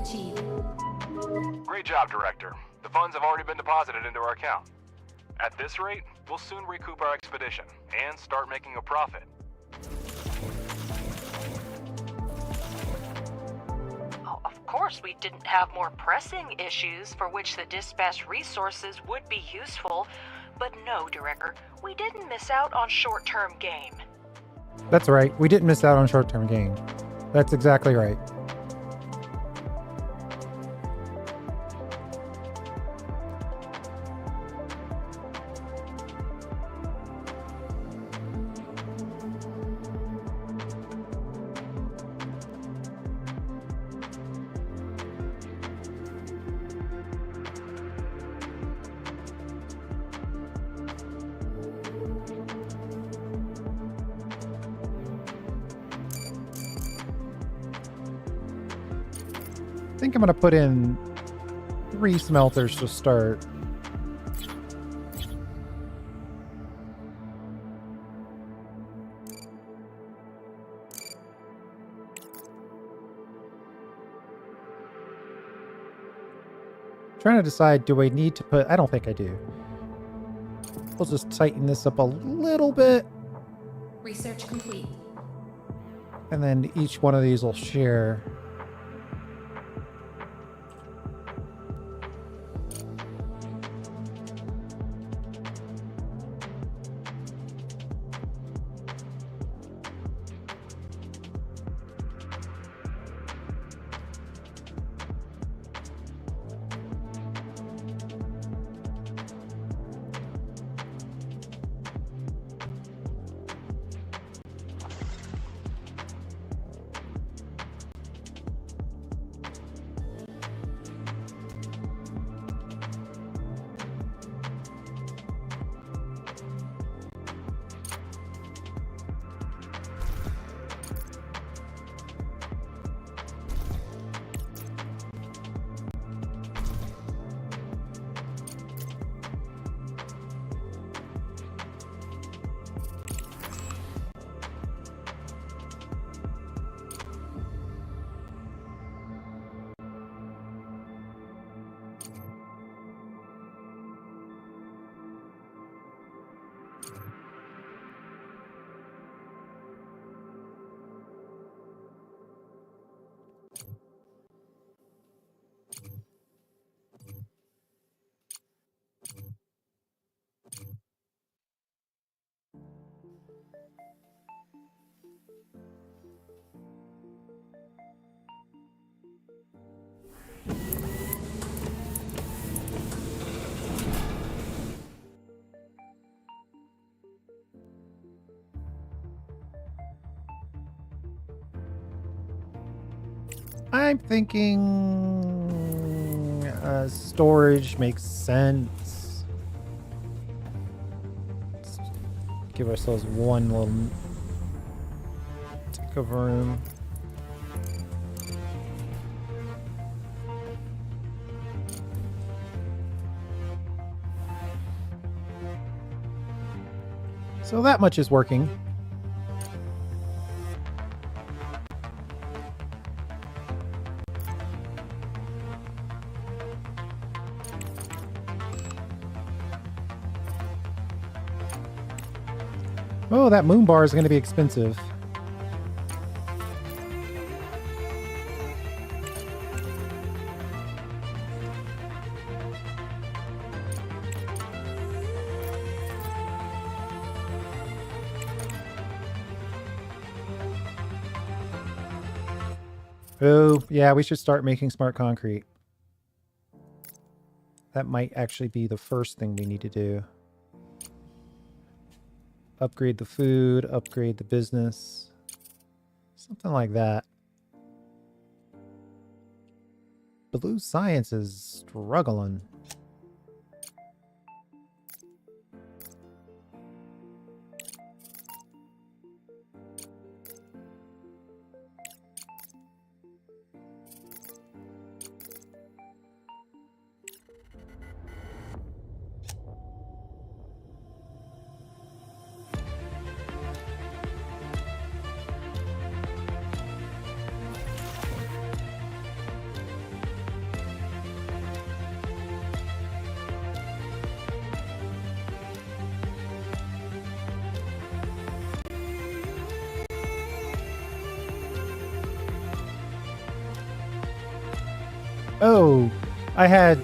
Speaker 5: achieved.
Speaker 7: Great job, Director. The funds have already been deposited into our account. At this rate, we'll soon recoup our expedition and start making a profit.
Speaker 4: Oh, of course, we didn't have more pressing issues for which the dispatched resources would be useful. But no, Director, we didn't miss out on short-term gain.
Speaker 1: That's right. We didn't miss out on short-term gain. That's exactly right. I think I'm going to put in 3 smelters to start. Trying to decide, do I need to put... I don't think I do. We'll just tighten this up a little bit.
Speaker 5: Research complete.
Speaker 1: And then each one of these will share. I'm thinking storage makes sense. Let's give ourselves one little tick of room. So that much is working. Oh, that moon bar is going to be expensive. Oh, yeah, we should start making smart concrete. That might actually be the first thing we need to do. Upgrade the food, upgrade the business. Something like that. Blue Science is struggling. Oh, I had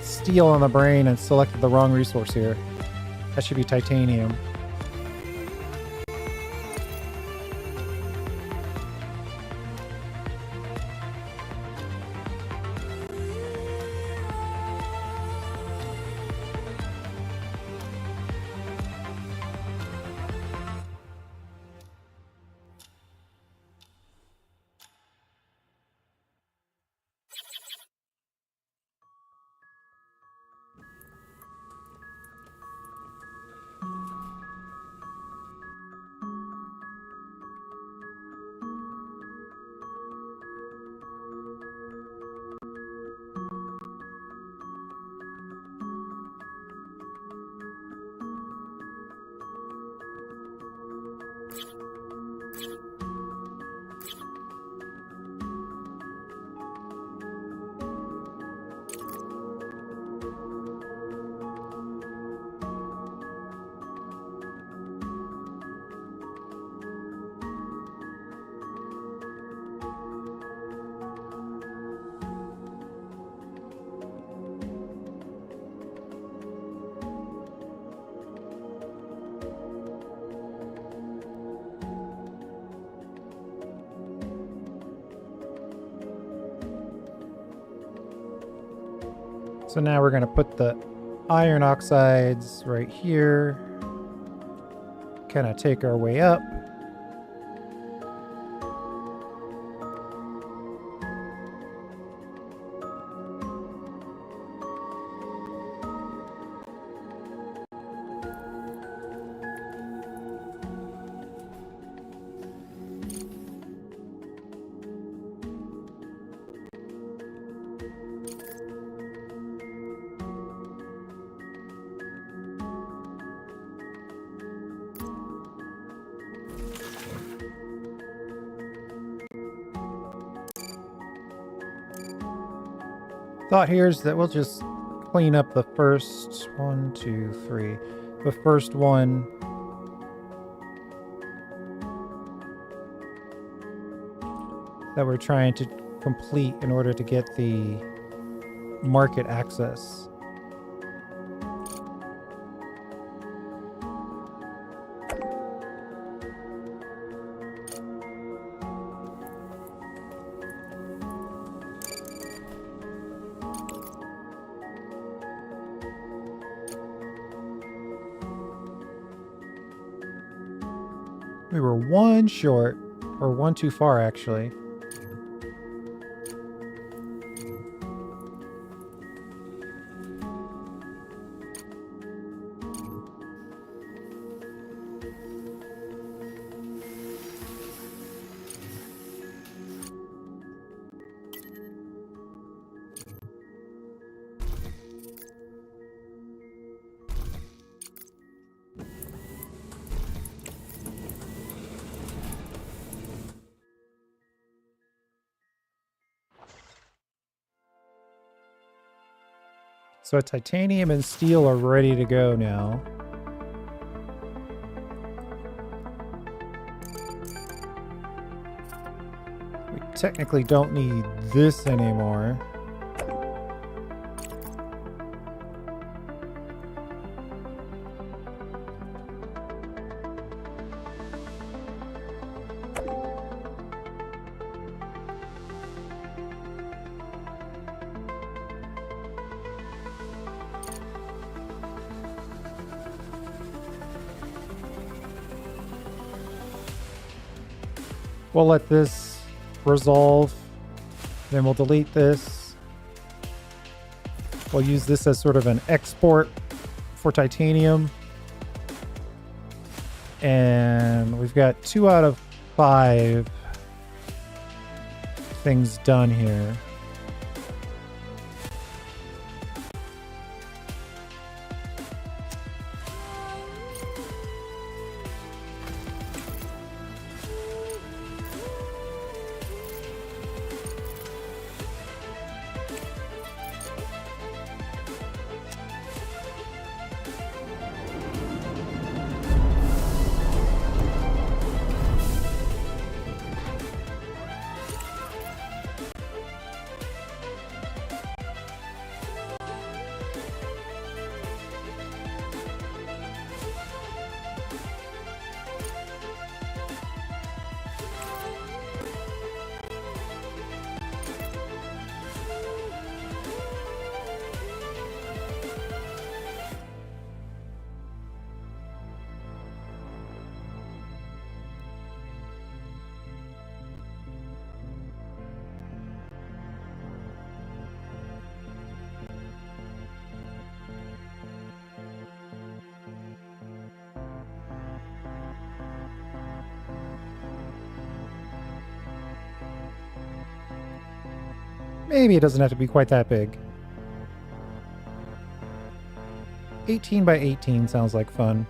Speaker 1: steel on the brain and selected the wrong resource here. That should be titanium. So now we're going to put the iron oxides right here. Kind of take our way up. Thought here is that we'll just clean up the first 1, 2, 3. The first one. That we're trying to complete in order to get the market access. We were one short, or one too far, actually. So titanium and steel are ready to go now. We technically don't need this anymore. We'll let this resolve, then we'll delete this. We'll use this as sort of an export for titanium. And we've got 2 out of 5 things done here. Maybe it doesn't have to be quite that big. 18 by 18 sounds like fun.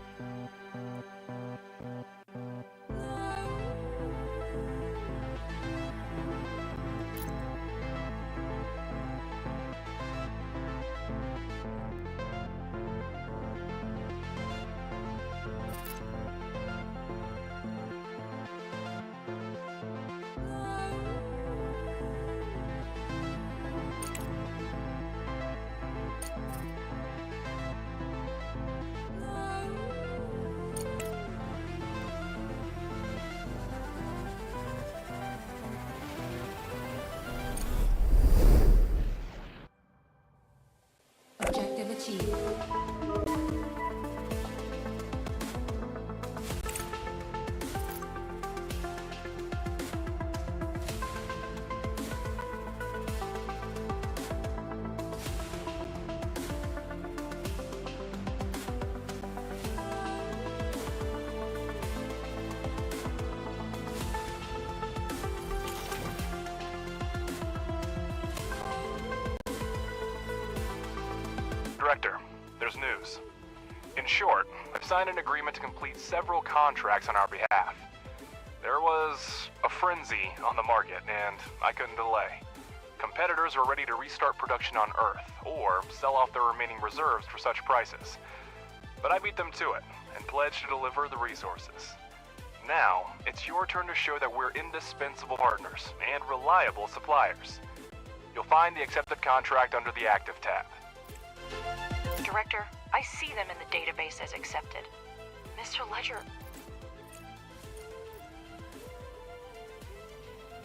Speaker 5: Objective achieved.
Speaker 7: Director, there's news. In short, I've signed an agreement to complete several contracts on our behalf. There was a frenzy on the market, and I couldn't delay. Competitors are ready to restart production on Earth, or sell off their remaining reserves for such prices. But I beat them to it, and pledged to deliver the resources. Now, it's your turn to show that we're indispensable partners and reliable suppliers. You'll find the accepted contract under the Active tab.
Speaker 4: Director, I see them in the database as accepted. Mr. Ledger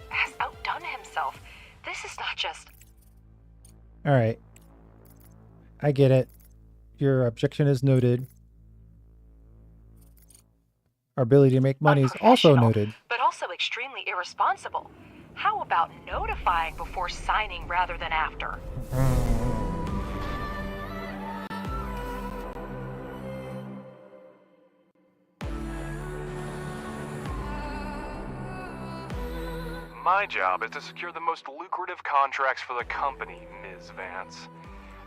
Speaker 4: has outdone himself. This is not just...
Speaker 1: Alright. I get it. Your objection is noted. Our ability to make money is also noted.
Speaker 4: But also extremely irresponsible. How about notifying before signing rather than after?
Speaker 7: My job is to secure the most lucrative contracts for the company, Ms. Vance.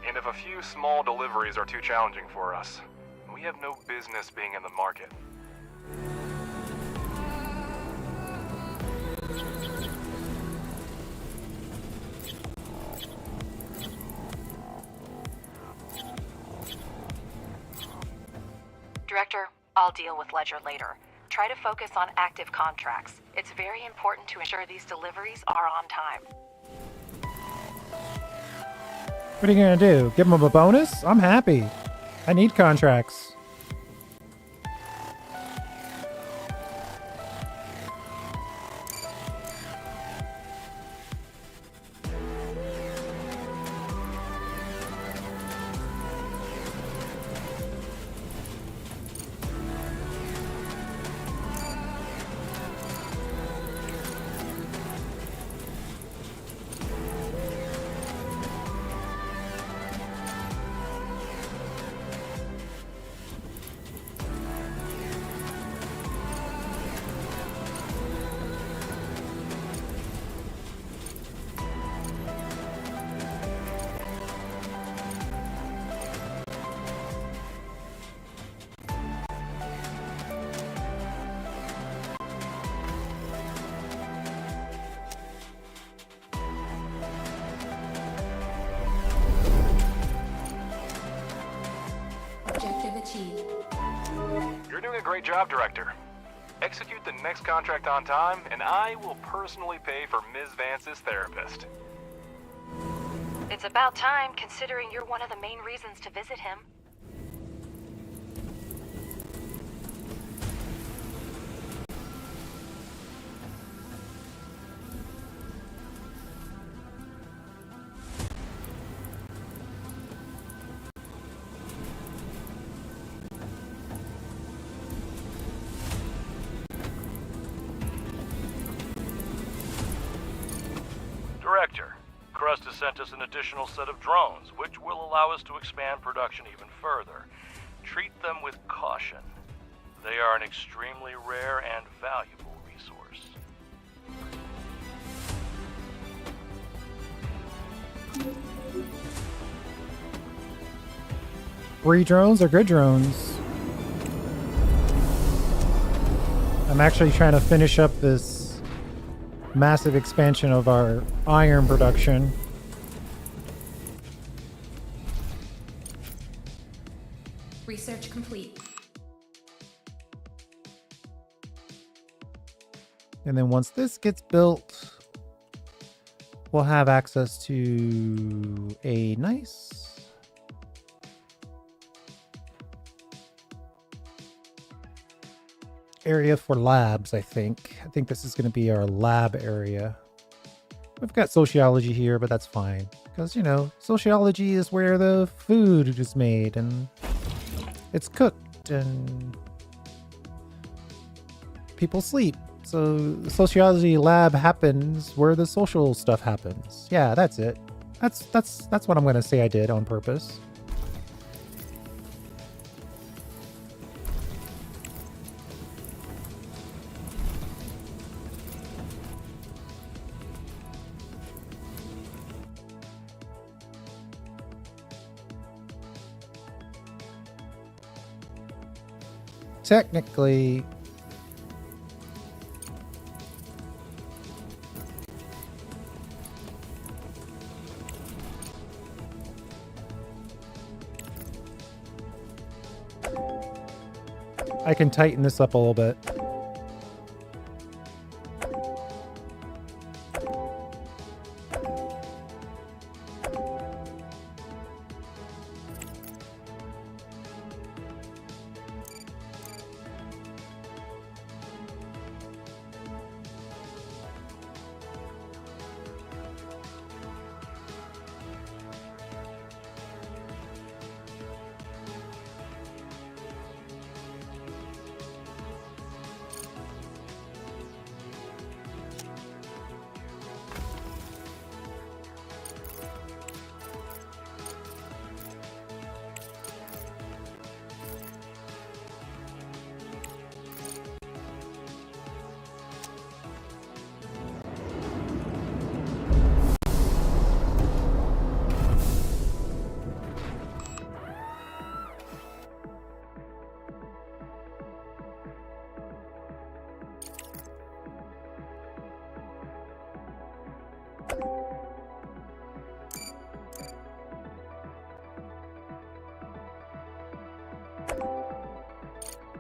Speaker 7: And if a few small deliveries are too challenging for us, we have no business being in the market.
Speaker 4: Director, I'll deal with Ledger later. Try to focus on active contracts. It's very important to ensure these deliveries are on time.
Speaker 1: What are you gonna do? Give them a bonus? I'm happy. I need contracts.
Speaker 5: Objective achieved.
Speaker 7: You're doing a great job, Director. Execute the next contract on time, and I will personally pay for Ms. Vance's therapist.
Speaker 4: It's about time, considering you're one of the main reasons to visit him.
Speaker 8: Director, Crust has sent us an additional set of drones, which will allow us to expand production even further. Treat them with caution. They are an extremely rare and valuable resource.
Speaker 1: Free drones are good drones. I'm actually trying to finish up this massive expansion of our iron production.
Speaker 5: Research complete.
Speaker 1: And then once this gets built, we'll have access to a nice area for labs, I think. I think this is going to be our lab area. We've got sociology here, but that's fine. Because, you know, sociology is where the food is made and it's cooked and people sleep. So the sociology lab happens where the social stuff happens. Yeah, that's it. That's what I'm going to say I did on purpose. Technically, I can tighten this up a little bit.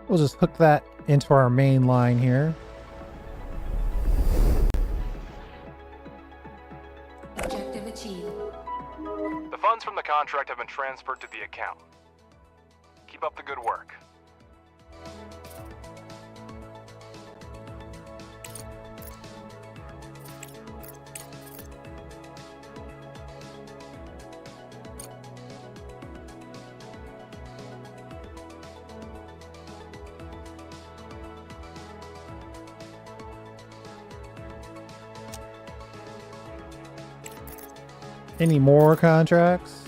Speaker 1: We'll just hook that into our main line here.
Speaker 5: Objective achieved.
Speaker 7: The funds from the contract have been transferred to the account. Keep up the good work.
Speaker 1: Any more contracts?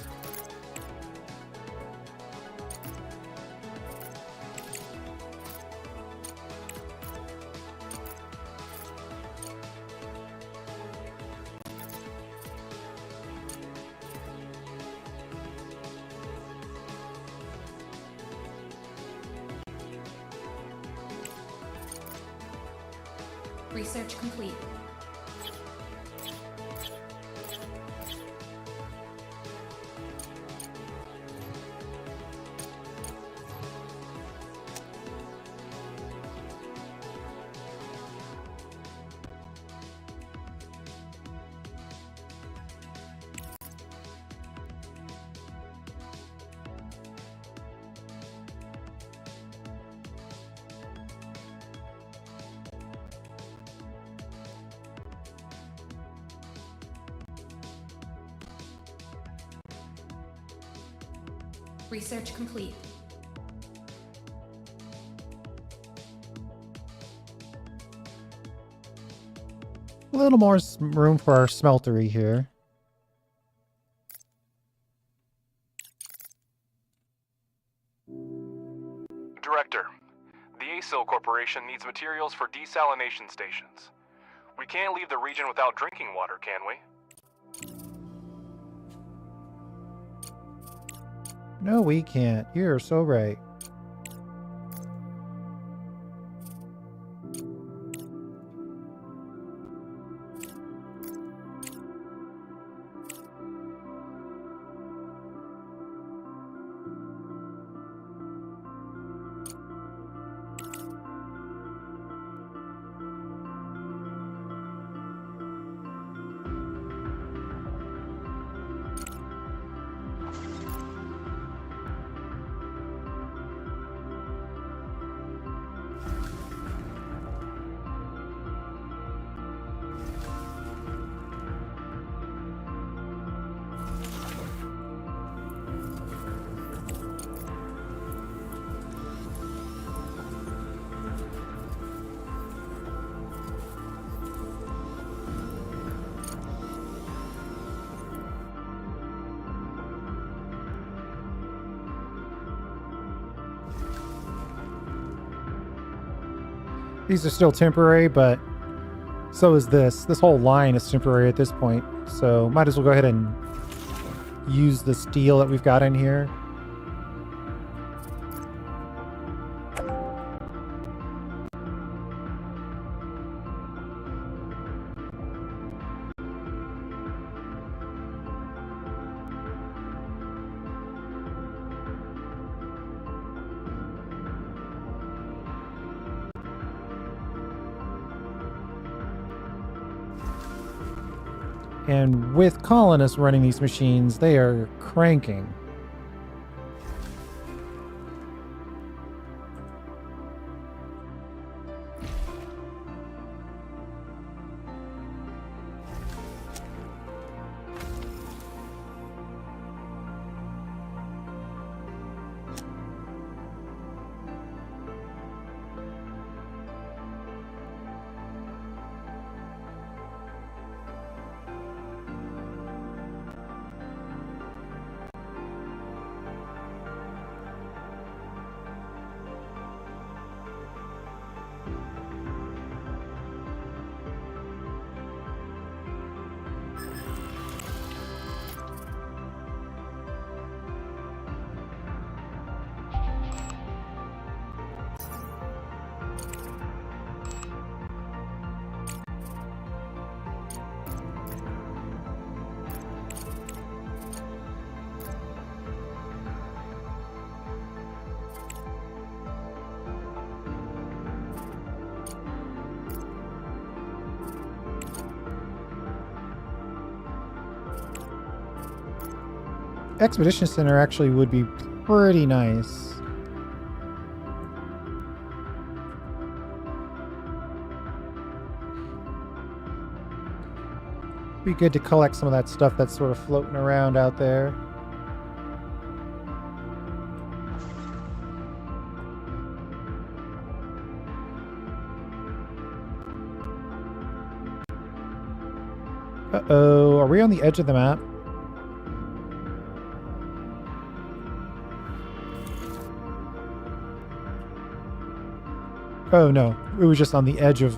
Speaker 5: Research complete. Research complete.
Speaker 1: A little more room for our smeltery here.
Speaker 7: Director, the ASIL Corporation needs materials for desalination stations. We can't leave the region without drinking water, can we?
Speaker 1: No, we can't. You're so right. These are still temporary, but so is this. This whole line is temporary at this point. So might as well go ahead and use the steel that we've got in here. And with colonists running these machines, they are cranking. Expedition Center actually would be pretty nice. Be good to collect some of that stuff that's sort of floating around out there. Uh-oh, are we on the edge of the map? Oh no, it was just on the edge of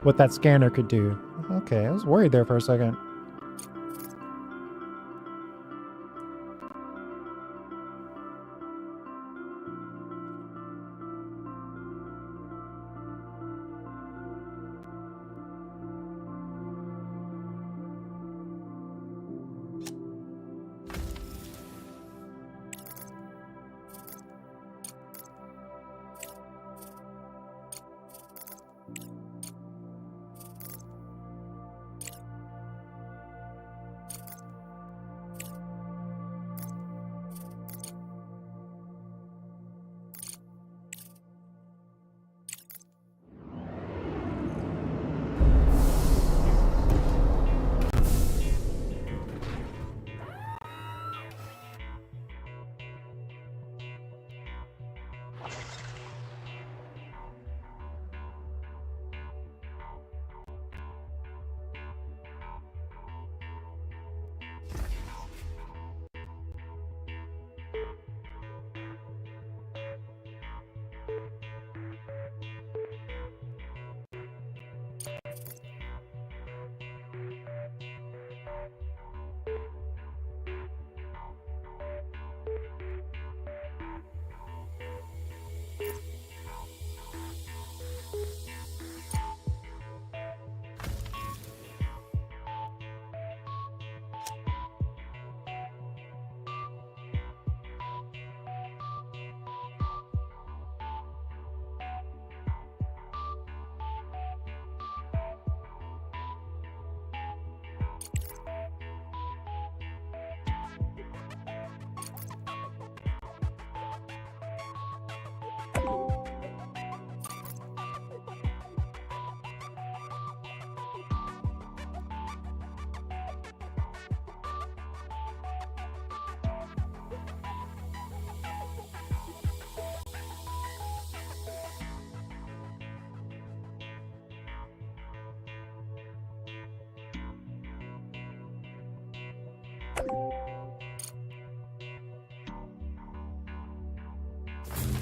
Speaker 1: what that scanner could do. Okay, I was worried there for a second.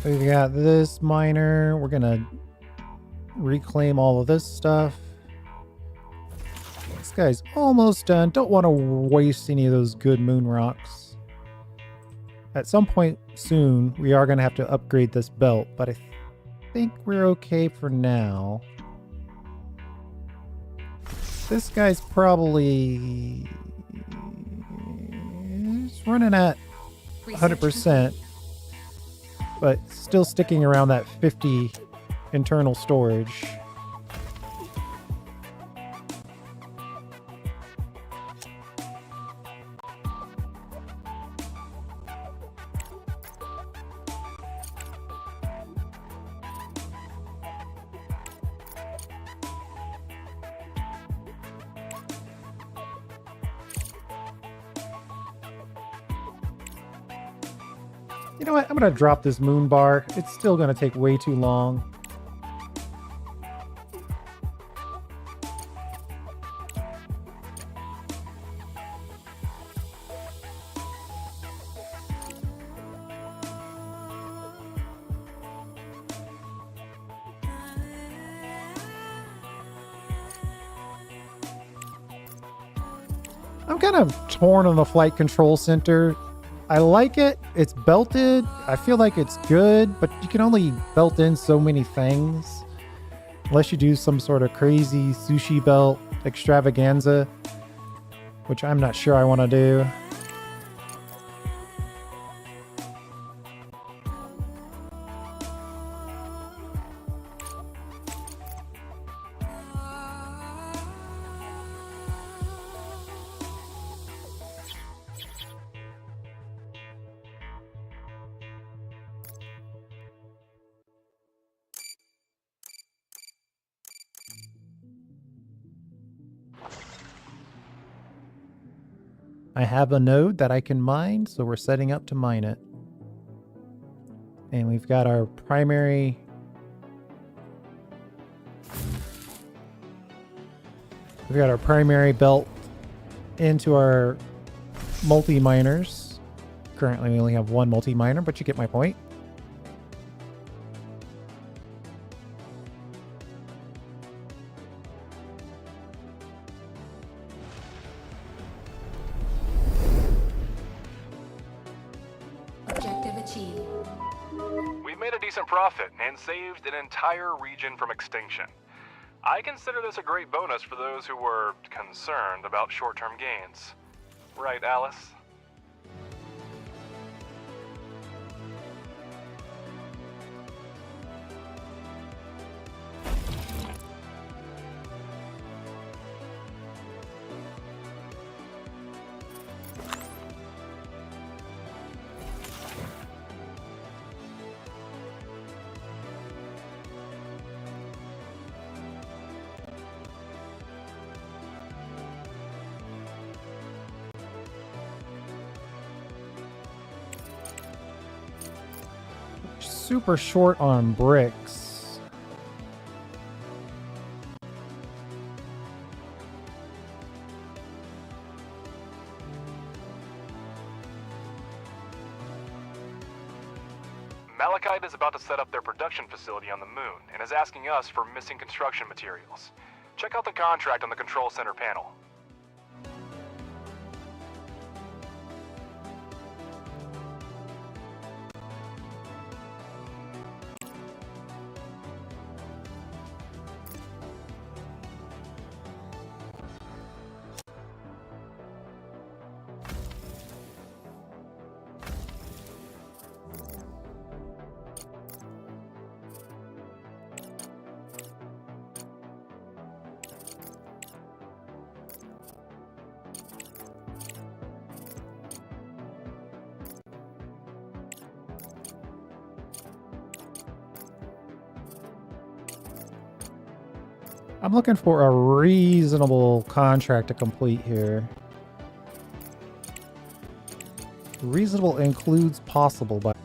Speaker 1: We got this miner. We're gonna reclaim all of this stuff. This guy's almost done. Don't want to waste any of those good moon rocks. At some point soon, we are going to have to upgrade this belt, but I think we're okay for now. This guy's probably he's running at 100%, but still sticking around that 50 internal storage. You know what? I'm going to drop this moon bar. It's still going to take way too long. I'm kind of torn on the flight control center. I like it. It's belted. I feel like it's good, but you can only belt in so many things. Unless you do some sort of crazy sushi belt extravaganza, which I'm not sure I want to do. I have a node that I can mine, so we're setting up to mine it. And we've got our primary... We've got our primary belt into our multi-miners. Currently we only have one multi-miner, but you get my point.
Speaker 5: Objective achieved.
Speaker 7: We've made a decent profit and saved an entire region from extinction. I consider this a great bonus for those who were concerned about short-term gains. Right, Alice?
Speaker 1: Super short on bricks.
Speaker 7: Malachite is about to set up their production facility on the moon and is asking us for missing construction materials. Check out the contract on the control center panel.
Speaker 1: I'm looking for a reasonable contract to complete here. Reasonable includes possible, but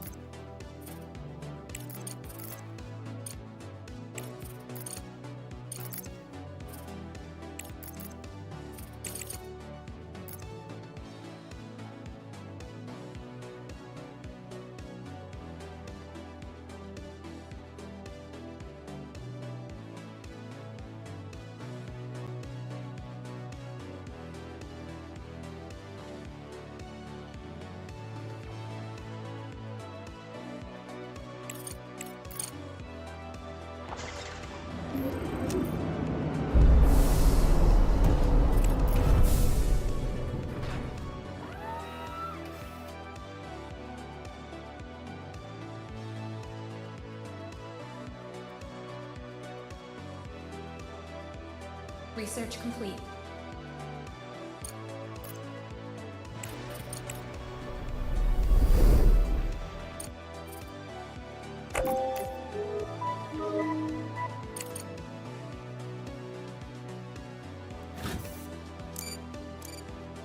Speaker 5: Research complete.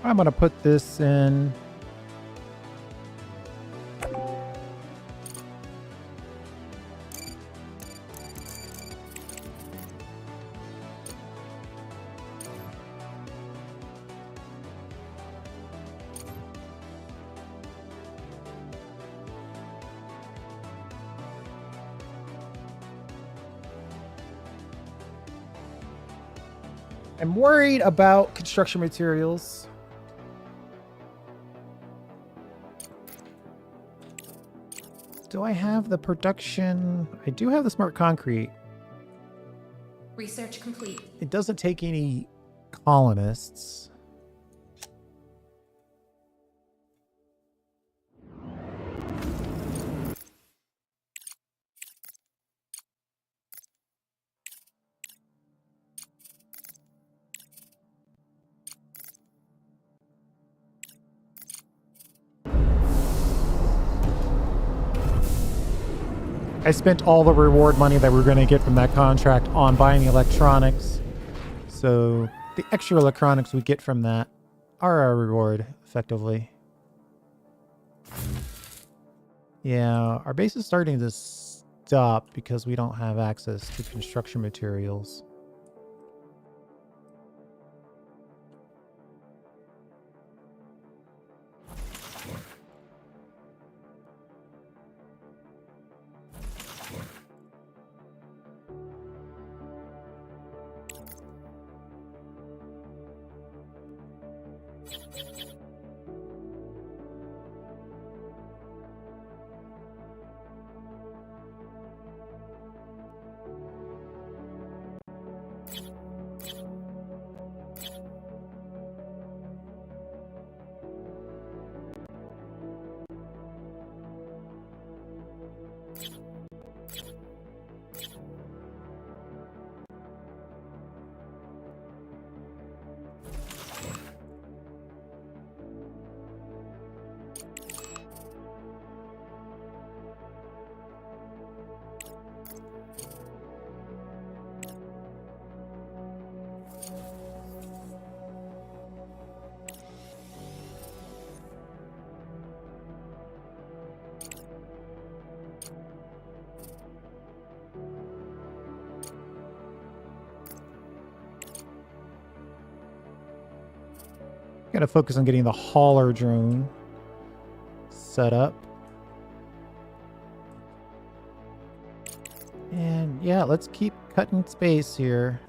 Speaker 1: I'm going to put this in. I'm worried about construction materials. Do I have the production? I do have the smart concrete.
Speaker 5: Research complete.
Speaker 1: It doesn't take any colonists. I spent all the reward money that we're going to get from that contract on buying the electronics. So the extra electronics we get from that are our reward, effectively. Yeah, our base is starting to stop because we don't have access to construction materials. Gotta focus on getting the hauler drone set up. And yeah, let's keep cutting space here.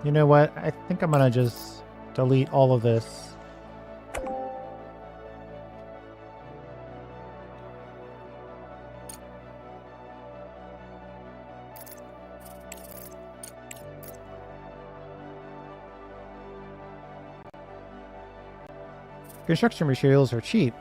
Speaker 1: You know what? I think I'm gonna just delete all of this. Construction materials are cheap.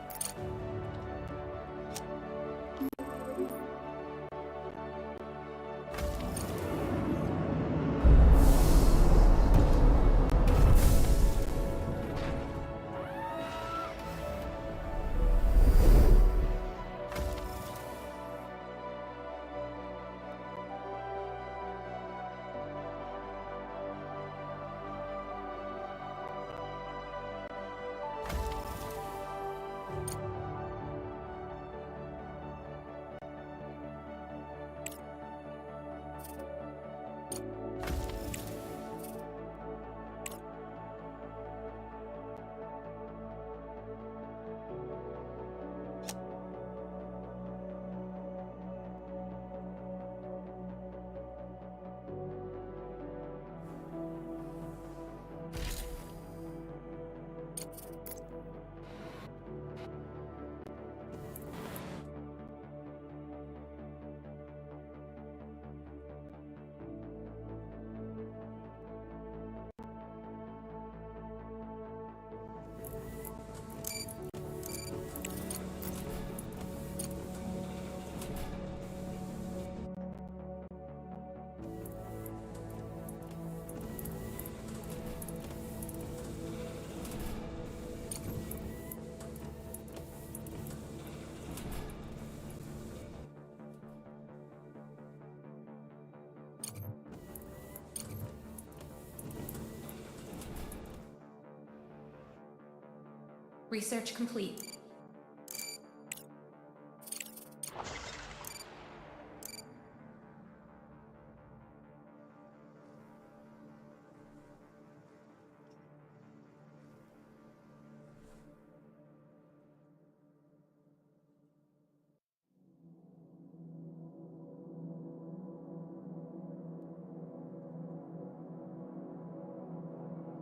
Speaker 5: Research complete.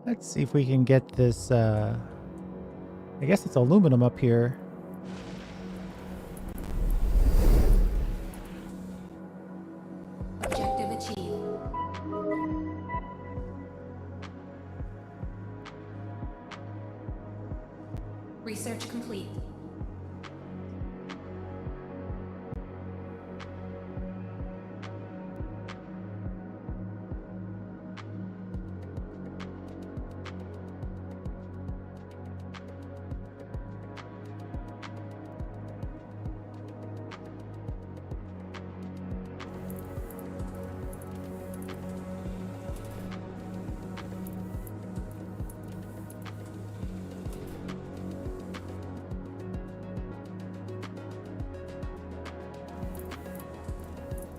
Speaker 1: Let's see if we can get this, I guess it's aluminum up here.
Speaker 5: Objective achieved. Research complete.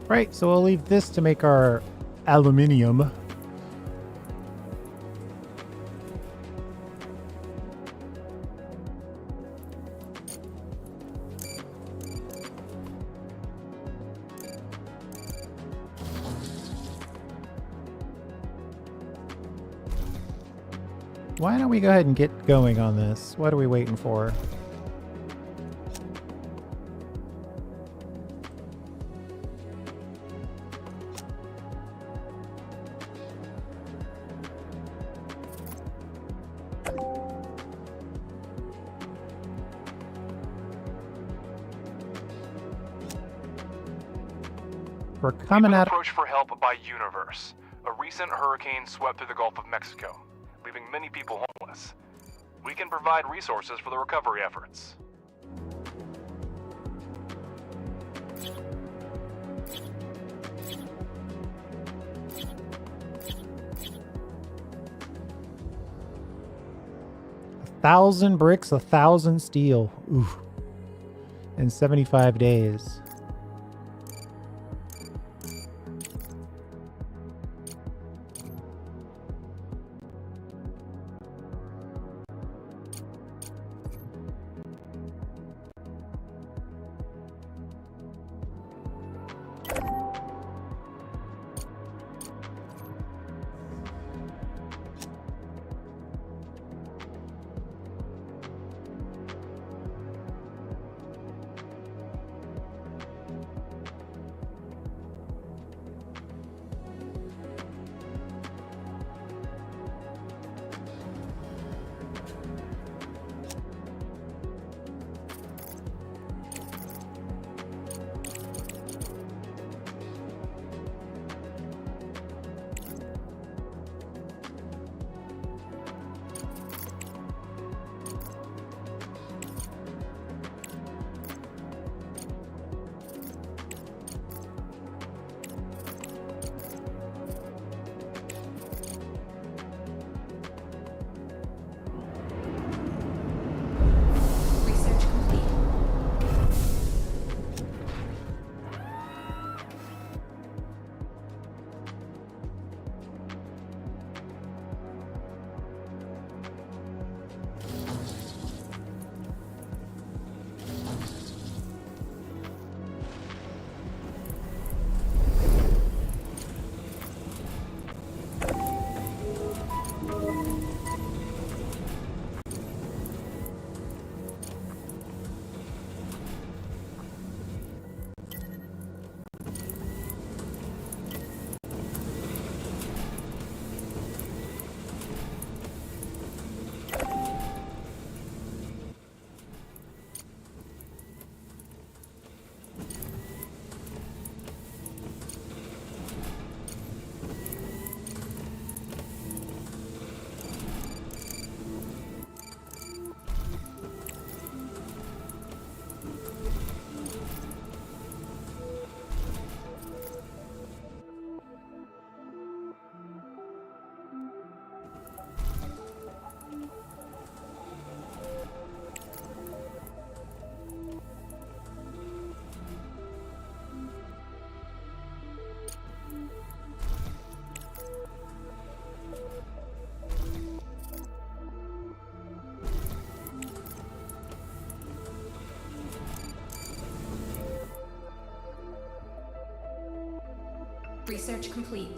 Speaker 1: Right, so we'll leave this to make our aluminium. Why don't we go ahead and get going on this? What are we waiting for? We're coming out.
Speaker 7: Approach for help by Universe. A recent hurricane swept through the Gulf of Mexico, leaving many people homeless. We can provide resources for the recovery efforts.
Speaker 1: $1,000 bricks, 1,000 steel. Ooh. In 75 days.
Speaker 5: Research complete.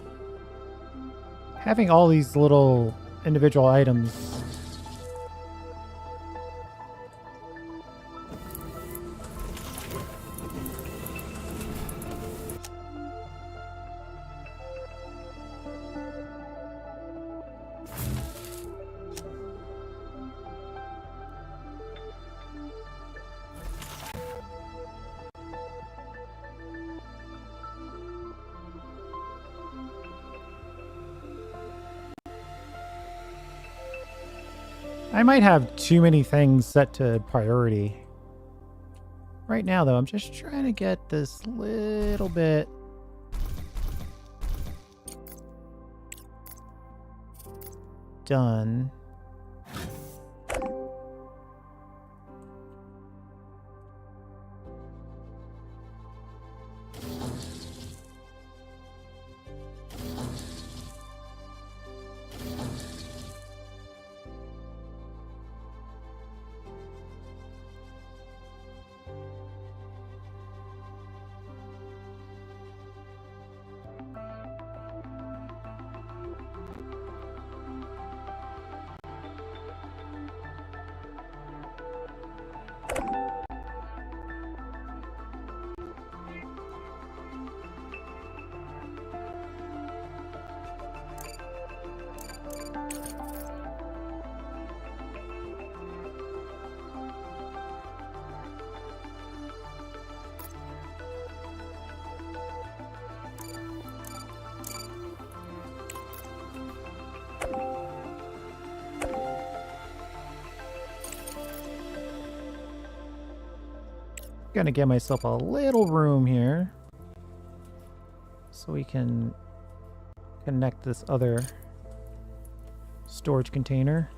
Speaker 1: Having all these little individual items. I might have too many things set to priority. Right now, though, I'm just trying to get this little bit done. Gonna get myself a little room here so we can connect this other storage container.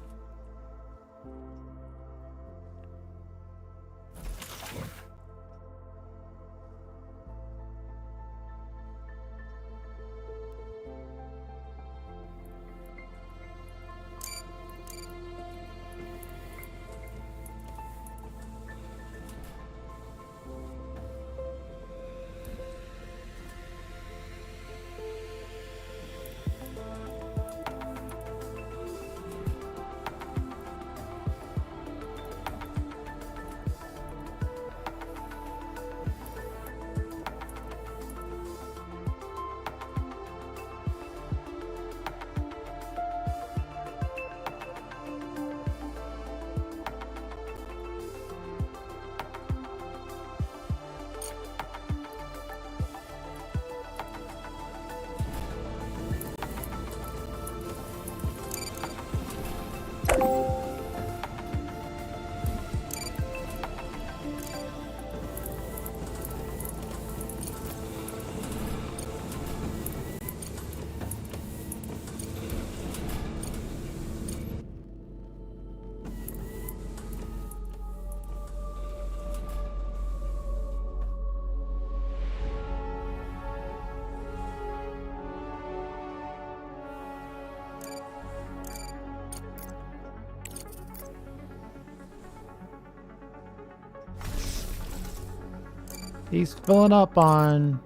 Speaker 1: He's filling up on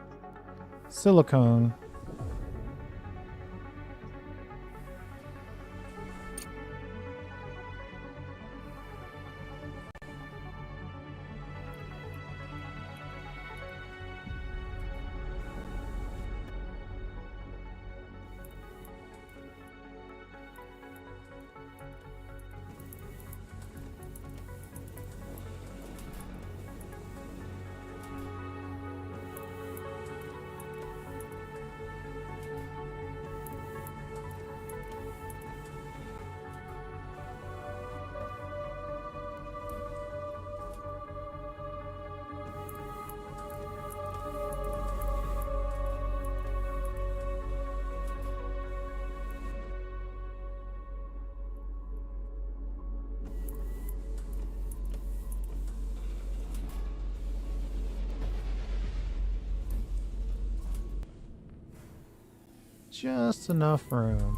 Speaker 1: silicone. Just enough room.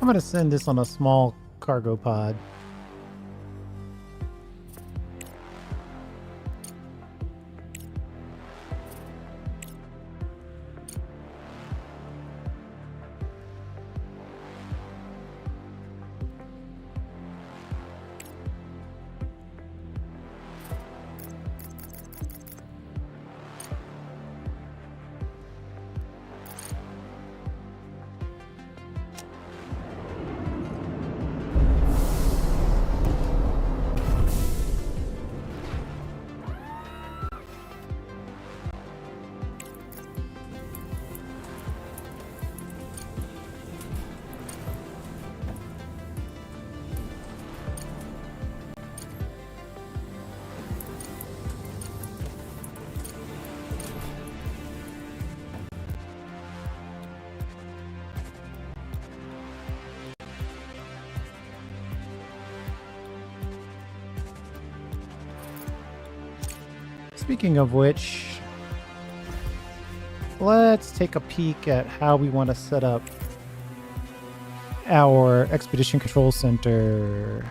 Speaker 1: I'm gonna send this on a small cargo pod. Speaking of which, let's take a peek at how we want to set up our Expedition Control Center.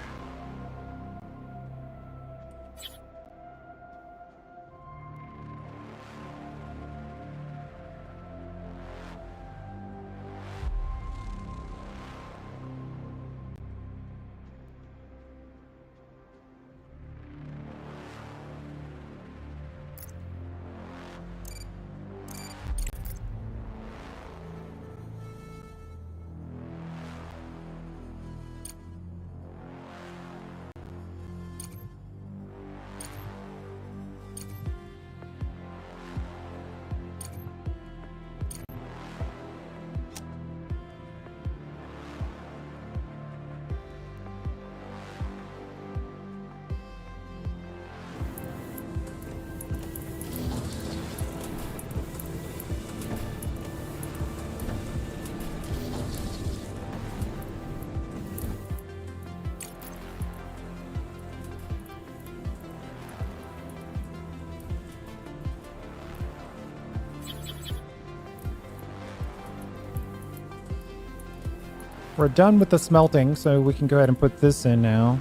Speaker 1: We're done with the smelting, so we can go ahead and put this in now.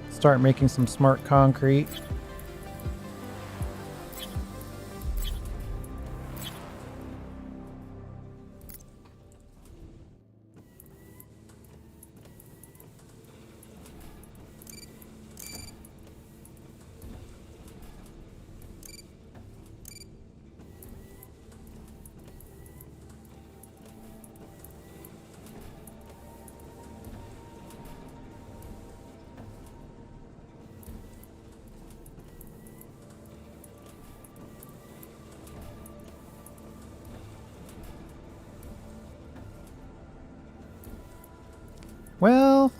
Speaker 1: Start making some smart concrete. Well,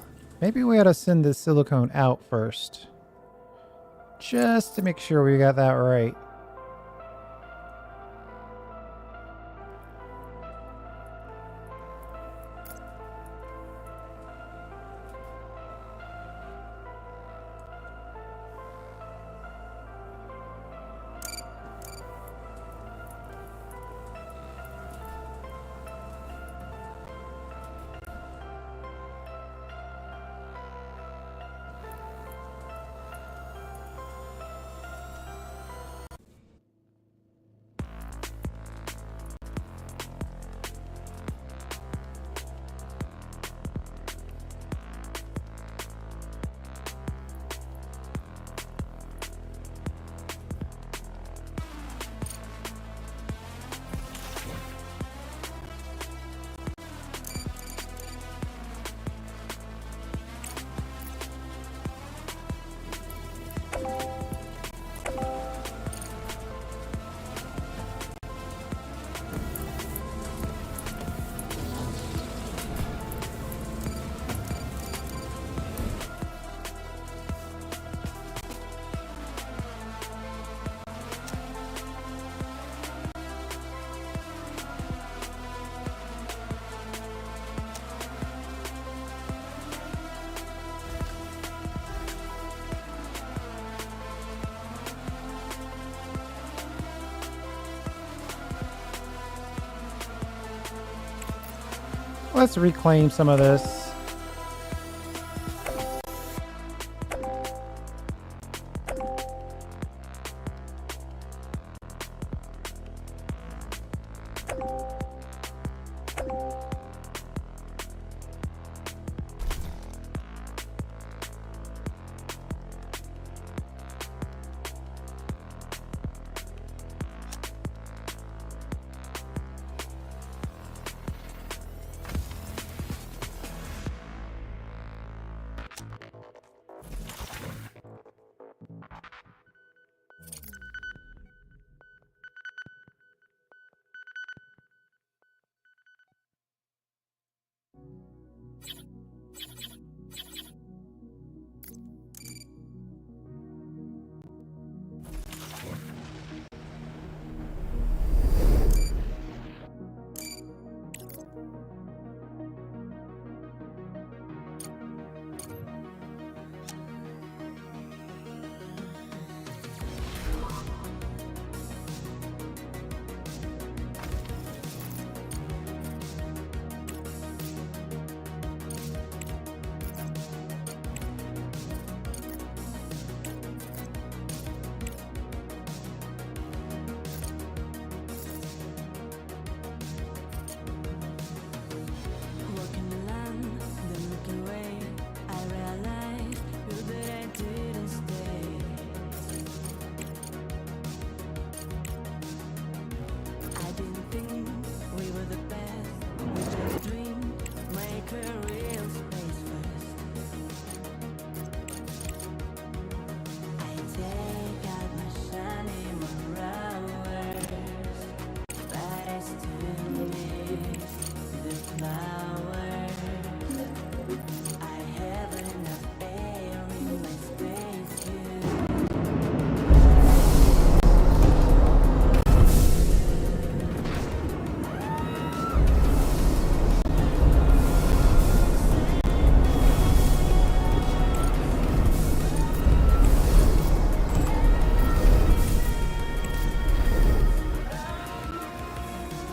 Speaker 1: maybe we ought to send this silicone out first. Just to make sure we got that right. Let's reclaim some of this.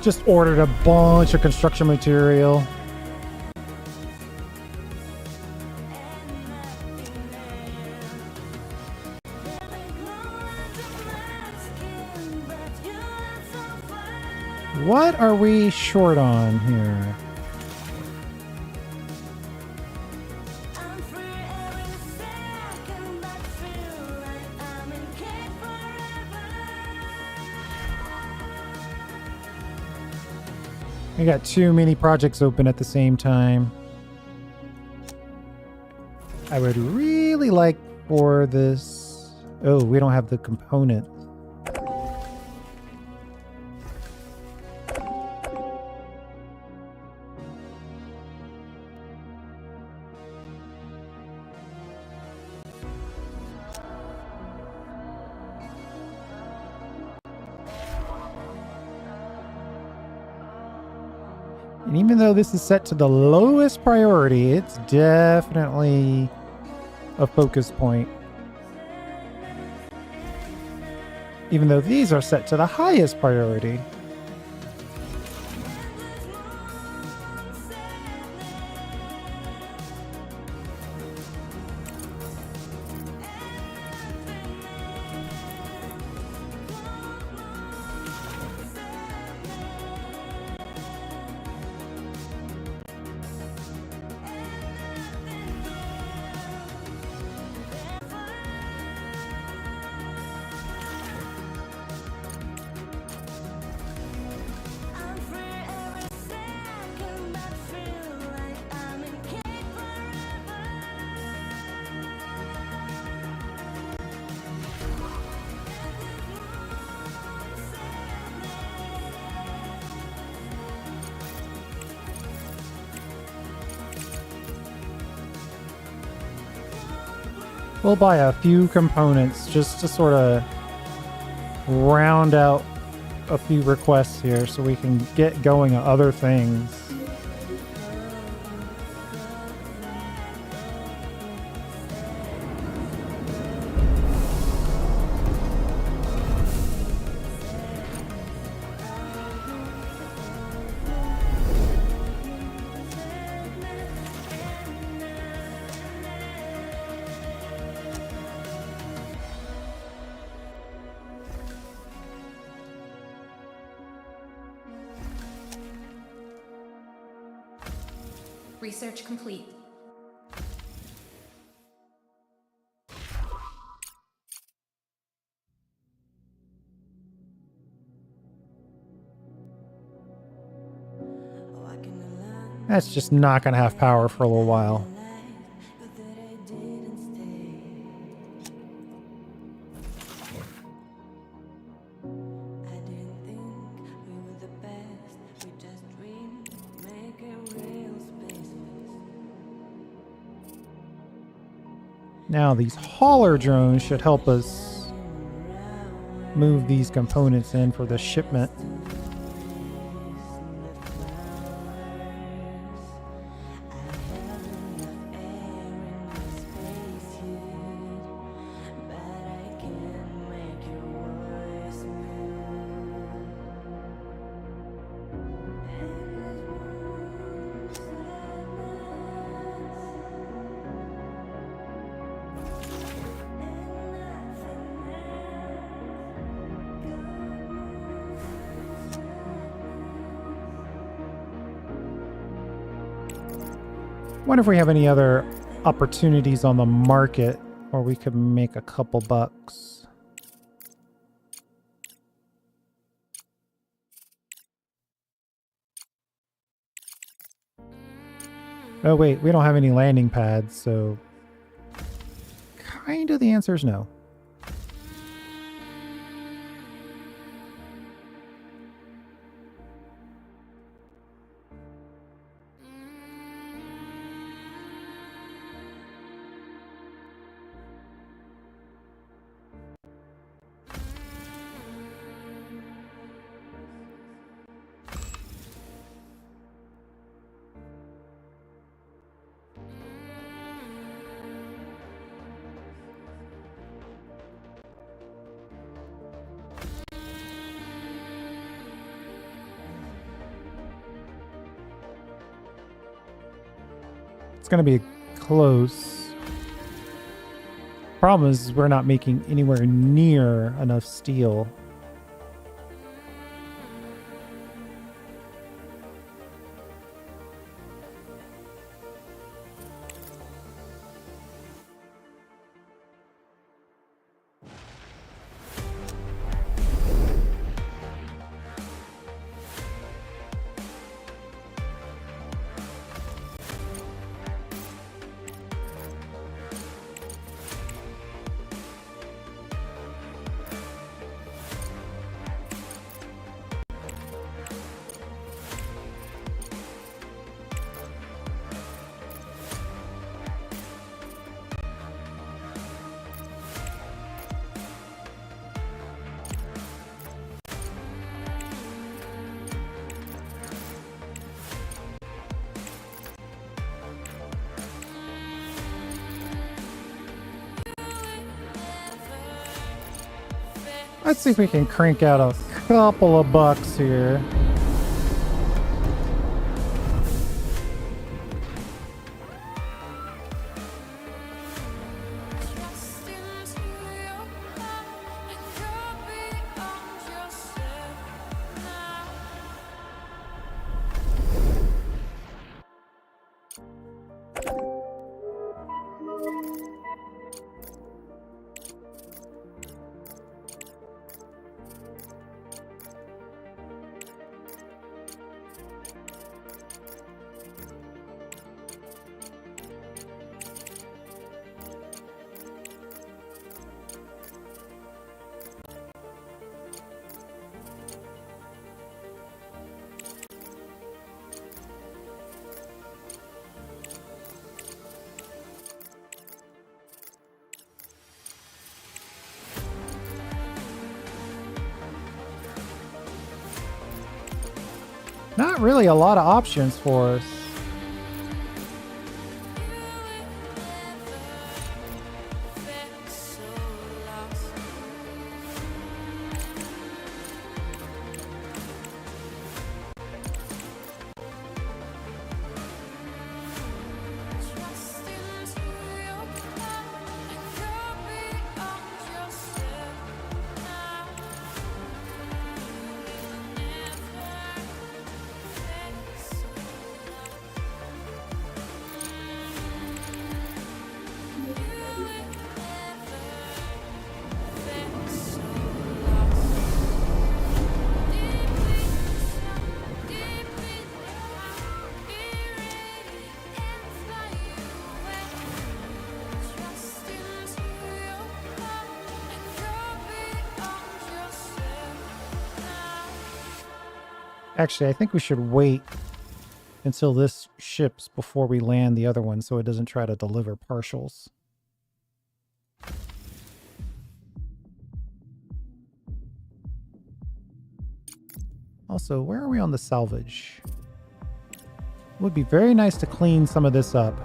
Speaker 1: Just ordered a bunch of construction material. What are we short on here? I got too many projects open at the same time. I would really like for this... Oh, we don't have the component. And even though this is set to the lowest priority, it's definitely a focus point. Even though these are set to the highest priority. We'll buy a few components just to sort of round out a few requests here so we can get going on other things.
Speaker 5: Research complete.
Speaker 1: That's just not going to have power for a little while. Now these hauler drones should help us move these components in for the shipment. Wonder if we have any other opportunities on the market where we could make a couple bucks. Oh wait, we don't have any landing pads, so kind of the answer is no. It's going to be close. Problem is we're not making anywhere near enough steel. Let's see if we can crank out a couple of bucks here. Not really a lot of options for us. Actually, I think we should wait until this ships before we land the other one so it doesn't try to deliver partials. Also, where are we on the salvage? It would be very nice to clean some of this up.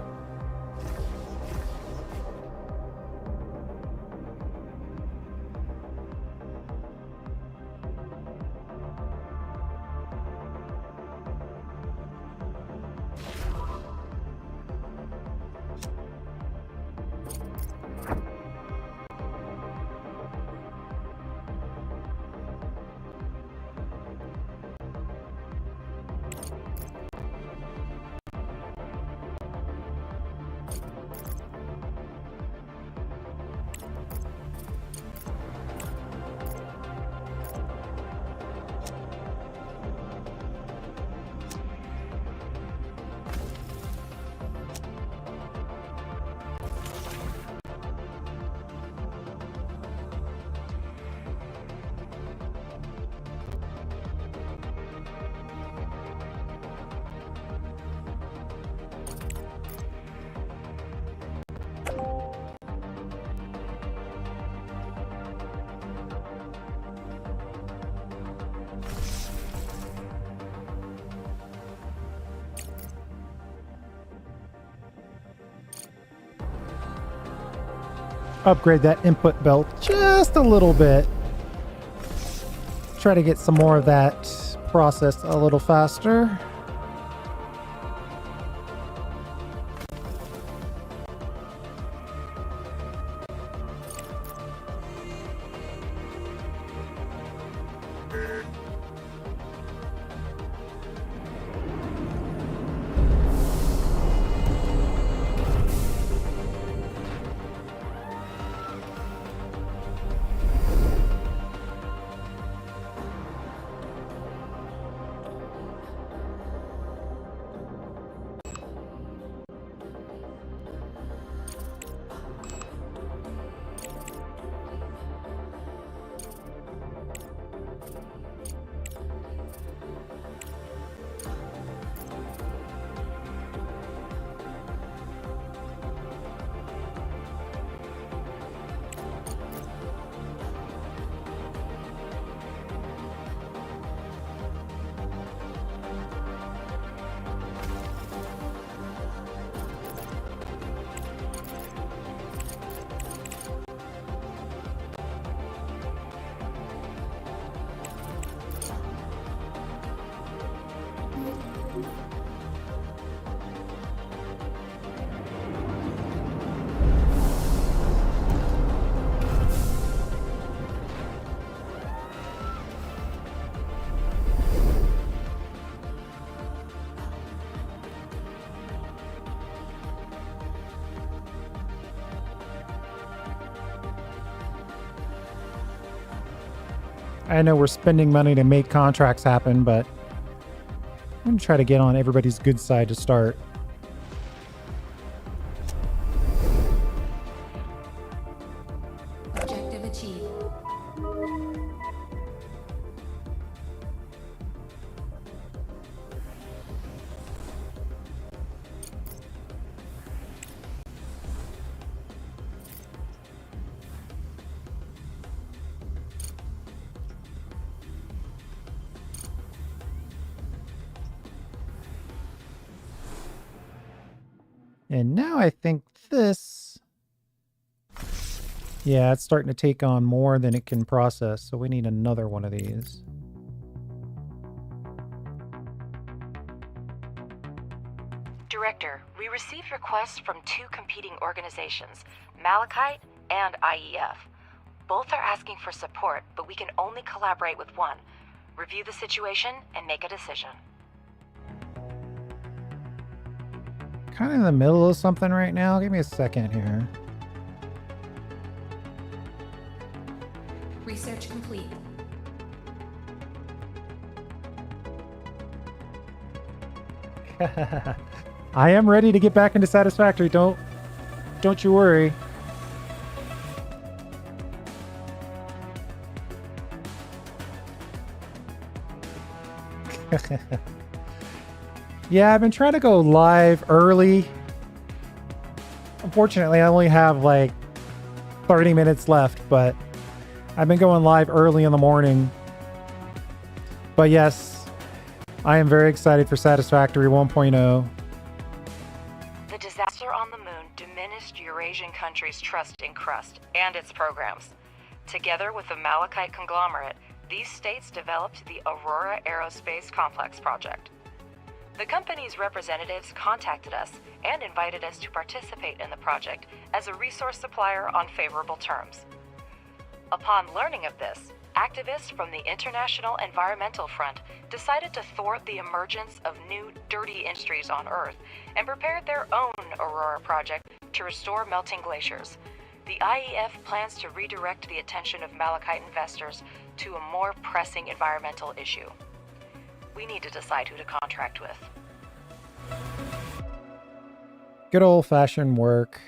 Speaker 1: Upgrade that input belt just a little bit. Try to get some more of that processed a little faster. I know we're spending money to make contracts happen, but I'm going to try to get on everybody's good side to start.
Speaker 5: Objective achieved.
Speaker 1: And now I think this... Yeah, it's starting to take on more than it can process, so we need another one of these.
Speaker 4: Director, we received requests from two competing organizations, Malachite and IEF. Both are asking for support, but we can only collaborate with one. Review the situation and make a decision.
Speaker 1: Kind of in the middle of something right now. Give me a second here.
Speaker 5: Research complete.
Speaker 1: I am ready to get back into Satisfactory. Don't you worry. Yeah, I've been trying to go live early. Unfortunately, I only have like 30 minutes left, but I've been going live early in the morning. But yes, I am very excited for Satisfactory 1.0.
Speaker 4: The disaster on the moon diminished Eurasian countries' trust in Crust and its programs. Together with the Malachite conglomerate, these states developed the Aurora Aerospace Complex project. The company's representatives contacted us and invited us to participate in the project as a resource supplier on favorable terms. Upon learning of this, activists from the International Environmental Front decided to thwart the emergence of new dirty industries on Earth and prepared their own Aurora project to restore melting glaciers. The IEF plans to redirect the attention of Malachite investors to a more pressing environmental issue. We need to decide who to contract with.
Speaker 1: Good old-fashioned work.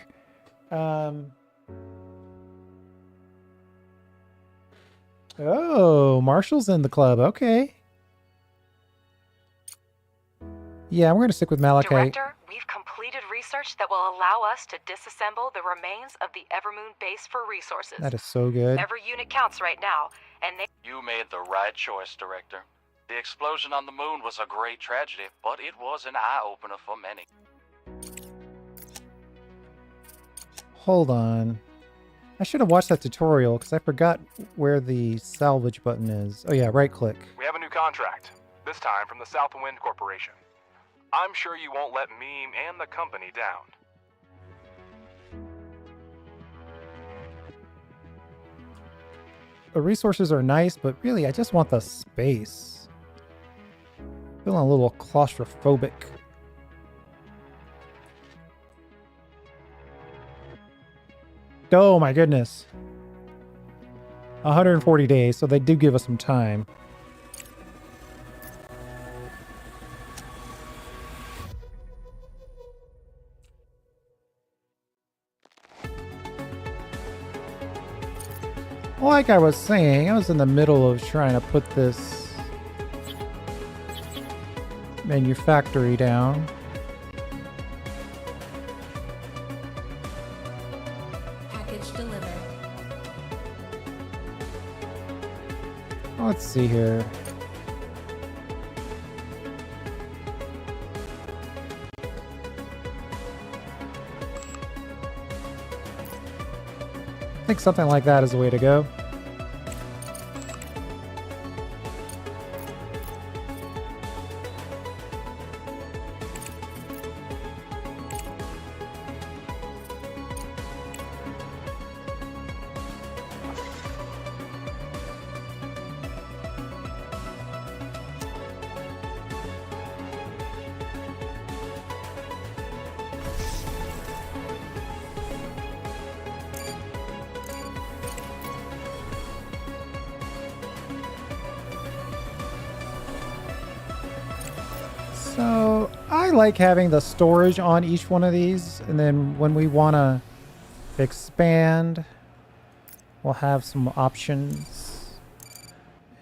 Speaker 1: Oh, Marshall's in the club. Okay. Yeah, I'm going to stick with Malachite.
Speaker 4: Director, we've completed research that will allow us to disassemble the remains of the Evermoon base for resources.
Speaker 1: That is so good.
Speaker 4: Every unit counts right now, and they...
Speaker 9: You made the right choice, Director. The explosion on the moon was a great tragedy, but it was an eye-opener for many.
Speaker 1: Hold on. I should have watched that tutorial because I forgot where the salvage button is. Oh yeah, right click.
Speaker 7: We have a new contract, this time from the Southwind Corporation. I'm sure you won't let me and the company down.
Speaker 1: The resources are nice, but really I just want the space. Feeling a little claustrophobic. Oh my goodness. 140 days, so they do give us some time. Like I was saying, I was in the middle of trying to put this manufactory down.
Speaker 5: Package delivered.
Speaker 1: Let's see here. I think something like that is the way to go. So I like having the storage on each one of these, and then when we want to expand, we'll have some options.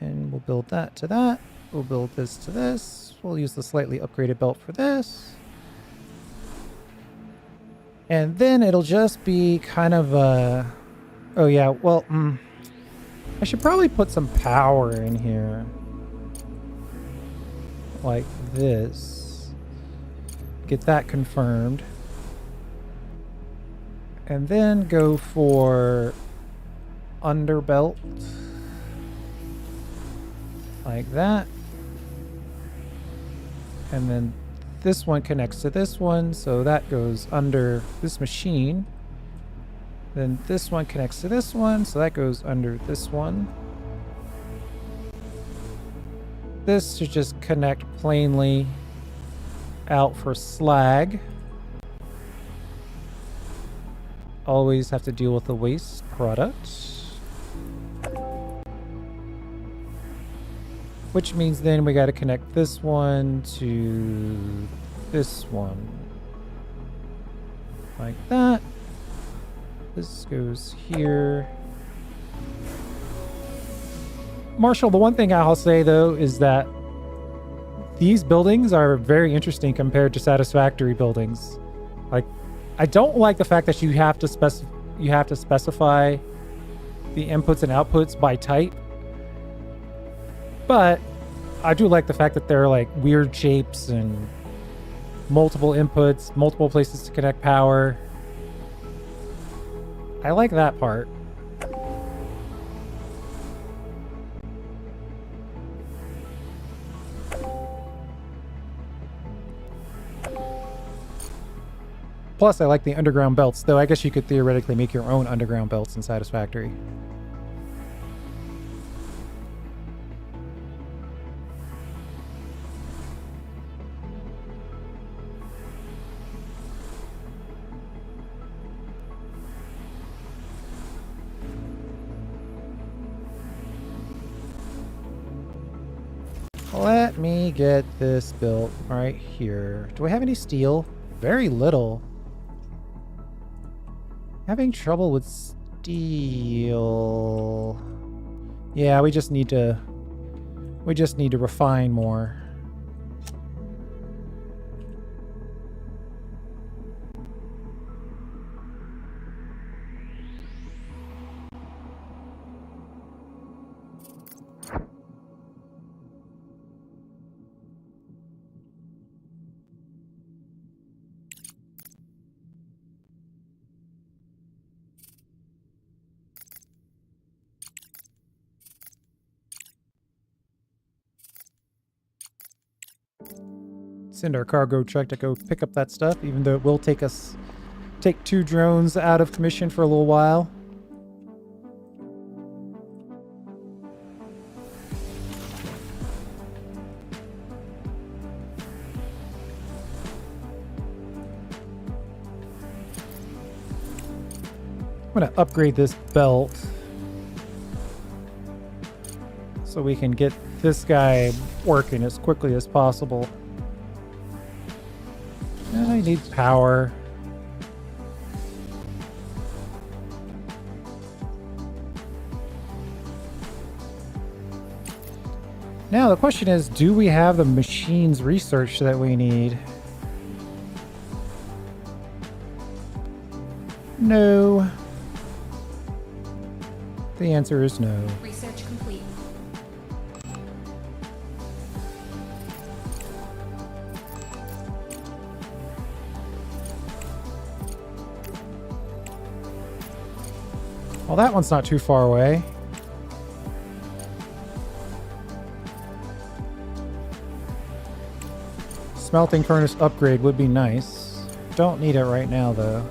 Speaker 1: And we'll build that to that. We'll build this to this. We'll use the slightly upgraded belt for this. And then it'll just be kind of a... Oh yeah, well, I should probably put some power in here. Like this. Get that confirmed. And then go for underbelt. Like that. And then this one connects to this one, so that goes under this machine. Then this one connects to this one, so that goes under this one. This should just connect plainly out for slag. Always have to deal with the waste product. Which means then we got to connect this one to this one. Like that. This goes here. Marshall, the one thing I'll say though is that these buildings are very interesting compared to satisfactory buildings. Like, I don't like the fact that you have to specify the inputs and outputs by type, but I do like the fact that there are like weird shapes and multiple inputs, multiple places to connect power. I like that part. Plus, I like the underground belts, though I guess you could theoretically make your own underground belts in Satisfactory. Let me get this built right here. Do I have any steel? Very little. Having trouble with steel. Yeah, we just need to refine more. Send our cargo truck to go pick up that stuff, even though it will take 2 drones out of commission for a little while. I'm gonna upgrade this belt so we can get this guy working as quickly as possible. He needs power. Now the question is, do we have the machines research that we need? No. The answer is no.
Speaker 5: Research complete.
Speaker 1: Well, that one's not too far away. Smelting furnace upgrade would be nice. Don't need it right now, though.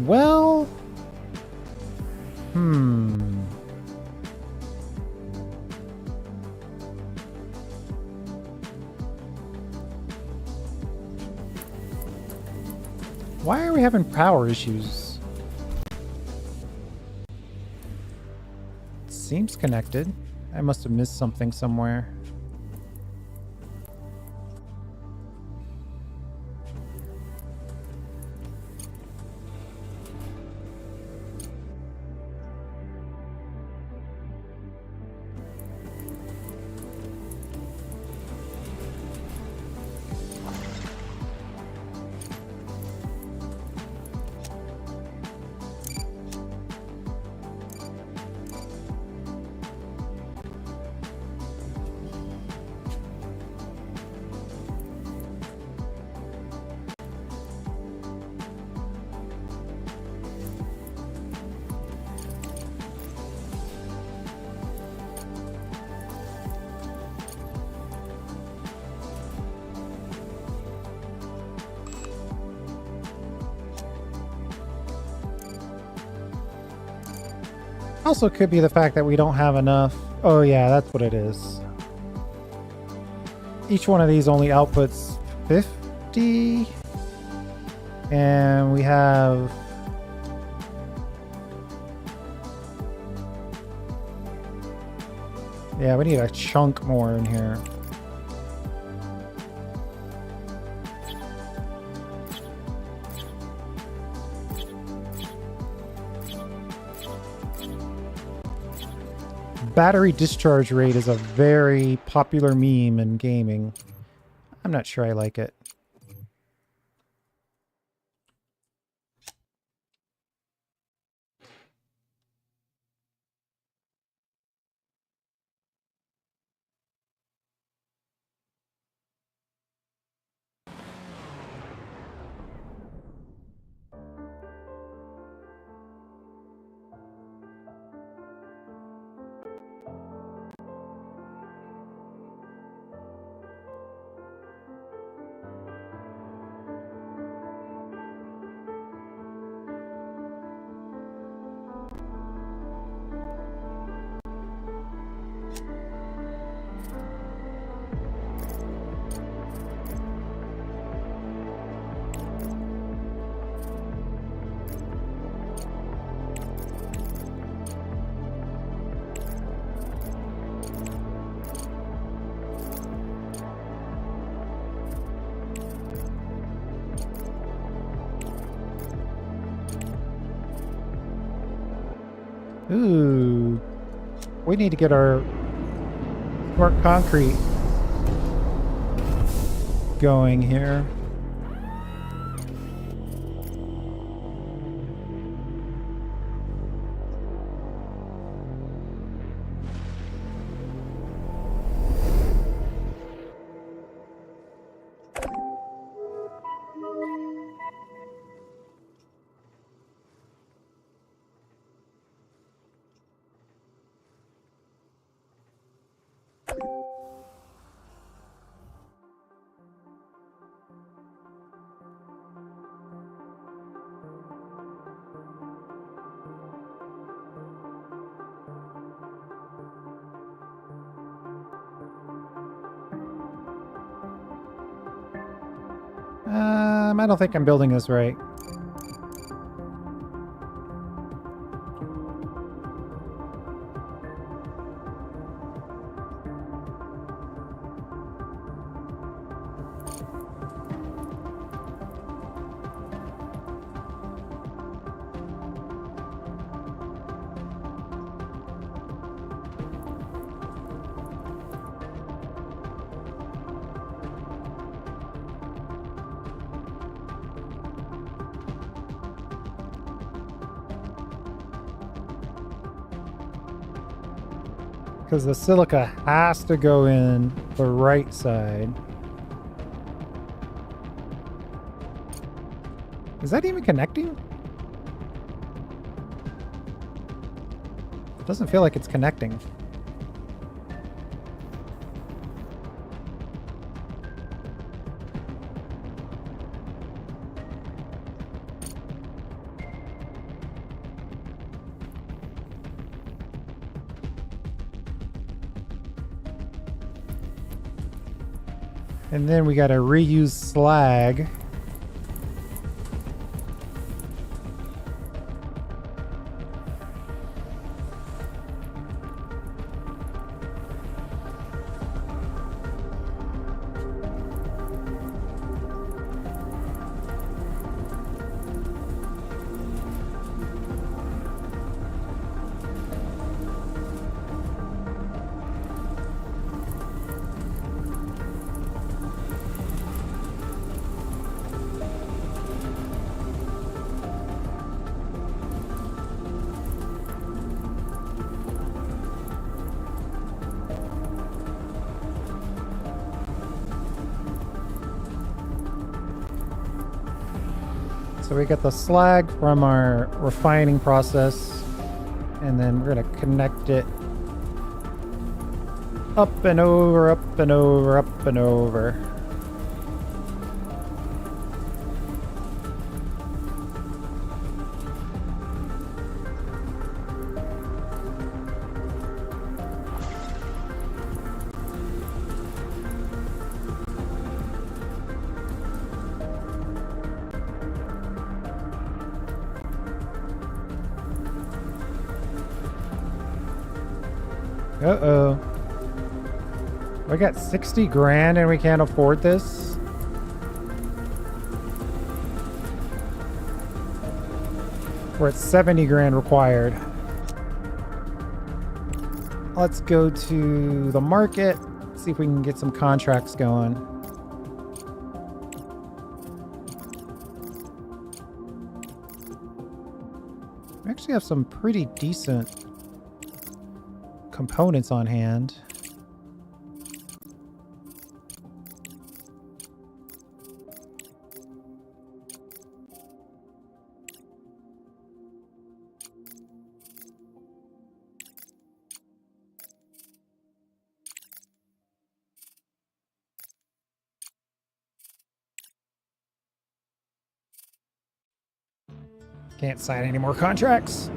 Speaker 1: Well, why are we having power issues? Seems connected. I must have missed something somewhere. Also could be the fact that we don't have enough. Oh yeah, that's what it is. each one of these only outputs 50. And we have... Yeah, we need a chunk more in here. Battery discharge rate is a very popular meme in gaming. I'm not sure I like it. Ooh, we need to get our smart concrete going here. I don't think I'm building this right. Because the silica has to go in the right side. Is that even connecting? It doesn't feel like it's connecting. And then we gotta reuse slag. So we get the slag from our refining process, and then we're gonna connect it up and over, up and over, up and over. Uh-oh. We got 60 grand and we can't afford this? We're at 70 grand required. Let's go to the market, see if we can get some contracts going. We actually have some pretty decent components on hand. Can't sign any more contracts.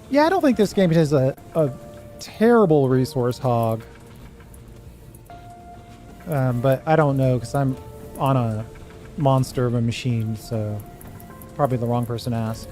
Speaker 1: Yeah, I don't think this game has a terrible resource hog. But I don't know because I'm on a monster of a machine, so probably the wrong person to ask.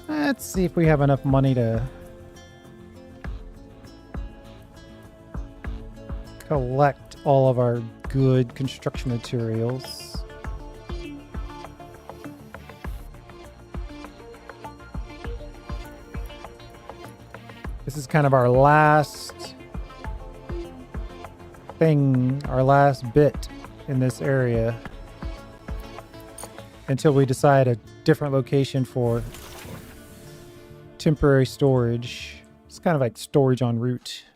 Speaker 1: Let's see if we have enough money to collect all of our good construction materials. This is kind of our last thing, our last bit in this area until we decide a different location for temporary storage. It's kind of like storage en route.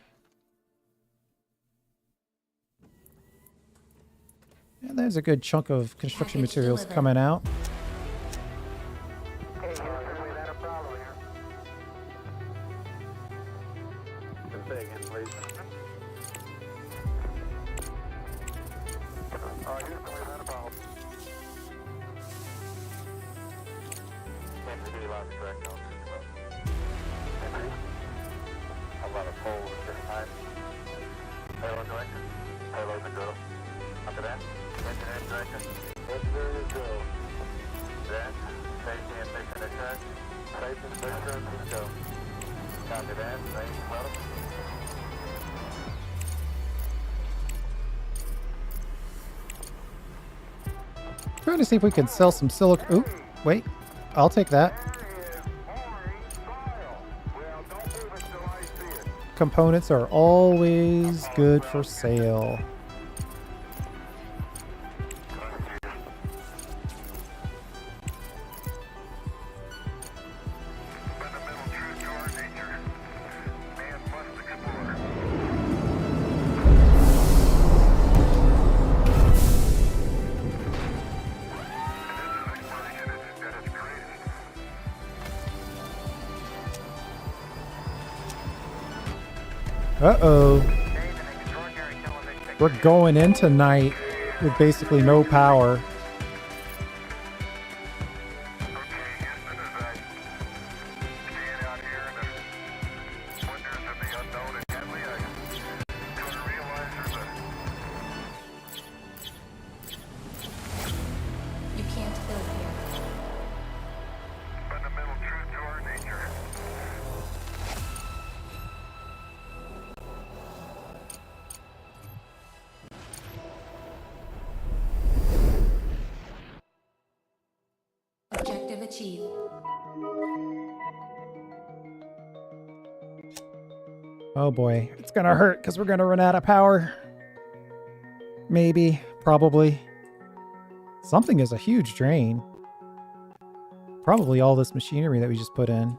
Speaker 1: And there's a good chunk of construction
Speaker 5: Package
Speaker 1: materials
Speaker 5: delivered.
Speaker 1: coming out. Trying to see if we can sell some silicon. Ooh, wait. I'll take that. Components are always good for sale. Uh-oh. We're going in tonight with basically no power.
Speaker 5: You can't build here.
Speaker 2: Fundamental truth to our nature.
Speaker 5: Objective achieved.
Speaker 1: Oh boy, it's gonna hurt because we're gonna run out of power. Maybe, probably. Something is a huge drain. Probably all this machinery that we just put in.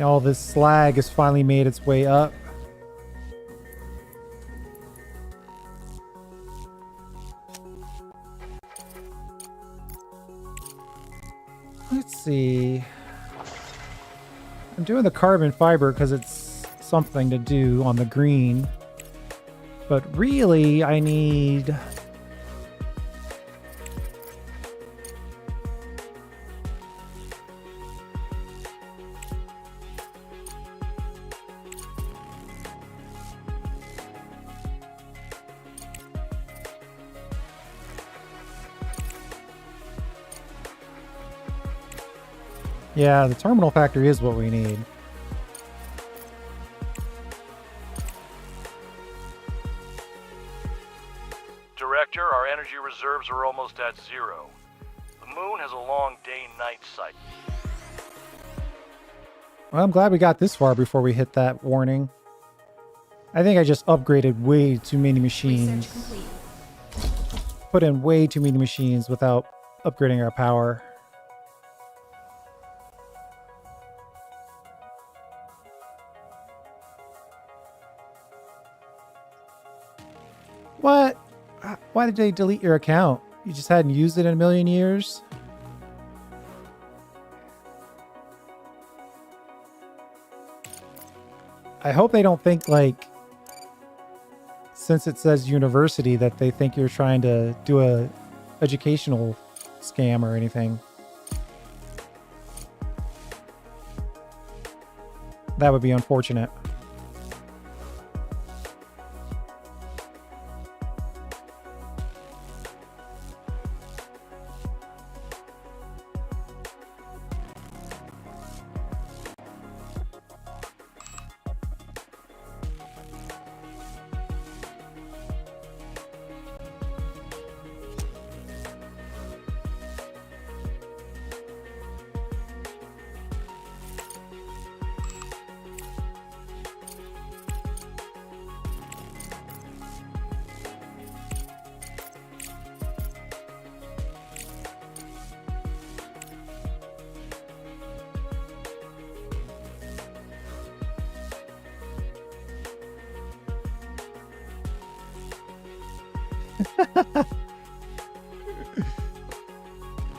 Speaker 1: All this slag has finally made its way up. Let's see. I'm doing the carbon fiber because it's something to do on the green. But really, I need... Yeah, the terminal factory is what we need.
Speaker 8: Director, our energy reserves are almost at zero. The moon has a long day-night cycle.
Speaker 1: Well, I'm glad we got this far before we hit that warning. I think I just upgraded way too many machines.
Speaker 5: Research complete.
Speaker 1: Put in way too many machines without upgrading our power. What? Why did they delete your account? You just hadn't used it in a million years? I hope they don't think, like, since it says university, that they think you're trying to do a educational scam or anything. That would be unfortunate.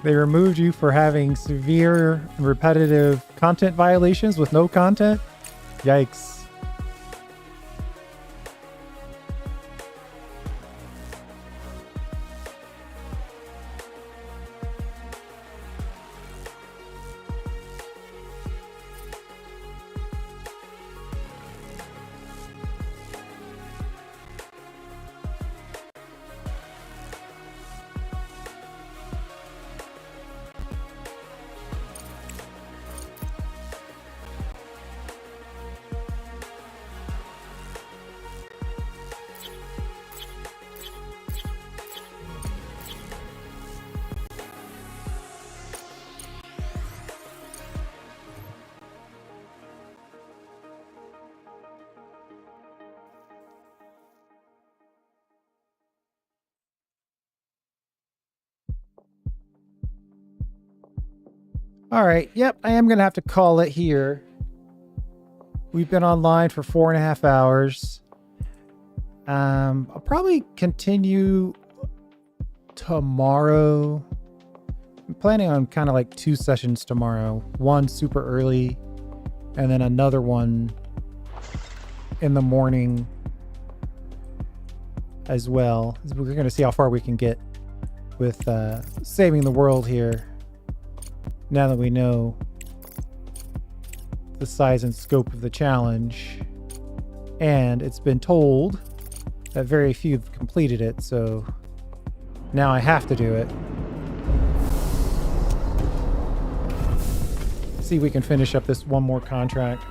Speaker 1: They removed you for having severe and repetitive content violations with no content? Yikes. All right. Yep, I am going to have to call it here. We've been online for 4.5 hours. I'll probably continue tomorrow. I'm planning on kind of like 2 sessions tomorrow. One super early, and then another one in the morning as well. We're going to see how far we can get with saving the world here, now that we know the size and scope of the challenge. And it's been told that very few have completed it, so now I have to do it. See if we can finish up this one more contract.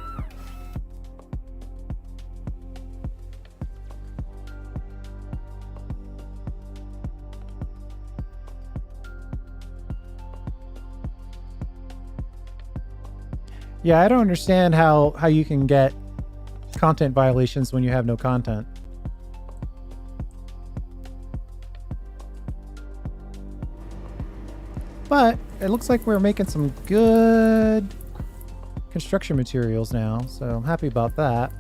Speaker 1: Yeah, I don't understand how you can get content violations when you have no content. But it looks like we're making some good construction materials now, so I'm happy about that.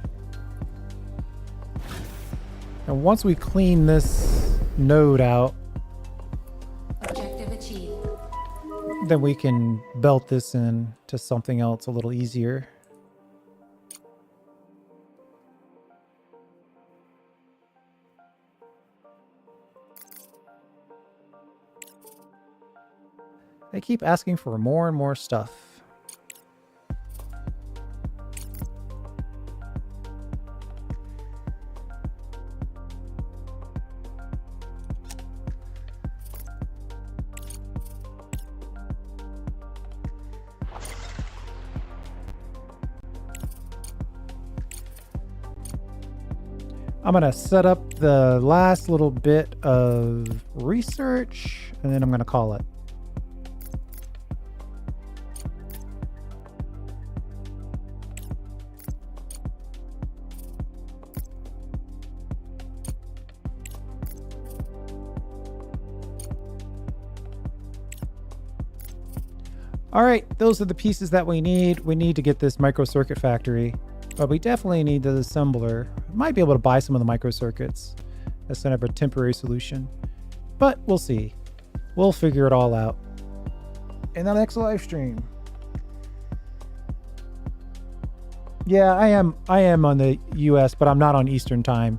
Speaker 1: And once we clean this node out,
Speaker 5: Objective achieved.
Speaker 1: then we can belt this in to something else a little easier. They keep asking for more and more stuff. I'm going to set up the last little bit of research, and then I'm going to call it. All right, those are the pieces that we need. We need to get this microcircuit factory, but we definitely need the assembler. Might be able to buy some of the microcircuits as kind of a temporary solution, but we'll see. We'll figure it all out in the next live stream. Yeah, I am on the US, but I'm not on Eastern time.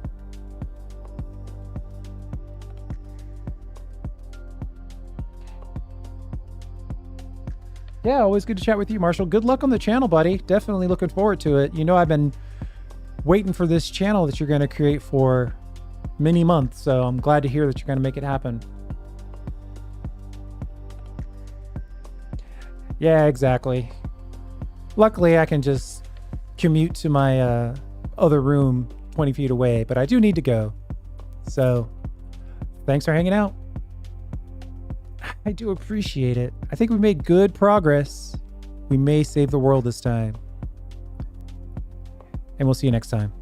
Speaker 1: Yeah, always good to chat with you, Marshall. Good luck on the channel, buddy. Definitely looking forward to it. You know, I've been waiting for this channel that you're going to create for many months, so I'm glad to hear that you're going to make it happen. Yeah, exactly. Luckily, I can just commute to my other room 20 feet away, but I do need to go. So, thanks for hanging out. I do appreciate it. I think we made good progress. We may save the world this time. And we'll see you next time.